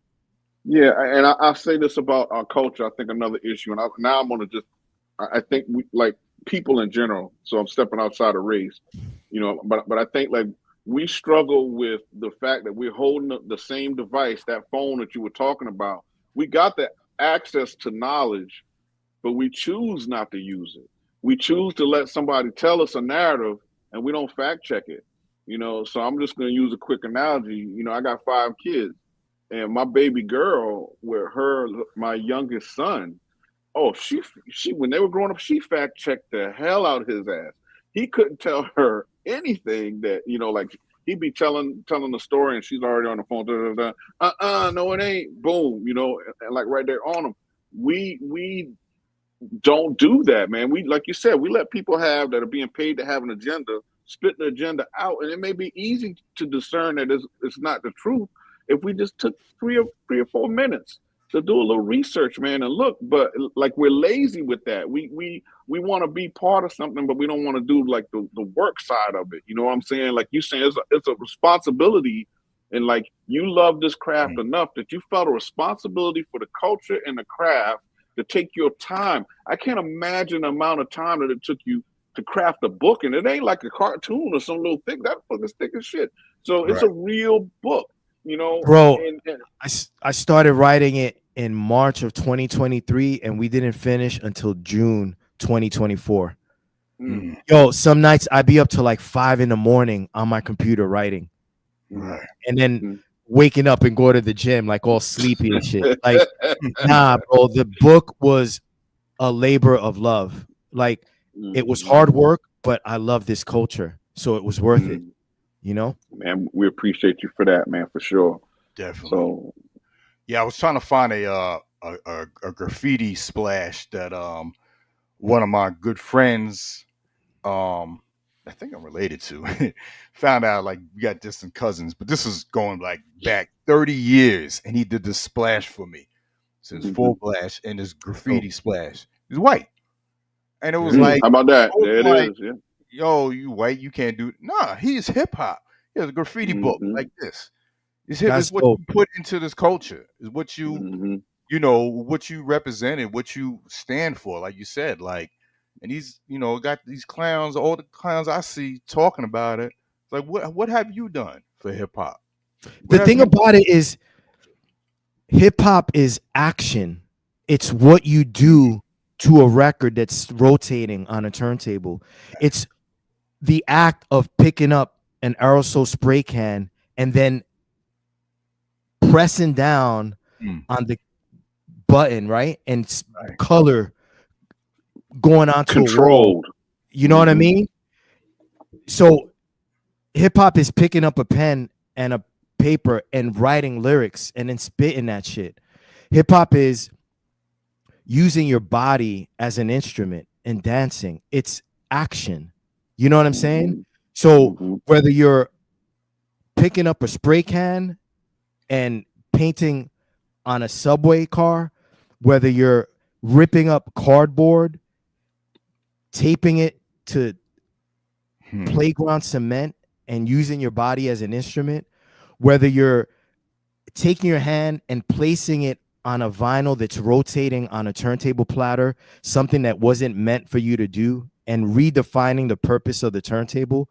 Yeah, and I say this about our culture. I think another issue, and now I'm gonna I think we like people in general. So I'm stepping outside of race, but I think like we struggle with the fact that we're holding the same device, that phone that you were talking about. We got the access to knowledge, but we choose not to use it. We choose to let somebody tell us a narrative, and we don't fact check it. So I'm just gonna use a quick analogy. I got 5 kids. And my baby girl, my youngest son, she when they were growing up, she fact checked the hell out of his ass. He couldn't tell her anything that like he'd be telling the story, and she's already on the phone. No, it ain't. Boom, and like right there on him. We don't do that, man. We, like you said, we let people that are being paid to have an agenda, spit the agenda out, and it may be easy to discern that it's not the truth. If we just took 3 or 4 minutes to do a little research, man, and look, but like we're lazy with that. We want to be part of something, but we don't want to do like the work side of it. You know what I'm saying? Like you saying, it's a responsibility, and like you love this craft enough that you felt a responsibility for the culture and the craft to take your time. I can't imagine the amount of time that it took you to craft a book, and it ain't like a cartoon or some little thing. That book is thick as shit. So it's a real book. Bro, I started writing it in March of 2023, and we didn't finish until June 2024. Yo, some nights I'd be up to like 5 a.m. on my computer writing, and then waking up and go to the gym like all sleepy and shit. Like, nah, bro, the book was a labor of love. Like, it was hard work, but I love this culture, so it was worth it. You know, man, we appreciate you for that, man, for sure. Definitely. So, yeah, I was trying to find a graffiti splash that one of my good friends, I think I'm related to, found out. Like, we got distant cousins, but this is going like back 30 years, and he did this splash for me. So it's full flash and this graffiti splash. He's white, and it was like, how about that? There it like, is. Yeah. Yo, you white, you can't do it. Nah, he's hip hop. He has a graffiti book like this. It's hip. It's what you put into this culture. Is what you, you know, what you represented, what you stand for. Like you said, like, and he's, you know, got these clowns. All the clowns I see talking about it. It's like, what have you done for hip hop? The thing about it is, hip hop is action. It's what you do to a record that's rotating on a turntable. It's the act of picking up an aerosol spray can and then pressing down on the button, right? And color going onto controlled. a wall. You know what I mean? So hip hop is picking up a pen and a paper and writing lyrics and then spitting that shit. Hip hop is using your body as an instrument and dancing. It's action. You know what I'm saying? So whether you're picking up a spray can and painting on a subway car, whether you're ripping up cardboard, taping it to playground cement and using your body as an instrument, whether you're taking your hand and placing it on a vinyl that's rotating on a turntable platter, something that wasn't meant for you to do, and redefining the purpose of the turntable,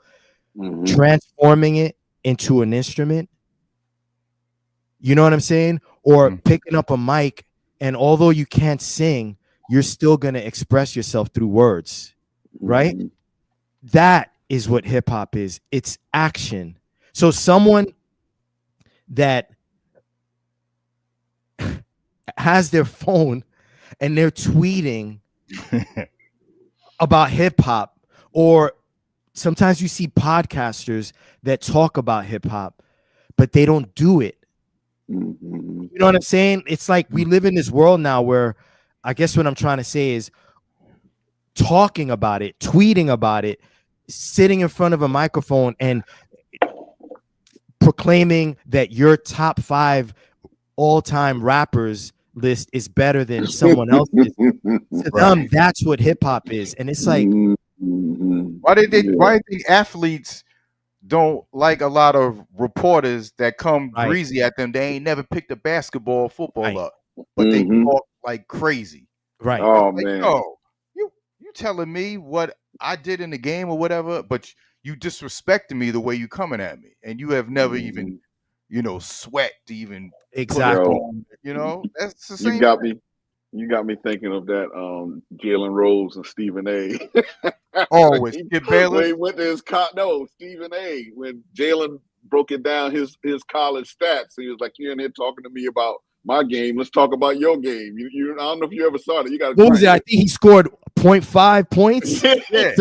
transforming it into an instrument. You know what I'm saying? Or picking up a mic, and although you can't sing, you're still going to express yourself through words, right? That is what hip hop is. It's action. So someone that has their phone and they're tweeting about hip hop, or sometimes you see podcasters that talk about hip hop, but they don't do it. You know what I'm saying? It's like we live in this world now where, I guess what I'm trying to say is, talking about it, tweeting about it, sitting in front of a microphone and proclaiming that your top 5 all-time rappers list is better than someone else's. To them, that's what hip hop is. And it's like, why do you think athletes don't like a lot of reporters that come greasy at them? They ain't never picked a basketball or football up, but they talk like crazy. Right. Oh, like, man. yo, you telling me what I did in the game or whatever, but you disrespecting me the way you coming at me, and you have never even, you know, sweat to even exactly. You know, that's the same. You got me thinking of that Jalen Rose and Stephen A. Oh, with Skip Bayless? When he went to his Stephen A. When Jalen broke it down his college stats, he was like, "You're in here talking to me about my game. Let's talk about your game." I don't know if you ever saw it. You got. What was it? I think he scored 0.5 points, some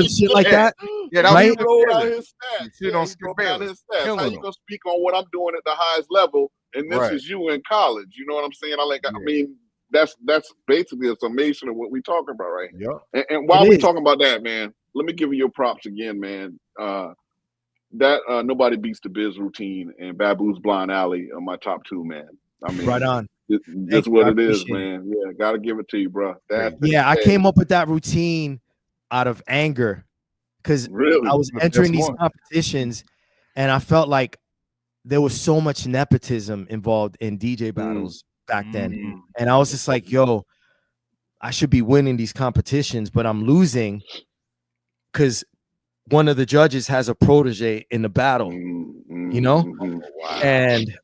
shit like that. Yeah, right? He rolled out his stats. He broke out his stats. How you gonna speak on what I'm doing at the highest level, and this is you in college? You know what I'm saying? I mean, that's basically a summation of what we're talking about right here. Yeah. And while we're talking about that, man, let me give you your props again, man. That Nobody Beats the Biz routine and Babu's Blind Alley are my top 2, man. I mean, right on. That's what it is, man. Yeah, gotta give it to you, bro. I came up with that routine out of anger because I was entering these competitions and I felt like there was so much nepotism involved in DJ battles back then. And I was just like, yo, I should be winning these competitions, but I'm losing because one of the judges has a protege in the battle, you know? And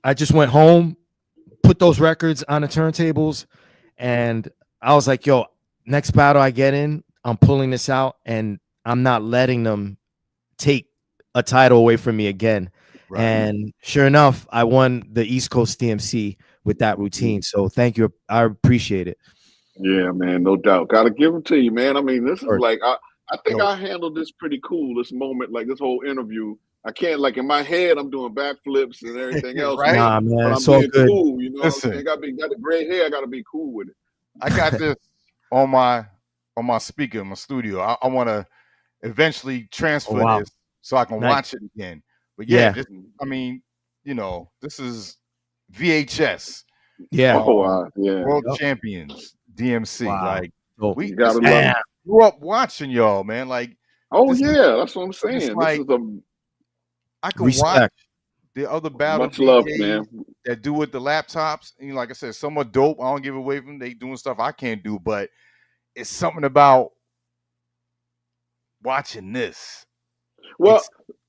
I just went home, put put those records on the turntables, and I was like, yo, next battle I get in, I'm pulling this out, and I'm not letting them take a title away from me again. Right. And sure enough, I won the East Coast DMC with that routine. So thank you. I appreciate it. Yeah, man, no doubt. Gotta give them to you, man. I mean, this is Word. like I think Yo. I handled this pretty cool, this moment, like this whole interview. I can't, like, in my head, I'm doing backflips and everything else, Right? Nah, man, but I'm it's all being good. cool, you know what I'm Listen. saying? Got the gray hair, I gotta be cool with it. I got this on my speaker in my studio. I want to eventually transfer wow. this so I can Nice. watch it again. But yeah, Yeah. this, I mean, you know, this is VHS. Yeah. Yeah. World Yep. Champions, DMC. Wow. Like Oh, You gotta love man. it. grew up watching y'all, man. Like, Oh this is- yeah, that's what I'm it's saying. like This is a I can watch Respect. the other battle much love, DJs man. that do with the laptops. And like I said, some are dope. I don't give away from them. They doing stuff I can't do, but it's something about watching this. Well,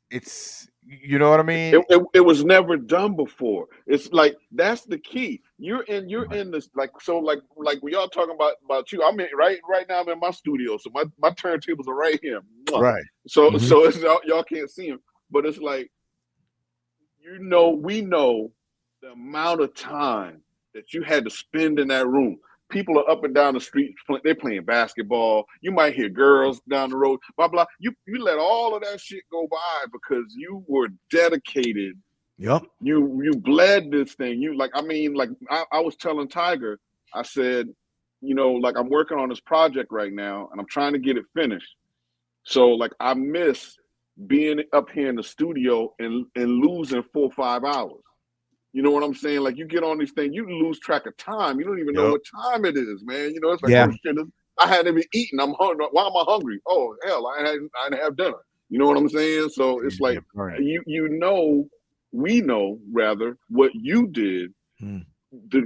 It's you know what I mean? it was never done before. It's like that's the key. You're in this, like, so like we all talking about you. I'm in right now. I'm in my studio, so my turntables are right here. Mwah. Right. So Mhm. so it's y'all can't see them, but it's like, we know the amount of time that you had to spend in that room. People are up and down the street. They're playing basketball. You might hear girls down the road. Blah blah. You let all of that shit go by because you were dedicated. Yep. You bled this thing. I was telling Tiger. I said, like, I'm working on this project right now, and I'm trying to get it finished. So like, I miss being up here in the studio and losing 4 or 5 hours. You know what I'm saying? Like, you get on these things, you lose track of time. You don't even know Yep. what time it is, man. It's like, Yeah. oh shit, I hadn't even eaten. I'm hungry. Why am I hungry? Oh hell, I didn't have dinner. You know what I'm saying? So it's like, right. we know rather what you did, Mm.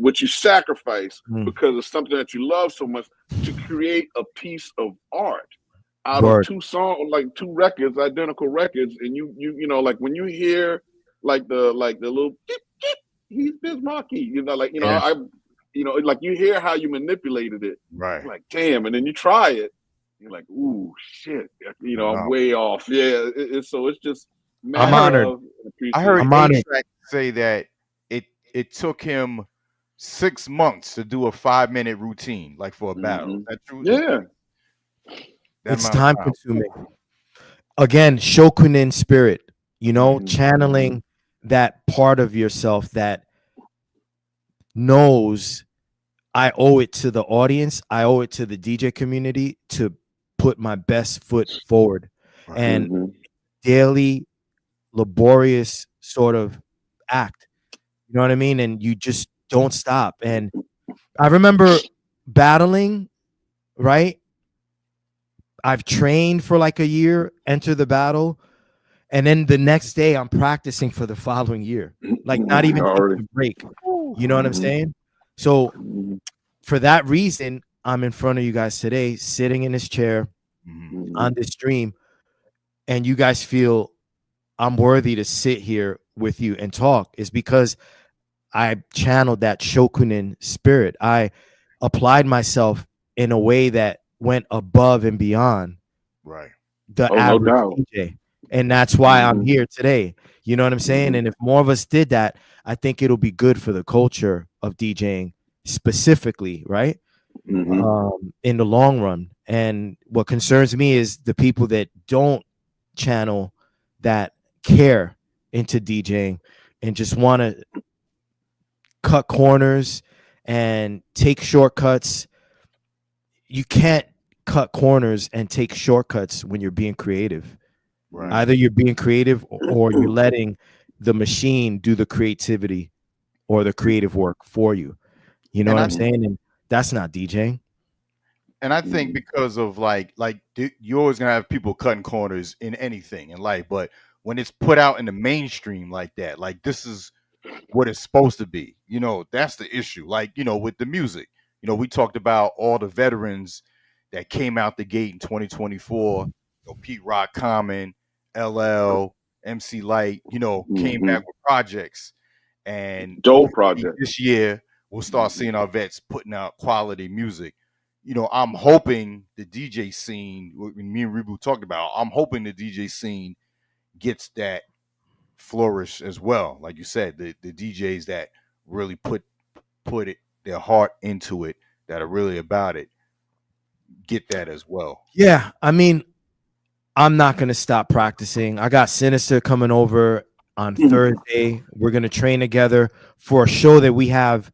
what you sacrificed Mm. because of something that you love so much, to create a piece of art out Word. of two records, identical records. And you like, when you hear like the little beep, beep, he's Bismarcky, Yeah. like, you hear how you manipulated it. Right. You're like, damn. And then you try it, you're like, ooh, shit, I'm Wow. way off. Yeah. So it's just I'm matter honored. of I heard I'm honored. A-Track say that it took him 6 months to do a 5-minute routine, like for a battle. Is that true? Yeah. That It's amount of time consuming. Again, shokunin spirit, channeling that part of yourself that knows I owe it to the audience, I owe it to the DJ community to put my best foot forward. And daily laborious sort of act. You know what I mean? And you just don't stop. And I remember battling, right? I've trained for like a year, enter the battle, and then the next day I'm practicing for the following year. Like, not even taking a break. You know what I'm saying? So for that reason, I'm in front of you guys today, sitting in this chair on this stream, and you guys feel I'm worthy to sit here with you and talk, is because I channeled that shokunin spirit. I applied myself in a way that went above and beyond right. no the average doubt. DJ. And that's why I'm here today. You know what I'm saying? And if more of us did that, I think it'll be good for the culture of DJing specifically, right? In the long run. And what concerns me is the people that don't channel that care into DJing and just want to cut corners and take shortcuts. You can't cut corners and take shortcuts when you're being creative. Right. Either you're being creative or you're letting the machine do the creativity or the creative work for you. You know what I'm saying? And that's not DJing. And I think because of like you're always gonna have people cutting corners in anything in life, but when it's put out in the mainstream like that, like, this is what it's supposed to be. That's the issue. Like, with the music, we talked about all the veterans that came out the gate in 2024. Pete Rock, Common, LL, MC Light, came back with projects, and dope project this year we'll start seeing our vets putting out quality music. You know, I'm hoping the DJ scene, when me and Rebu talked about, I'm hoping the DJ scene gets that flourish as well. Like you said, the DJs that really put their heart into it, that are really about it, get that as well. Yeah, I mean, I'm not gonna stop practicing. I got Sinister coming over on Thursday. We're gonna train together for a show that we have.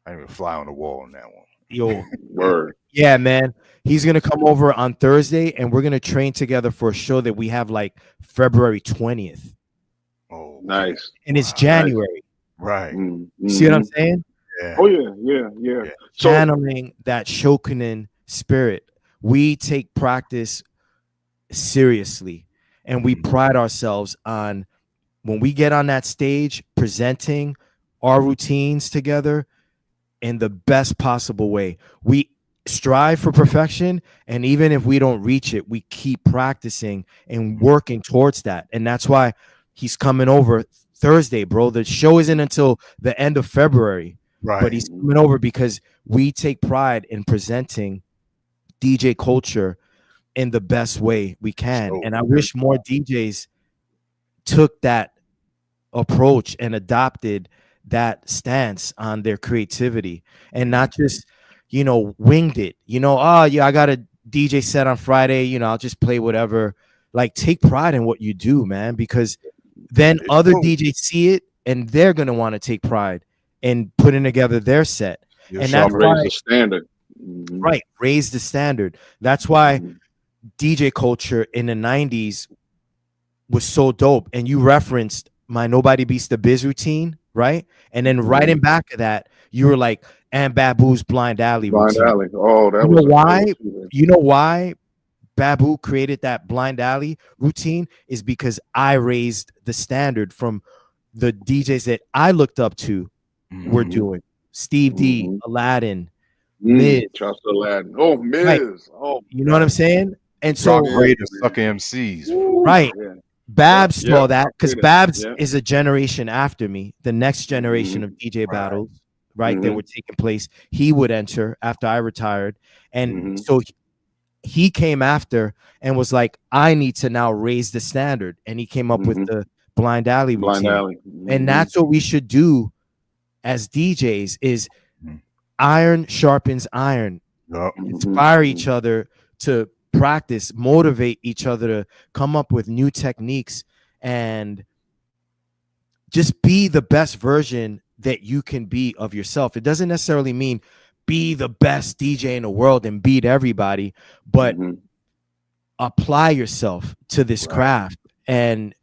I didn't even fly on the wall on that one. Yo, word. Yeah, man. He's gonna come over on Thursday, and we're gonna train together for a show that we have like February 20th. Oh, nice. And it's January. Right. See what I'm saying? Yeah. Oh yeah. So Channeling that Shokunin spirit. We take practice seriously, and we pride ourselves on when we get on that stage presenting our routines together in the best possible way. We strive for perfection, and even if we don't reach it, we keep practicing and working towards that. And that's why he's coming over Thursday, bro. The show isn't until the end of February, but he's coming over because we take pride in presenting DJ culture in the best way we can. And I wish more DJs took that approach and adopted that stance on their creativity and not just, you know, winged it. You know, oh yeah, I got a DJ set on Friday, you know, I'll just play whatever. Like, take pride in what you do, man, because then other DJs see it and they're gonna want to take pride in putting together their set. And that's raise why, the standard. right, raise the standard. That's why DJ culture in the 90s was so dope. And you referenced my Nobody Beats the Biz routine, right? And then right in back of that, you were like, and Babu's Blind Alley routine. Alley. Oh, that you was know why? You know why Babu created that Blind Alley routine is because I raised the standard from the DJs that I looked up to were doing. Steve D, Aladdin, Miz. Trust Aladdin. Oh, Miz. Right. Oh, you know what I'm saying? And so Raiders sucker MCs. right. Yeah. Babs saw that because Babs Yeah. is a generation after me, the next generation of DJ battles, right? That were taking place. He would enter after I retired. And so he came after and was like, I need to now raise the standard. And he came up with the Blind Alley routine. Alley. And that's what we should do as DJs is iron sharpens iron. Inspire each other to practice, motivate each other to come up with new techniques and just be the best version that you can be of yourself. It doesn't necessarily mean be the best DJ in the world and beat everybody, but apply yourself to this craft and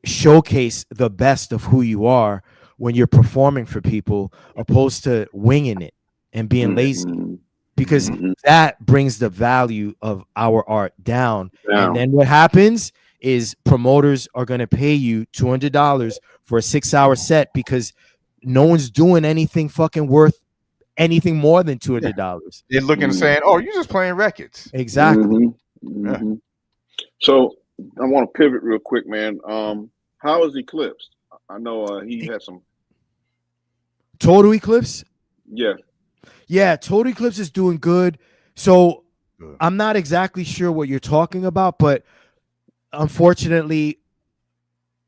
showcase the best of who you are when you're performing for people, opposed to winging it and being lazy. Because that brings the value of our art down. And then what happens is promoters are going to pay you $200 for a 6-hour set because no one's doing anything fucking worth anything more than $200. They're looking and saying, "Oh, you're just playing records." Exactly. So I want to pivot real quick, man. How is Eclipse? I know he had some Total Eclipse. Yeah, Total Eclipse is doing good. So I'm not exactly sure what you're talking about, but unfortunately,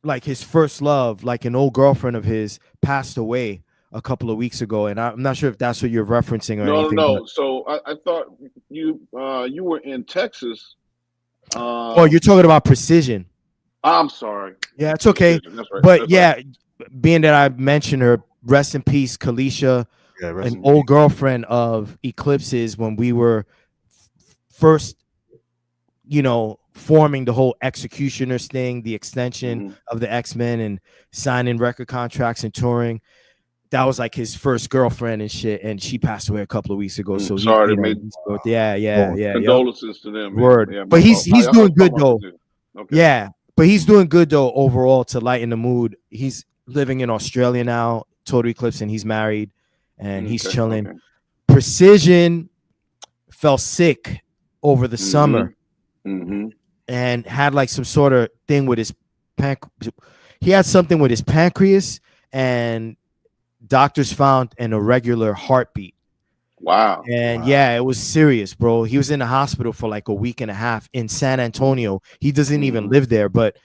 like his first love, like an old girlfriend of his, passed away a couple of weeks ago, and I'm not sure if that's what you're referencing or anything. No. But... So I thought you were in Texas. oh, you're talking about Precision. I'm sorry. Yeah, it's okay. That's right. But being that I mentioned her, rest in peace, Kalisha. An old girlfriend of Eclipse's when we were first, forming the whole Executioners thing, the extension of the X-Men and signing record contracts and touring. That was like his first girlfriend and shit, and she passed away a couple of weeks ago. So sorry, condolences to them. Word, yeah, but he's doing good though. Okay. Yeah, but he's doing good though overall to lighten the mood. He's living in Australia now, Total Eclipse, and he's married. And he's chilling. Okay. Precision fell sick over the summer and had like some sort of thing with his he had something with his pancreas, and doctors found an irregular heartbeat. Wow. And yeah, it was serious, bro. He was in the hospital for like a week and a half in San Antonio. He doesn't even live there, but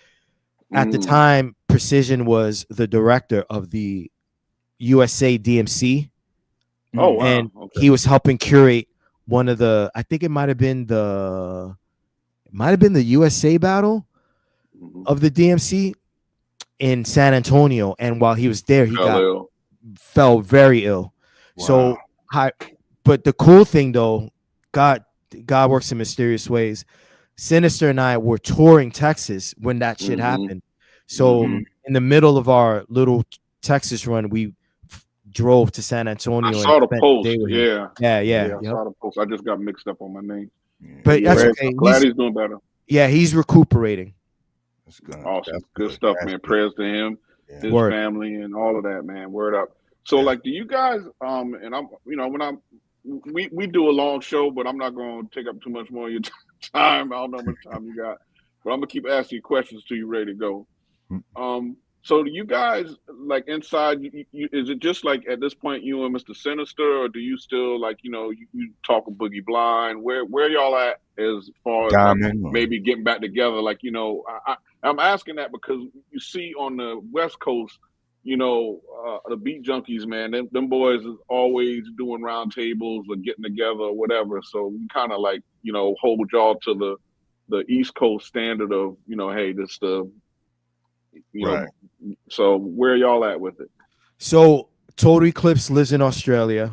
at the time, Precision was the director of the USA DMC. Oh wow. And he was helping curate one of the, I think it might have been the USA battle of the DMC in San Antonio. And while he was there, he fell very ill. Wow. So but the cool thing though, God works in mysterious ways. Sinister and I were touring Texas when that shit happened. So in the middle of our little Texas run, we drove to San Antonio. I saw the post. Yeah. I saw the post. I just got mixed up on my name. But that's okay. Glad he's doing better. Yeah, he's recuperating. That's good. Awesome. Good stuff, man. Prayers to him, his Word. family, and all of that, man. Word up. So, like, do you guys, and I'm, we do a long show, but I'm not going to take up too much more of your time. I don't know how much time you got, but I'm going to keep asking you questions till you're ready to go. So do you guys, like, inside, is it just like at this point you and Mr. Sinister, or do you still, like, you talk with Boogie Blind? Where y'all at as far as like, maybe getting back together? Like, I'm asking that because you see on the West Coast, the Beat Junkies, man, them boys is always doing round tables or getting together or whatever. So we kind of like, hold y'all to the East Coast standard of, hey, this the, right. So where y'all at with it? So Total Eclipse lives in Australia.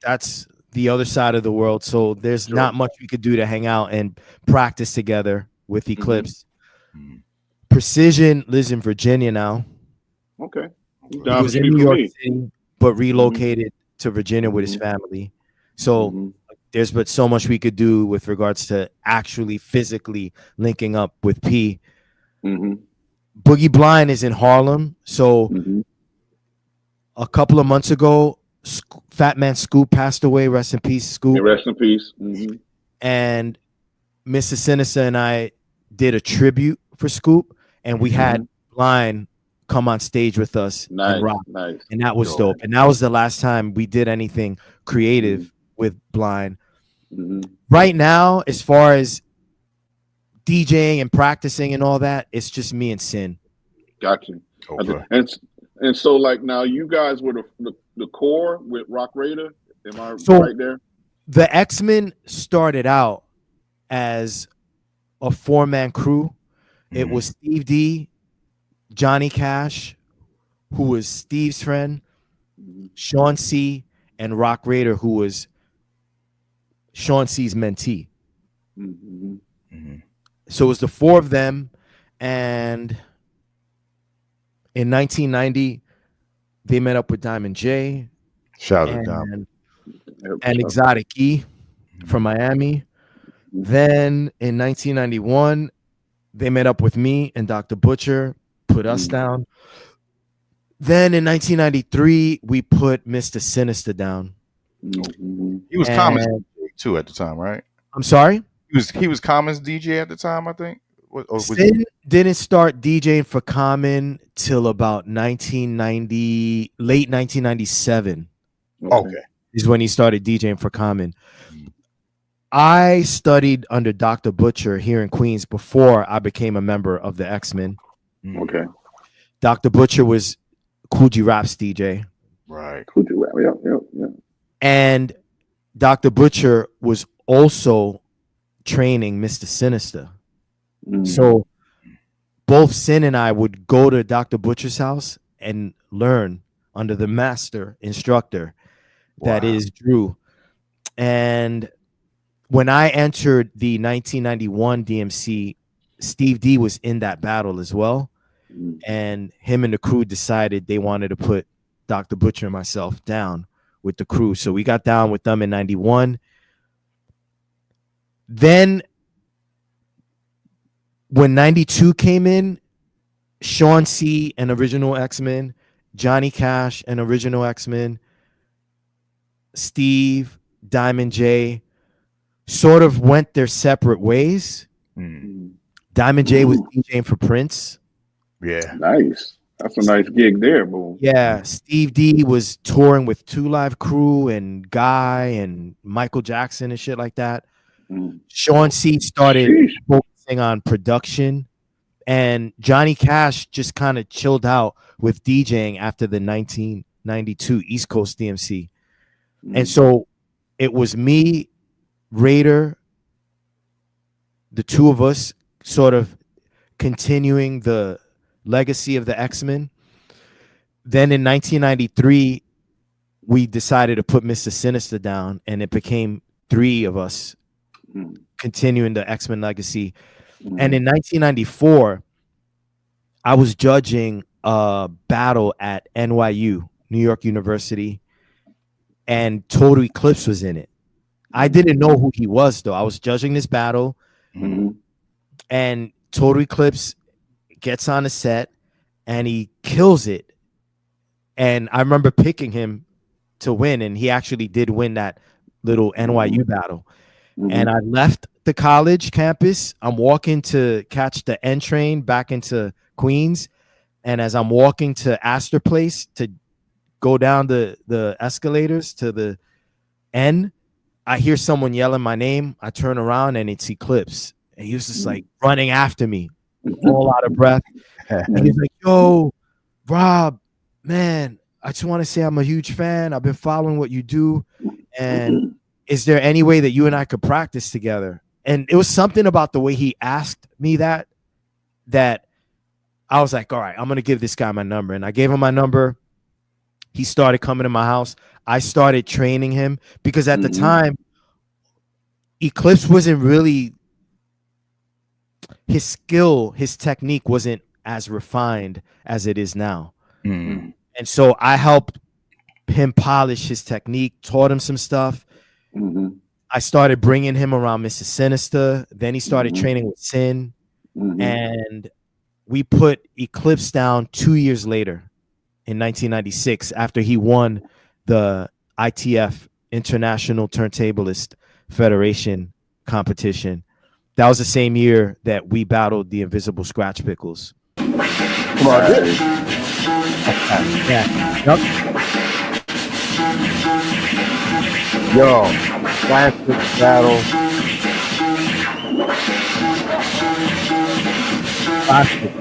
That's the other side of the world. So there's not much we could do to hang out and practice together with Eclipse. Precision lives in Virginia now. Okay. He was in New York City, but relocated to Virginia with his family. So there's but so much we could do with regards to actually physically linking up with P. Boogie Blind is in Harlem. So a couple of months ago, Fat Man Scoop passed away. Rest in peace, Scoop. Yeah, rest in peace. And Mr. Sinister and I did a tribute for Scoop, and we had Blind come on stage with us and rock. And that was dope. And that was the last time we did anything creative with Blind. Right now, as far as DJing and practicing and all that, it's just me and Sin. Got you. Okay. And so, like, now you guys were the core with Rock Raider. Am I right there? The X-Men started out as a 4-man crew. It was Steve D, Johnny Cash, who was Steve's friend, Sean C, and Rock Raider, who was Sean C's mentee. So it was the four of them, and in 1990, they met up with Diamond J. Shout out to Diamond. And Exotic E from Miami. Then in 1991, they met up with me and Dr. Butcher, put us down. Then in 1993, we put Mr. Sinister down. He was Common's DJ too at the time, right? I'm sorry? He was Common's DJ at the time, I think. Sin didn't start DJing for Common till about late 1997. Okay. Is when he started DJing for Common. I studied under Dr. Butcher here in Queens before I became a member of the X-Men. Okay. Dr. Butcher was Cool G Rap's DJ. Right. Cool G Rap, yeah. And Dr. Butcher was also training Mr. Sinister. So both Sin and I would go to Dr. Butcher's house and learn under the master instructor that is Drew. And when I entered the 1991 DMC, Steve D was in that battle as well. And him and the crew decided they wanted to put Dr. Butcher and myself down with the crew. So we got down with them in 91. Then when 92 came in, Sean C, an original X-Men, Johnny Cash, an original X-Men, Steve, Diamond J, sort of went their separate ways. Diamond J was DJing for Prince. Yeah. Nice. That's a nice gig there, boom. Yeah, Steve D was touring with Two Live Crew and Guy and Michael Jackson and shit like that. Sean C started focusing on production, and Johnny Cash just kind of chilled out with DJing after the 1992 East Coast DMC. And so it was me, Raider, the two of us sort of continuing the legacy of the X-Men. Then in 1993, we decided to put Mr. Sinister down, and it became three of us continuing the X-Men legacy. And in 1994, I was judging a battle at NYU, New York University, and Total Eclipse was in it. I didn't know who he was, though. I was judging this battle, and Total Eclipse gets on the set, and he kills it. And I remember picking him to win, and he actually did win that little NYU battle. And I left the college campus. I'm walking to catch the N train back into Queens. And as I'm walking to Astor Place to go down the escalators to the N, I hear someone yelling my name. I turn around, and it's Eclipse. And he was just like running after me, all out of breath. And he's like, yo, Rob, man, I just want to say I'm a huge fan. I've been following what you do. And is there any way that you and I could practice together? And it was something about the way he asked me that I was like, all right, I'm going to give this guy my number. And I gave him my number. He started coming to my house. I started training him because at the time, Eclipse wasn't really, his skill, his technique wasn't as refined as it is now. And so I helped him polish his technique, taught him some stuff. I started bringing him around Mr. Sinister. Then he started training with Sin. And we put Eclipse down 2 years later in 1996 after he won the ITF International Turntablist Federation competition. That was the same year that we battled the Invisible Scratch Pickles. Come on, yeah. Yep. Yo, classic battle. Classic.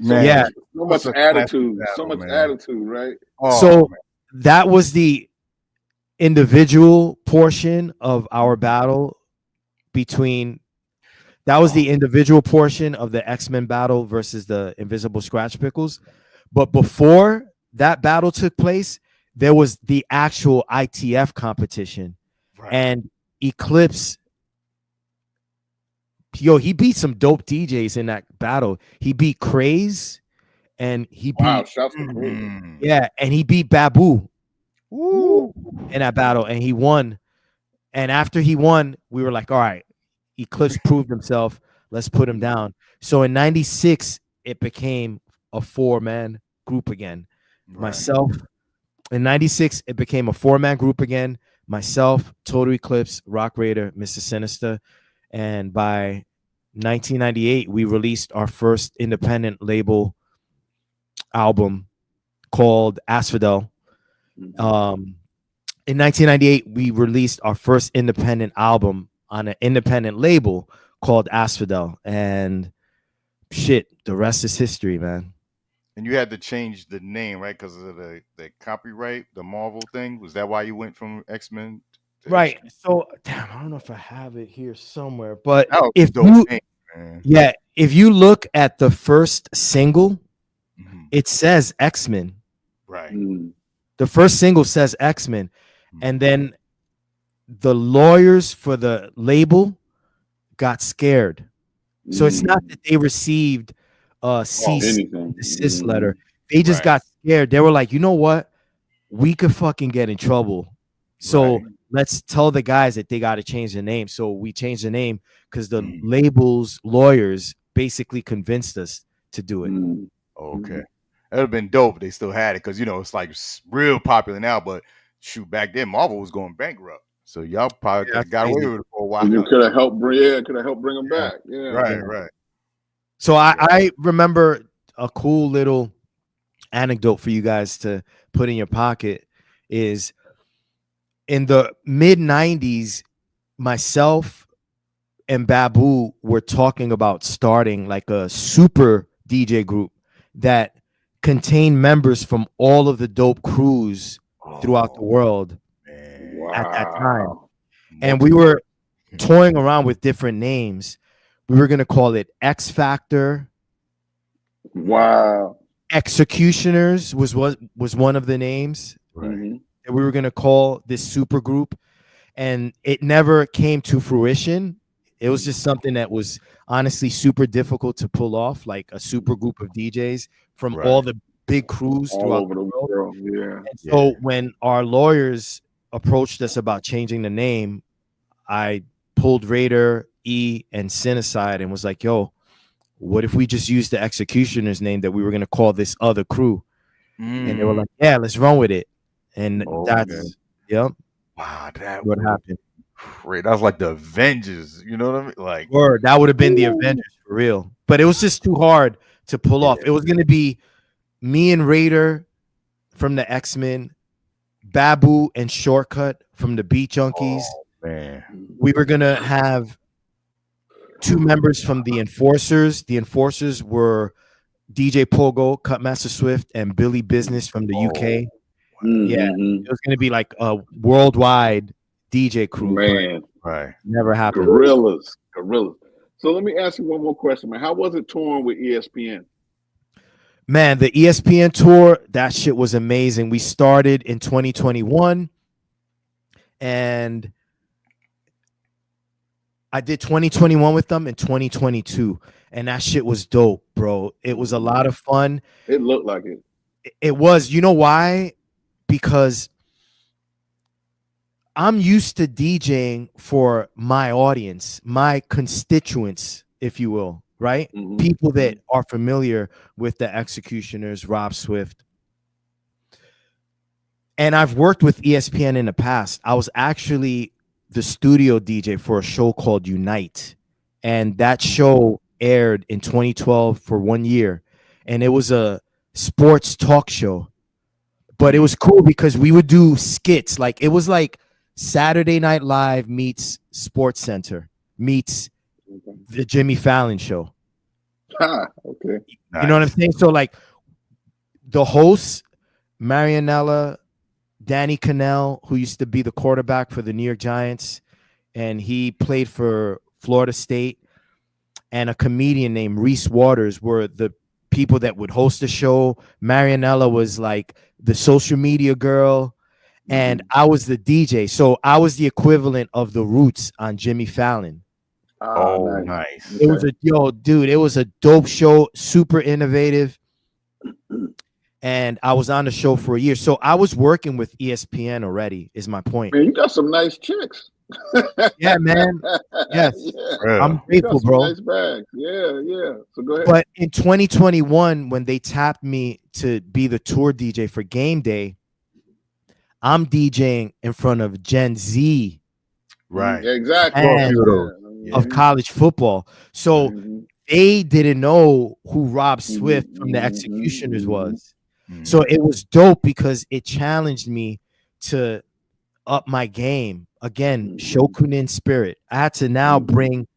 Man, yeah. So much attitude. So much attitude, right? So that was the individual portion of our battle between. That was the individual portion of the X-Men battle versus the Invisible Scratch Pickles. But before that battle took place, there was the actual ITF competition. Right. And Eclipse, he beat some dope DJs in that battle. He beat Craze, and he beat shouts to Craze. Yeah, and he beat Babu in that battle, and he won. And after he won, we were like, all right, Eclipse proved himself. Let's put him down. So in 96, it became a 4-man group again. Right. Myself. In 96, it became a 4-man group again. Myself, Total Eclipse, Rock Raider, Mr. Sinister. And by 1998, we released our first independent label album called Asphodel. In 1998, we released our first independent album on an independent label called Asphodel. And shit, the rest is history, man. And you had to change the name, right? Because of the copyright, the Marvel thing. Was that why you went from X-Men? Right. X-Men? So, damn, I don't know if I have it here somewhere, but if you look at the first single, it says X-Men. Right. The first single says X-Men. And then the lawyers for the label got scared. So it's not that they received a cease and desist letter. They just got scared. They were like, you know what? We could fucking get in trouble. So let's tell the guys that they got to change the name. So we changed the name because the label's lawyers basically convinced us to do it. Okay. That would have been dope if they still had it because, it's like real popular now. But shoot, back then, Marvel was going bankrupt. So y'all probably could have got away with it for a while. You could have helped bring them back. Yeah. Right. So I remember a cool little anecdote for you guys to put in your pocket is in the mid 90s, myself and Babu were talking about starting like a super DJ group that contained members from all of the dope crews throughout the world at that time. And we were toying around with different names. We were going to call it X Factor. Wow. Executioners was one of the names. Right. That we were going to call this super group. And it never came to fruition. It was just something that was honestly super difficult to pull off, like a super group of DJs from all the big crews all throughout over the world. Yeah. And so when our lawyers approached us about changing the name, I pulled Raider, E, and Sin aside and was like, yo, what if we just use the Executioner's name that we were going to call this other crew? And they were like, yeah, let's run with it. And that's, yep. Wow, that what happened. Great. That was like the Avengers. You know what I mean? Like, Word, that would have been the Avengers for real. But it was just too hard to pull off. It was going to be me and Raider from the X-Men, Babu and Shortcut from the Beat Junkies. Man. We were going to have 2 members from the Enforcers. The Enforcers were DJ Pogo, Cutmaster Swift, and Billy Business from the UK. Yeah, it was going to be like a worldwide DJ crew. Man, right. Never happened. Gorillas. So let me ask you one more question, man. How was it touring with ESPN? Man, the ESPN tour, that shit was amazing. We started in 2021 and I did 2021 with them and 2022. And that shit was dope, bro. It was a lot of fun. It looked like it. It was. You know why? Because I'm used to DJing for my audience, my constituents, if you will, right? People that are familiar with the Executioners, Rob Swift. And I've worked with ESPN in the past. I was actually the studio DJ for a show called Unite. And that show aired in 2012 for 1 year. And it was a sports talk show. But it was cool because we would do skits. Like it was like Saturday Night Live meets Sports Center meets the Jimmy Fallon show. Okay. You know what I'm saying? So like the hosts, Marianella, Danny Cannell, who used to be the quarterback for the New York Giants, and he played for Florida State, and a comedian named Reese Waters were the people that would host the show. Marianella was like the social media girl, and I was the DJ. So I was the equivalent of the Roots on Jimmy Fallon. Oh, nice. It was it was a dope show, super innovative. And I was on the show for a year. So I was working with ESPN already, is my point. Man, you got some nice chicks. Yeah, man. Yes. Yeah. I'm grateful, bro. Nice bags. Yeah. So go ahead. But in 2021, when they tapped me to be the tour DJ for Game Day, I'm DJing in front of Gen Z. Right. Yeah, exactly. Of college football. So they didn't know who Rob Swift from the Executioners was. So it was dope because it challenged me to up my game. Again, Shokunin spirit. I had to now bring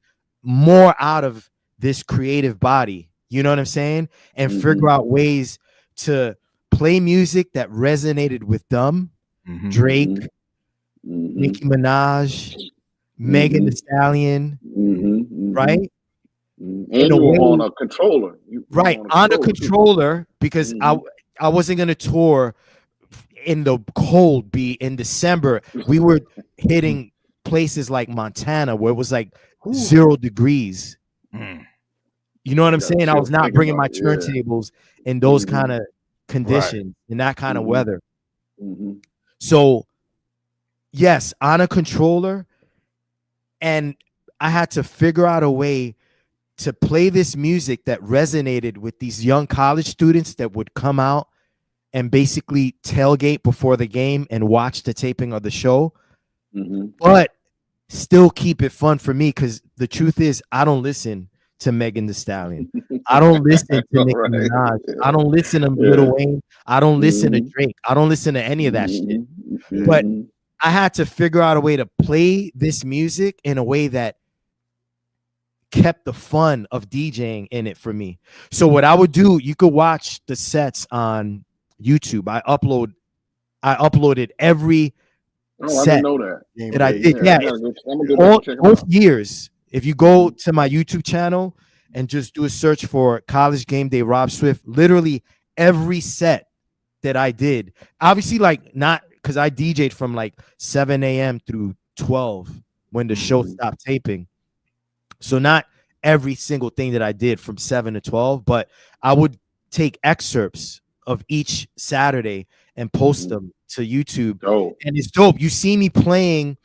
more out of this creative body. You know what I'm saying? And figure out ways to play music that resonated with them. Drake, Nicki Minaj, Megan Thee Stallion, right? And you were on a controller. On a controller because I wasn't going to tour in the cold in December. We were hitting places like Montana where it was like 0 degrees. You know what I'm saying? I was not bringing my turntables in those kind of conditions, in that kind of weather. So, yes, on a controller. And I had to figure out a way to play this music that resonated with these young college students that would come out and basically tailgate before the game and watch the taping of the show. but still keep it fun for me, because the truth is I don't listen to Megan Thee Stallion. I don't listen to Nicki Minaj. I don't listen to Lil Wayne. I don't listen to Drake. I don't listen to any of that shit. But I had to figure out a way to play this music in a way that kept the fun of DJing in it for me. So what I would do, you could watch the sets on YouTube. I uploaded every I set didn't know that. that I did. Yeah, both years. If you go to my YouTube channel and just do a search for College Game Day Rob Swift, literally every set that I did, obviously like not because I DJ'd from like 7 a.m. through 12 when the show stopped taping. So not every single thing that I did from 7 to 12, but I would take excerpts of each Saturday and post them to YouTube. And it's dope. You see me playing.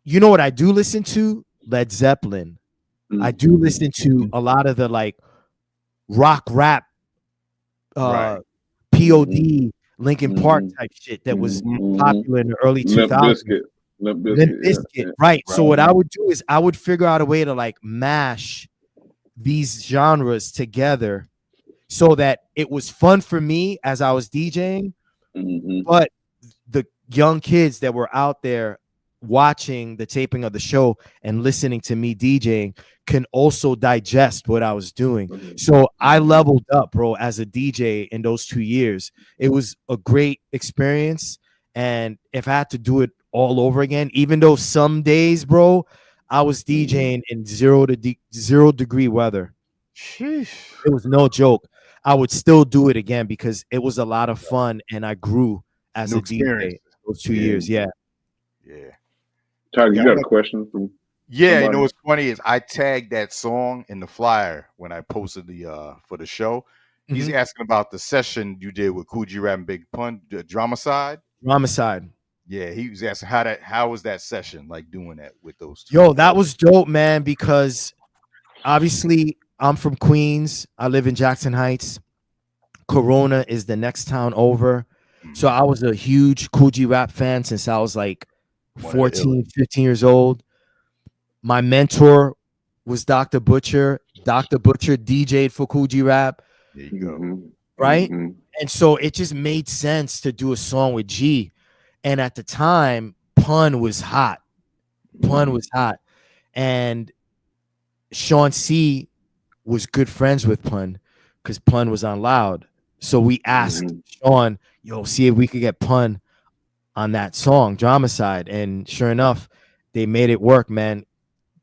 You know what I do listen to? Led Zeppelin. I do listen to a lot of the like rock rap, POD, Linkin Park type shit that was popular in the early 2000s. Limp Bizkit, right. So what I would do is I would figure out a way to like mash these genres together so that it was fun for me as I was DJing, but the young kids that were out there watching the taping of the show and listening to me DJing can also digest what I was doing. So I leveled up, bro, as a DJ in those 2 years. It was a great experience. And if I had to do it all over again, even though some days, bro, I was DJing in 0 degree weather. Sheesh. It was no joke. I would still do it again because it was a lot of fun and I grew as a DJ those 2 years. Yeah. Tiger, you got a question from you know what's funny is I tagged that song in the flyer when I posted the for the show. He's asking about the session you did with Coogee Rap and Big Pun, the Dramacide. Yeah, he was asking how was that session like doing that with those two? Yo, that was dope, man, because obviously I'm from Queens. I live in Jackson Heights. Corona is the next town over. So I was a huge Coogee Rap fan since I was like 14, 15 years old. My mentor was Dr. Butcher. Dr. Butcher DJ'd for Coogee Rap. There you go. Right? And so it just made sense to do a song with G. And at the time, Pun was hot. And Sean C was good friends with Pun because Pun was on Loud. So we asked Sean, yo, see if we could get Pun on that song, Dramacide. And sure enough, they made it work, man.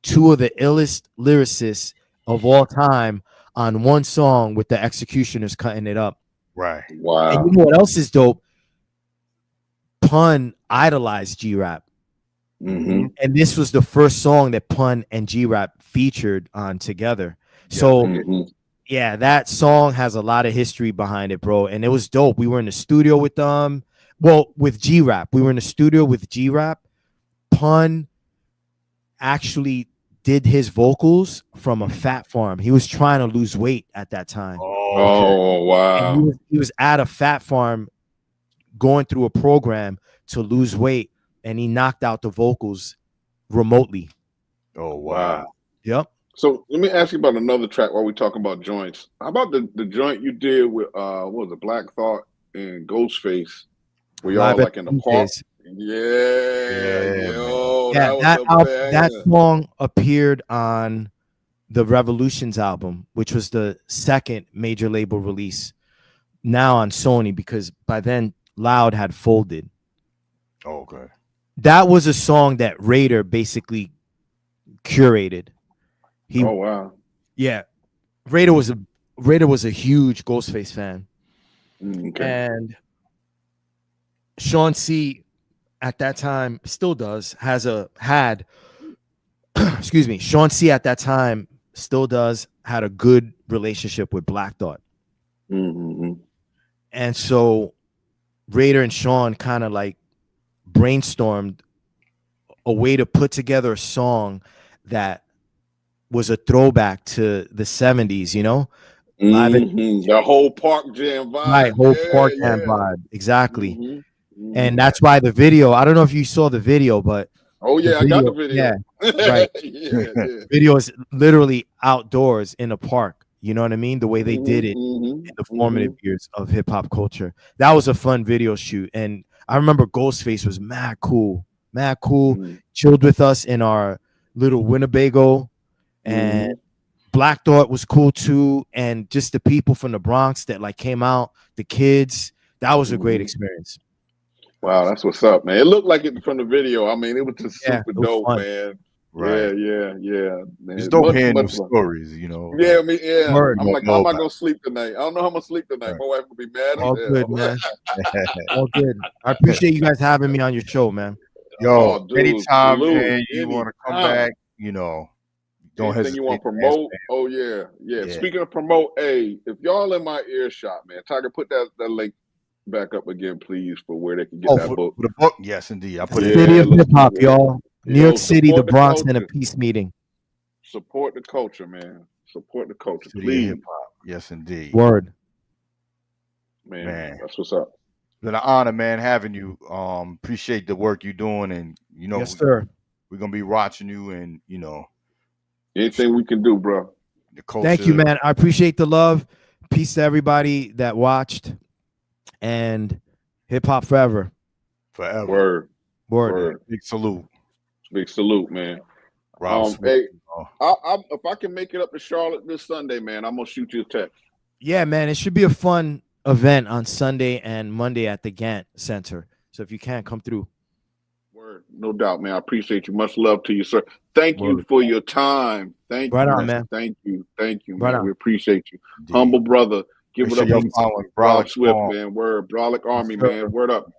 Two of the illest lyricists of all time on one song with the executioners cutting it up. Right. Wow. And you know what else is dope? Pun idolized G-Rap. And this was the first song that Pun and G-Rap featured on together. So yeah, that song has a lot of history behind it, bro. And it was dope. We were in the studio with them. Well, with G-Rap. We were in the studio with G-Rap. Pun actually did his vocals from a fat farm. He was trying to lose weight at that time. Oh, wow. And he was at a fat farm going through a program to lose weight, and he knocked out the vocals remotely. Oh, wow. Yep. So let me ask you about another track while we're talking about joints. How about the joint you did with what was it, Black Thought and Ghostface? Were y'all like in the park? That song appeared on the Revolutions album, which was the second major label release now on Sony, because by then Loud had folded. Oh, okay. That was a song that Raider basically curated. Oh, wow. Yeah. Raider was a huge Ghostface fan. Okay. And Sean C at that time still does had excuse me, Sean C at that time still had a good relationship with Black Thought. And so Raider and Sean kind of like brainstormed a way to put together a song that was a throwback to the 70s, you know? The whole park jam vibe. Right, whole park jam vibe. Exactly. And that's why the video, I don't know if you saw the video, but Oh yeah, I got the video. yeah, right. yeah. Video is literally outdoors in a park. You know what I mean? The way they did it in the formative years of hip hop culture. That was a fun video shoot. And I remember Ghostface was mad cool, chilled with us in our little Winnebago. And Black Thought was cool too. And just the people from the Bronx that like came out, the kids, that was a great experience. Wow, that's what's up, man. It looked like it from the video. I mean, it was just super it was dope, fun. man. Right. Yeah, man. It's dope hearing much those fun. stories, you know. Yeah, I mean, yeah. Word. I'm like, how am I gonna sleep tonight? I don't know how I'm gonna sleep tonight. My wife will be mad All as good, hell. man. All good. I appreciate you guys having me on your show, man. Yo, dude, anytime, salute. man, you want to come back, you know, don't Anything hesitate. you want to to ask, promote? man. Oh yeah. Yeah. Speaking of promote, hey, if y'all in my earshot, man, Tiger, put that link back up again, please, for where they can get that book. For the book, yes, indeed. I put it. City of let's hip hop, do it. y'all. New Yo, York City, the support the Bronx, and a culture. peace meeting. Support the culture, man. Support the culture, City of please. hip hop. Yes, indeed. Word. Man, that's what's up. It's been an honor, man, having you. Appreciate the work you're doing, and you know, Yes, sir. We're gonna be watching you, and you know, anything we can do, bro. The culture. Thank you, man. I appreciate the love. Peace to everybody that watched, and hip hop forever. Forever. Word. Big salute. Big salute, man. Hey, if I can make it up to Charlotte this Sunday, man, I'm gonna shoot you a text. Yeah, man. It should be a fun event on Sunday and Monday at the Gantt Center. So if you can't come through. Word, no doubt, man. I appreciate you. Much love to you, sir. Thank you for your time. Thank Right you, on, man. Thank you, Right man. on. We appreciate you. Humble brother. Give Make it sure up y'all for following Rob Brolic Swift, Arm. man. Word, Brolic Army, sir. man. Word up.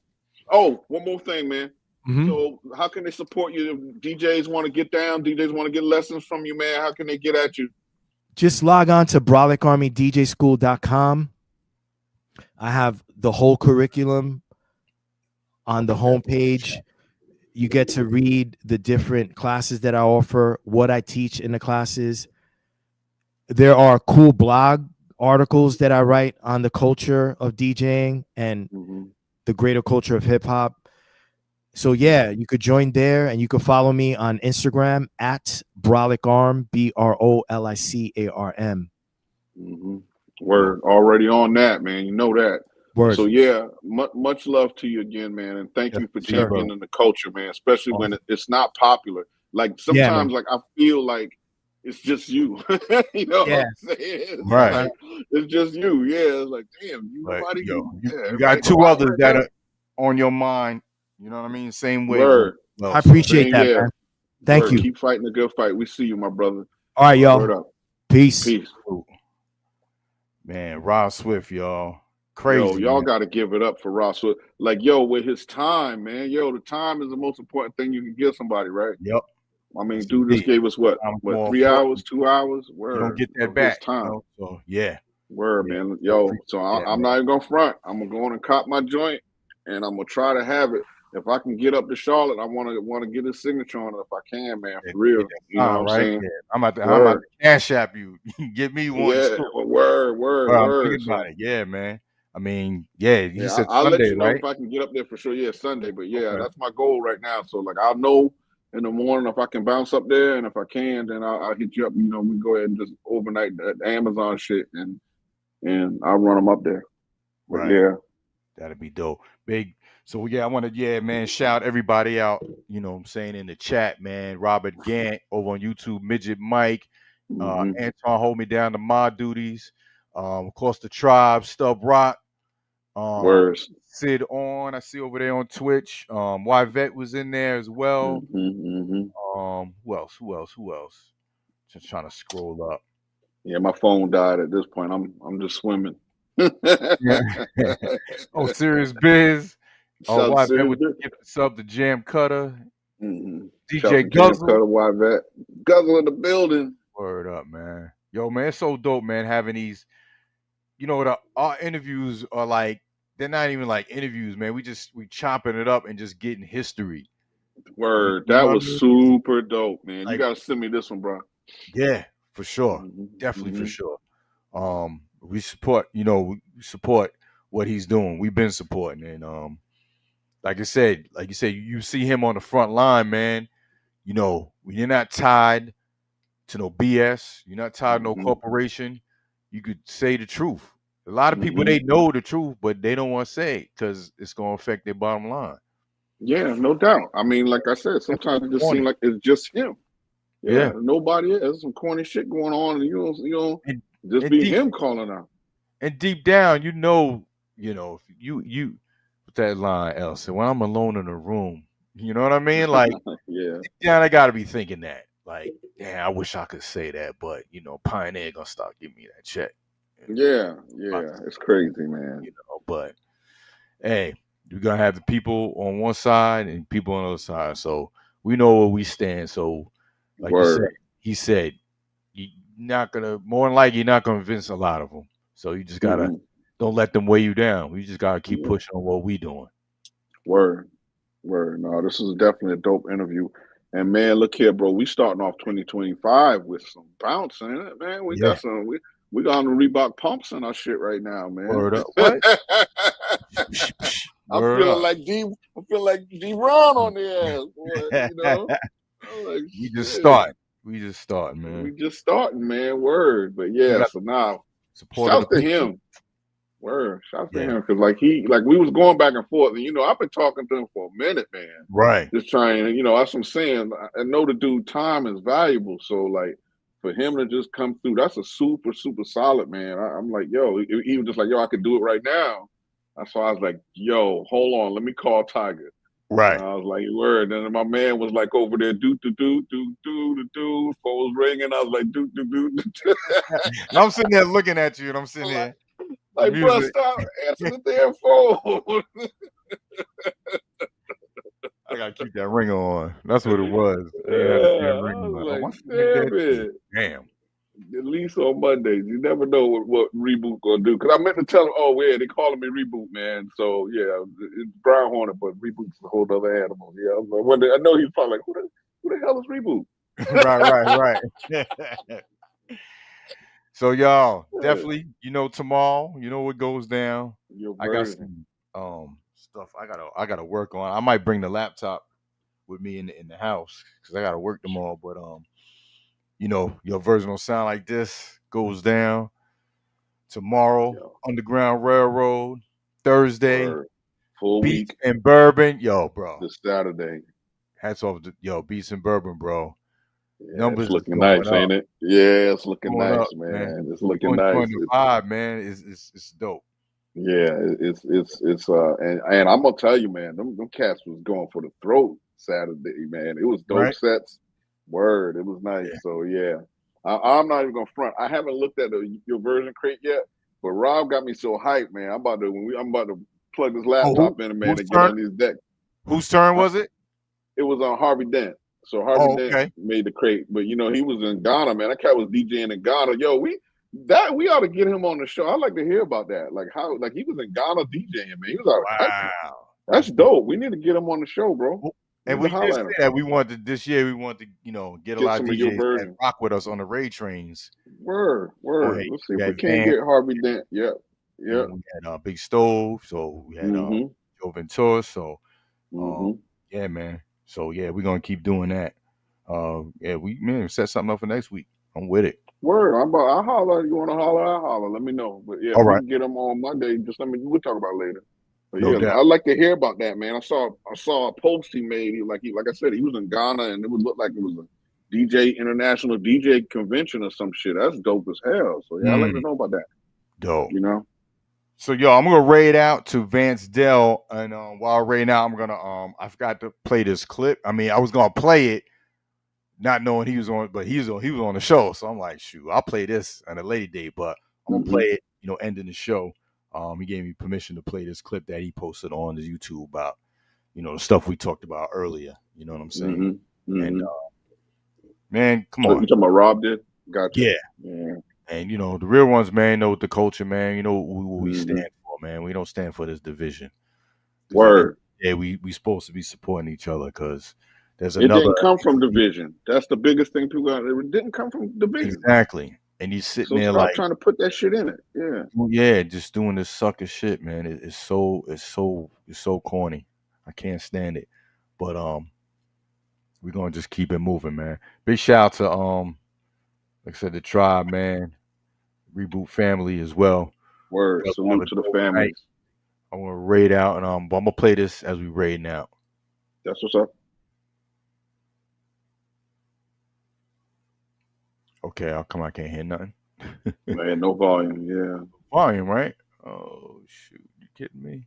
Oh, one more thing, man. Mhm. So how can they support you? If DJs want to get down, DJs want to get lessons from you, man. How can they get at you? Just log on to BrolicArmyDJSchool.com. I have the whole curriculum on the homepage. You get to read the different classes that I offer, what I teach in the classes. There are cool blog articles that I write on the culture of DJing and the greater culture of hip hop. So yeah, you could join there, and you could follow me on Instagram at BrolicArm, BROLICARM. Word, already on that, man. You know that. Word. So yeah, much love to you again, man, and thank you for championing the culture, man. Especially when it's not popular. Like sometimes, like I feel like it's just you. You know what I'm saying? It's Right. like, it's just you. Yeah. It's like, damn, nobody. You got two others that are on your mind. You know what I mean? Same way. Word. I appreciate that, man. Thank you. Keep fighting the good fight. We see you, my brother. All right, y'all. Word up. Peace. Man, Rob Swift, y'all. Crazy. Yo, y'all man. got to give it up for Ross Swift. Like, yo, with his time, man. Yo, the time is the most important thing you can give somebody, right? Yep. I mean, dude just gave us what 3 hours, 2 hours? Word. You don't get that of back. his time. You know? So yeah. Word, man. Yo, so I'm not even gonna front. I'm gonna go on and cop my joint, and I'm gonna try to have it. If I can get up to Charlotte, I want to get his signature on it if I can, man. For real. You know what I'm saying? Yeah. I'm about to cash app you. Get me one. Yeah. Word. I'm thinking about it. Yeah, man. I mean, yeah. You said I'll Sunday, let you know right? if I can get up there for sure. Yeah, Sunday. But yeah, that's my goal right now. So like, I'll know in the morning if I can bounce up there, and if I can, then I'll hit you up. You know, we go ahead and just overnight the Amazon shit, and I'll run them up there. But Right. yeah, that'd be dope. Big. So yeah, I want to man, shout everybody out. You know what I'm saying, in the chat, man. Robert Gant over on YouTube, Midget Mike, Anton Hold Me Down to My Duties, of course the Tribe, Stub Rock, words. Sid On, I see over there on Twitch. Yvette was in there as well. Who else? Just trying to scroll up. Yeah, my phone died at this point. I'm just swimming. Yeah. Oh, Serious Biz. Shout out to Yvette Serious with the gift sub, the Jam Cutter. Shout out to DJ Jam Guzzle. Cutter, Yvette. Guzzle in the building. Word up, man. Yo, man, it's so dope, man, having these, you know, our interviews are like, they're not even like interviews, man. We chopping it up and just getting history. Word. You That know what was I mean? super dope, man. Like, you gotta send me this one, bro. Yeah, for sure. Definitely for sure. We support, we support what he's doing. We've been supporting, and like you said, you see him on the front line, man. You know, when you're not tied to no BS, you're not tied to no corporation, you could say the truth. A lot of people, they know the truth, but they don't want to say it because it's going to affect their bottom line. Yeah, no doubt. I mean, like I said, sometimes it just seems like it's just him. Yeah, nobody else. There's some corny shit going on, and you know, just be him calling out. And deep down, you know, if you with that line, Elsa, when I'm alone in a room, you know what I mean? Like, yeah, I got to be thinking that. Like, yeah, I wish I could say that, but Pioneer gonna start giving me that check. Yeah, it's crazy, man. But hey, you're gonna have the people on one side and people on the other side, so we know where we stand. So, like you said, he said, you're not gonna, more than likely, you're not gonna convince a lot of them. So you just gotta don't let them weigh you down. We just gotta keep pushing on what we doing. Word. No, this is definitely a dope interview. And man, look here, bro. We starting off 2025 with some bounce in it, man. We got some. We got on the Reebok pumps in our shit right now, man. Word up. What? I'm feeling like D-Ron on the ass, boy. You know, like, we just starting, man. We just starting, man. Word, but yeah. So now, shouts to him. Word, shouts to him, because like we was going back and forth, and I've been talking to him for a minute, man. Right. Just trying, that's what I'm saying. I know the dude time is valuable, so like for him to just come through, that's a super solid, man. I'm like, yo, even just like, yo, I could do it right now. That's why I was like, yo, hold on, let me call Tiger. Right. And I was like, word. And then my man was like over there, phone was ringing. I was like, And I'm sitting there looking at you, and I'm sitting there. Like, bro, stop answering the damn phone. I gotta keep that ringer on. That's what it was. Damn. At least on Mondays, you never know what Reboot gonna do. Because I meant to tell him, they calling me Reboot, man. So yeah, it's Brian Horner, but Reboot's a whole other animal. Yeah, I know he's probably like, who the hell is Reboot? right. So y'all, definitely, tomorrow, what goes down. I got some stuff I gotta work on. I might bring the laptop with me in the house because I gotta work tomorrow. But your version will sound like this goes down tomorrow. Underground Railroad, Thursday, full Beats week and Bourbon, bro. This Saturday. Hats off to Beats and Bourbon, bro. Yeah, Numbers it's looking nice, ain't it? Yeah, it's looking nice, up, man. It's looking nice. The vibe, man, it's dope. Yeah, it's and I'm gonna tell you, man, them cats was going for the throat Saturday, man. It was dope sets. Word, it was nice. Yeah. So yeah, I'm not even gonna front. I haven't looked at your version crate yet, but Rob got me so hyped, man. I'm about to plug this laptop in, man, and get on these decks. Whose turn was it? It was on Harvey Dent. So Harvey Dent made the crate, but he was in Ghana, man. That cat was DJing in Ghana. Yo, we ought to get him on the show. I'd like to hear about that. Like how, like he was in Ghana DJing, man. He was out of country. That's dope. We need to get him on the show, bro. And we just said that we wanted this year. We want to, get a lot of DJs that rock with us on the raid trains. Word. Let's see if we can't get Harvey Dent. Yeah. We had Big Stove, so we had Joe Ventura. So, yeah, man. So yeah, we're gonna keep doing that. We set something up for next week. I'm with it. Word. I'll holler. You want to holler? I'll holler. Let me know. But yeah, we can get them on Monday. Just we'll talk about it later. But yeah, I'd like to hear about that, man. I saw a post he made. Like I said, he was in Ghana, and it would look like it was a international DJ convention or some shit. That's dope as hell. So yeah, I'd like to know about that. Dope. So y'all, I'm gonna raid out to Vance Dell, and while raiding out, I'm gonna I forgot to play this clip. I mean, I was gonna play it, not knowing he was on, but he was on the show. So I'm like, shoot, I'll play this on a later date, but I'm gonna play it, ending the show. He gave me permission to play this clip that he posted on his YouTube about, the stuff we talked about earlier. You know what I'm saying? And man, come on. You talking about Rob did? Gotcha. Yeah. And the real ones, man, know the culture, man. What we stand for, man. We don't stand for this division. Word. We supposed to be supporting each other because there's another. It didn't come from division. That's the biggest thing people got. It didn't come from division. Exactly. And he's sitting there like trying to put that shit in it. Yeah. Yeah, just doing this sucker shit, man. It's so corny. I can't stand it. But we're gonna just keep it moving, man. Big shout out to like I said, the tribe, man. Reboot family as well. Word. Salute to the families. I want to raid out, and but I'm gonna play this as we raid now. That's what's up. Okay, I'll come. I can't hear nothing. Man, no volume. Yeah. Volume, right? Oh shoot, you kidding me?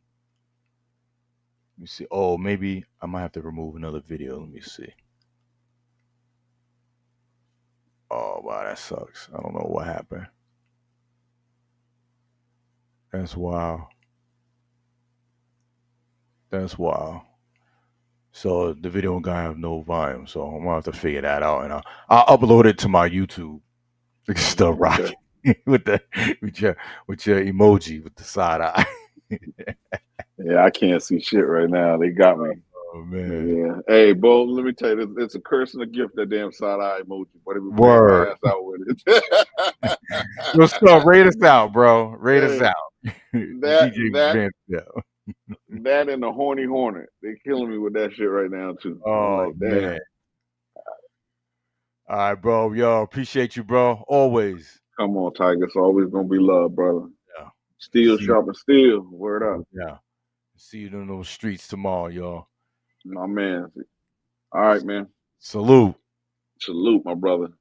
Let me see. Oh, maybe I might have to remove another video. Let me see. Oh wow, that sucks. I don't know what happened. That's wild. That's wild. So the video gonna have no volume, so I'm gonna have to figure that out, and I'll upload it to my YouTube. It's still rocking with your emoji with the side eye. Yeah, I can't see shit right now. They got me. Oh man. Yeah. Hey, Bo, let me tell you, it's a curse and a gift, that damn side eye emoji. But they be playing my Word. ass out with it. Yo, stop. Rate us out, bro. Rate us out. That and the horny hornet. They killing me with that shit right now too. I'm Oh like, damn. man. All right, bro. Yo, appreciate you, bro. Always. Come on, Tiger. It's always gonna be love, brother. Yeah. Steel sharp and steel. Word up. Yeah. See you in those streets tomorrow, y'all. My man. All right, man. Salute. Salute, my brother.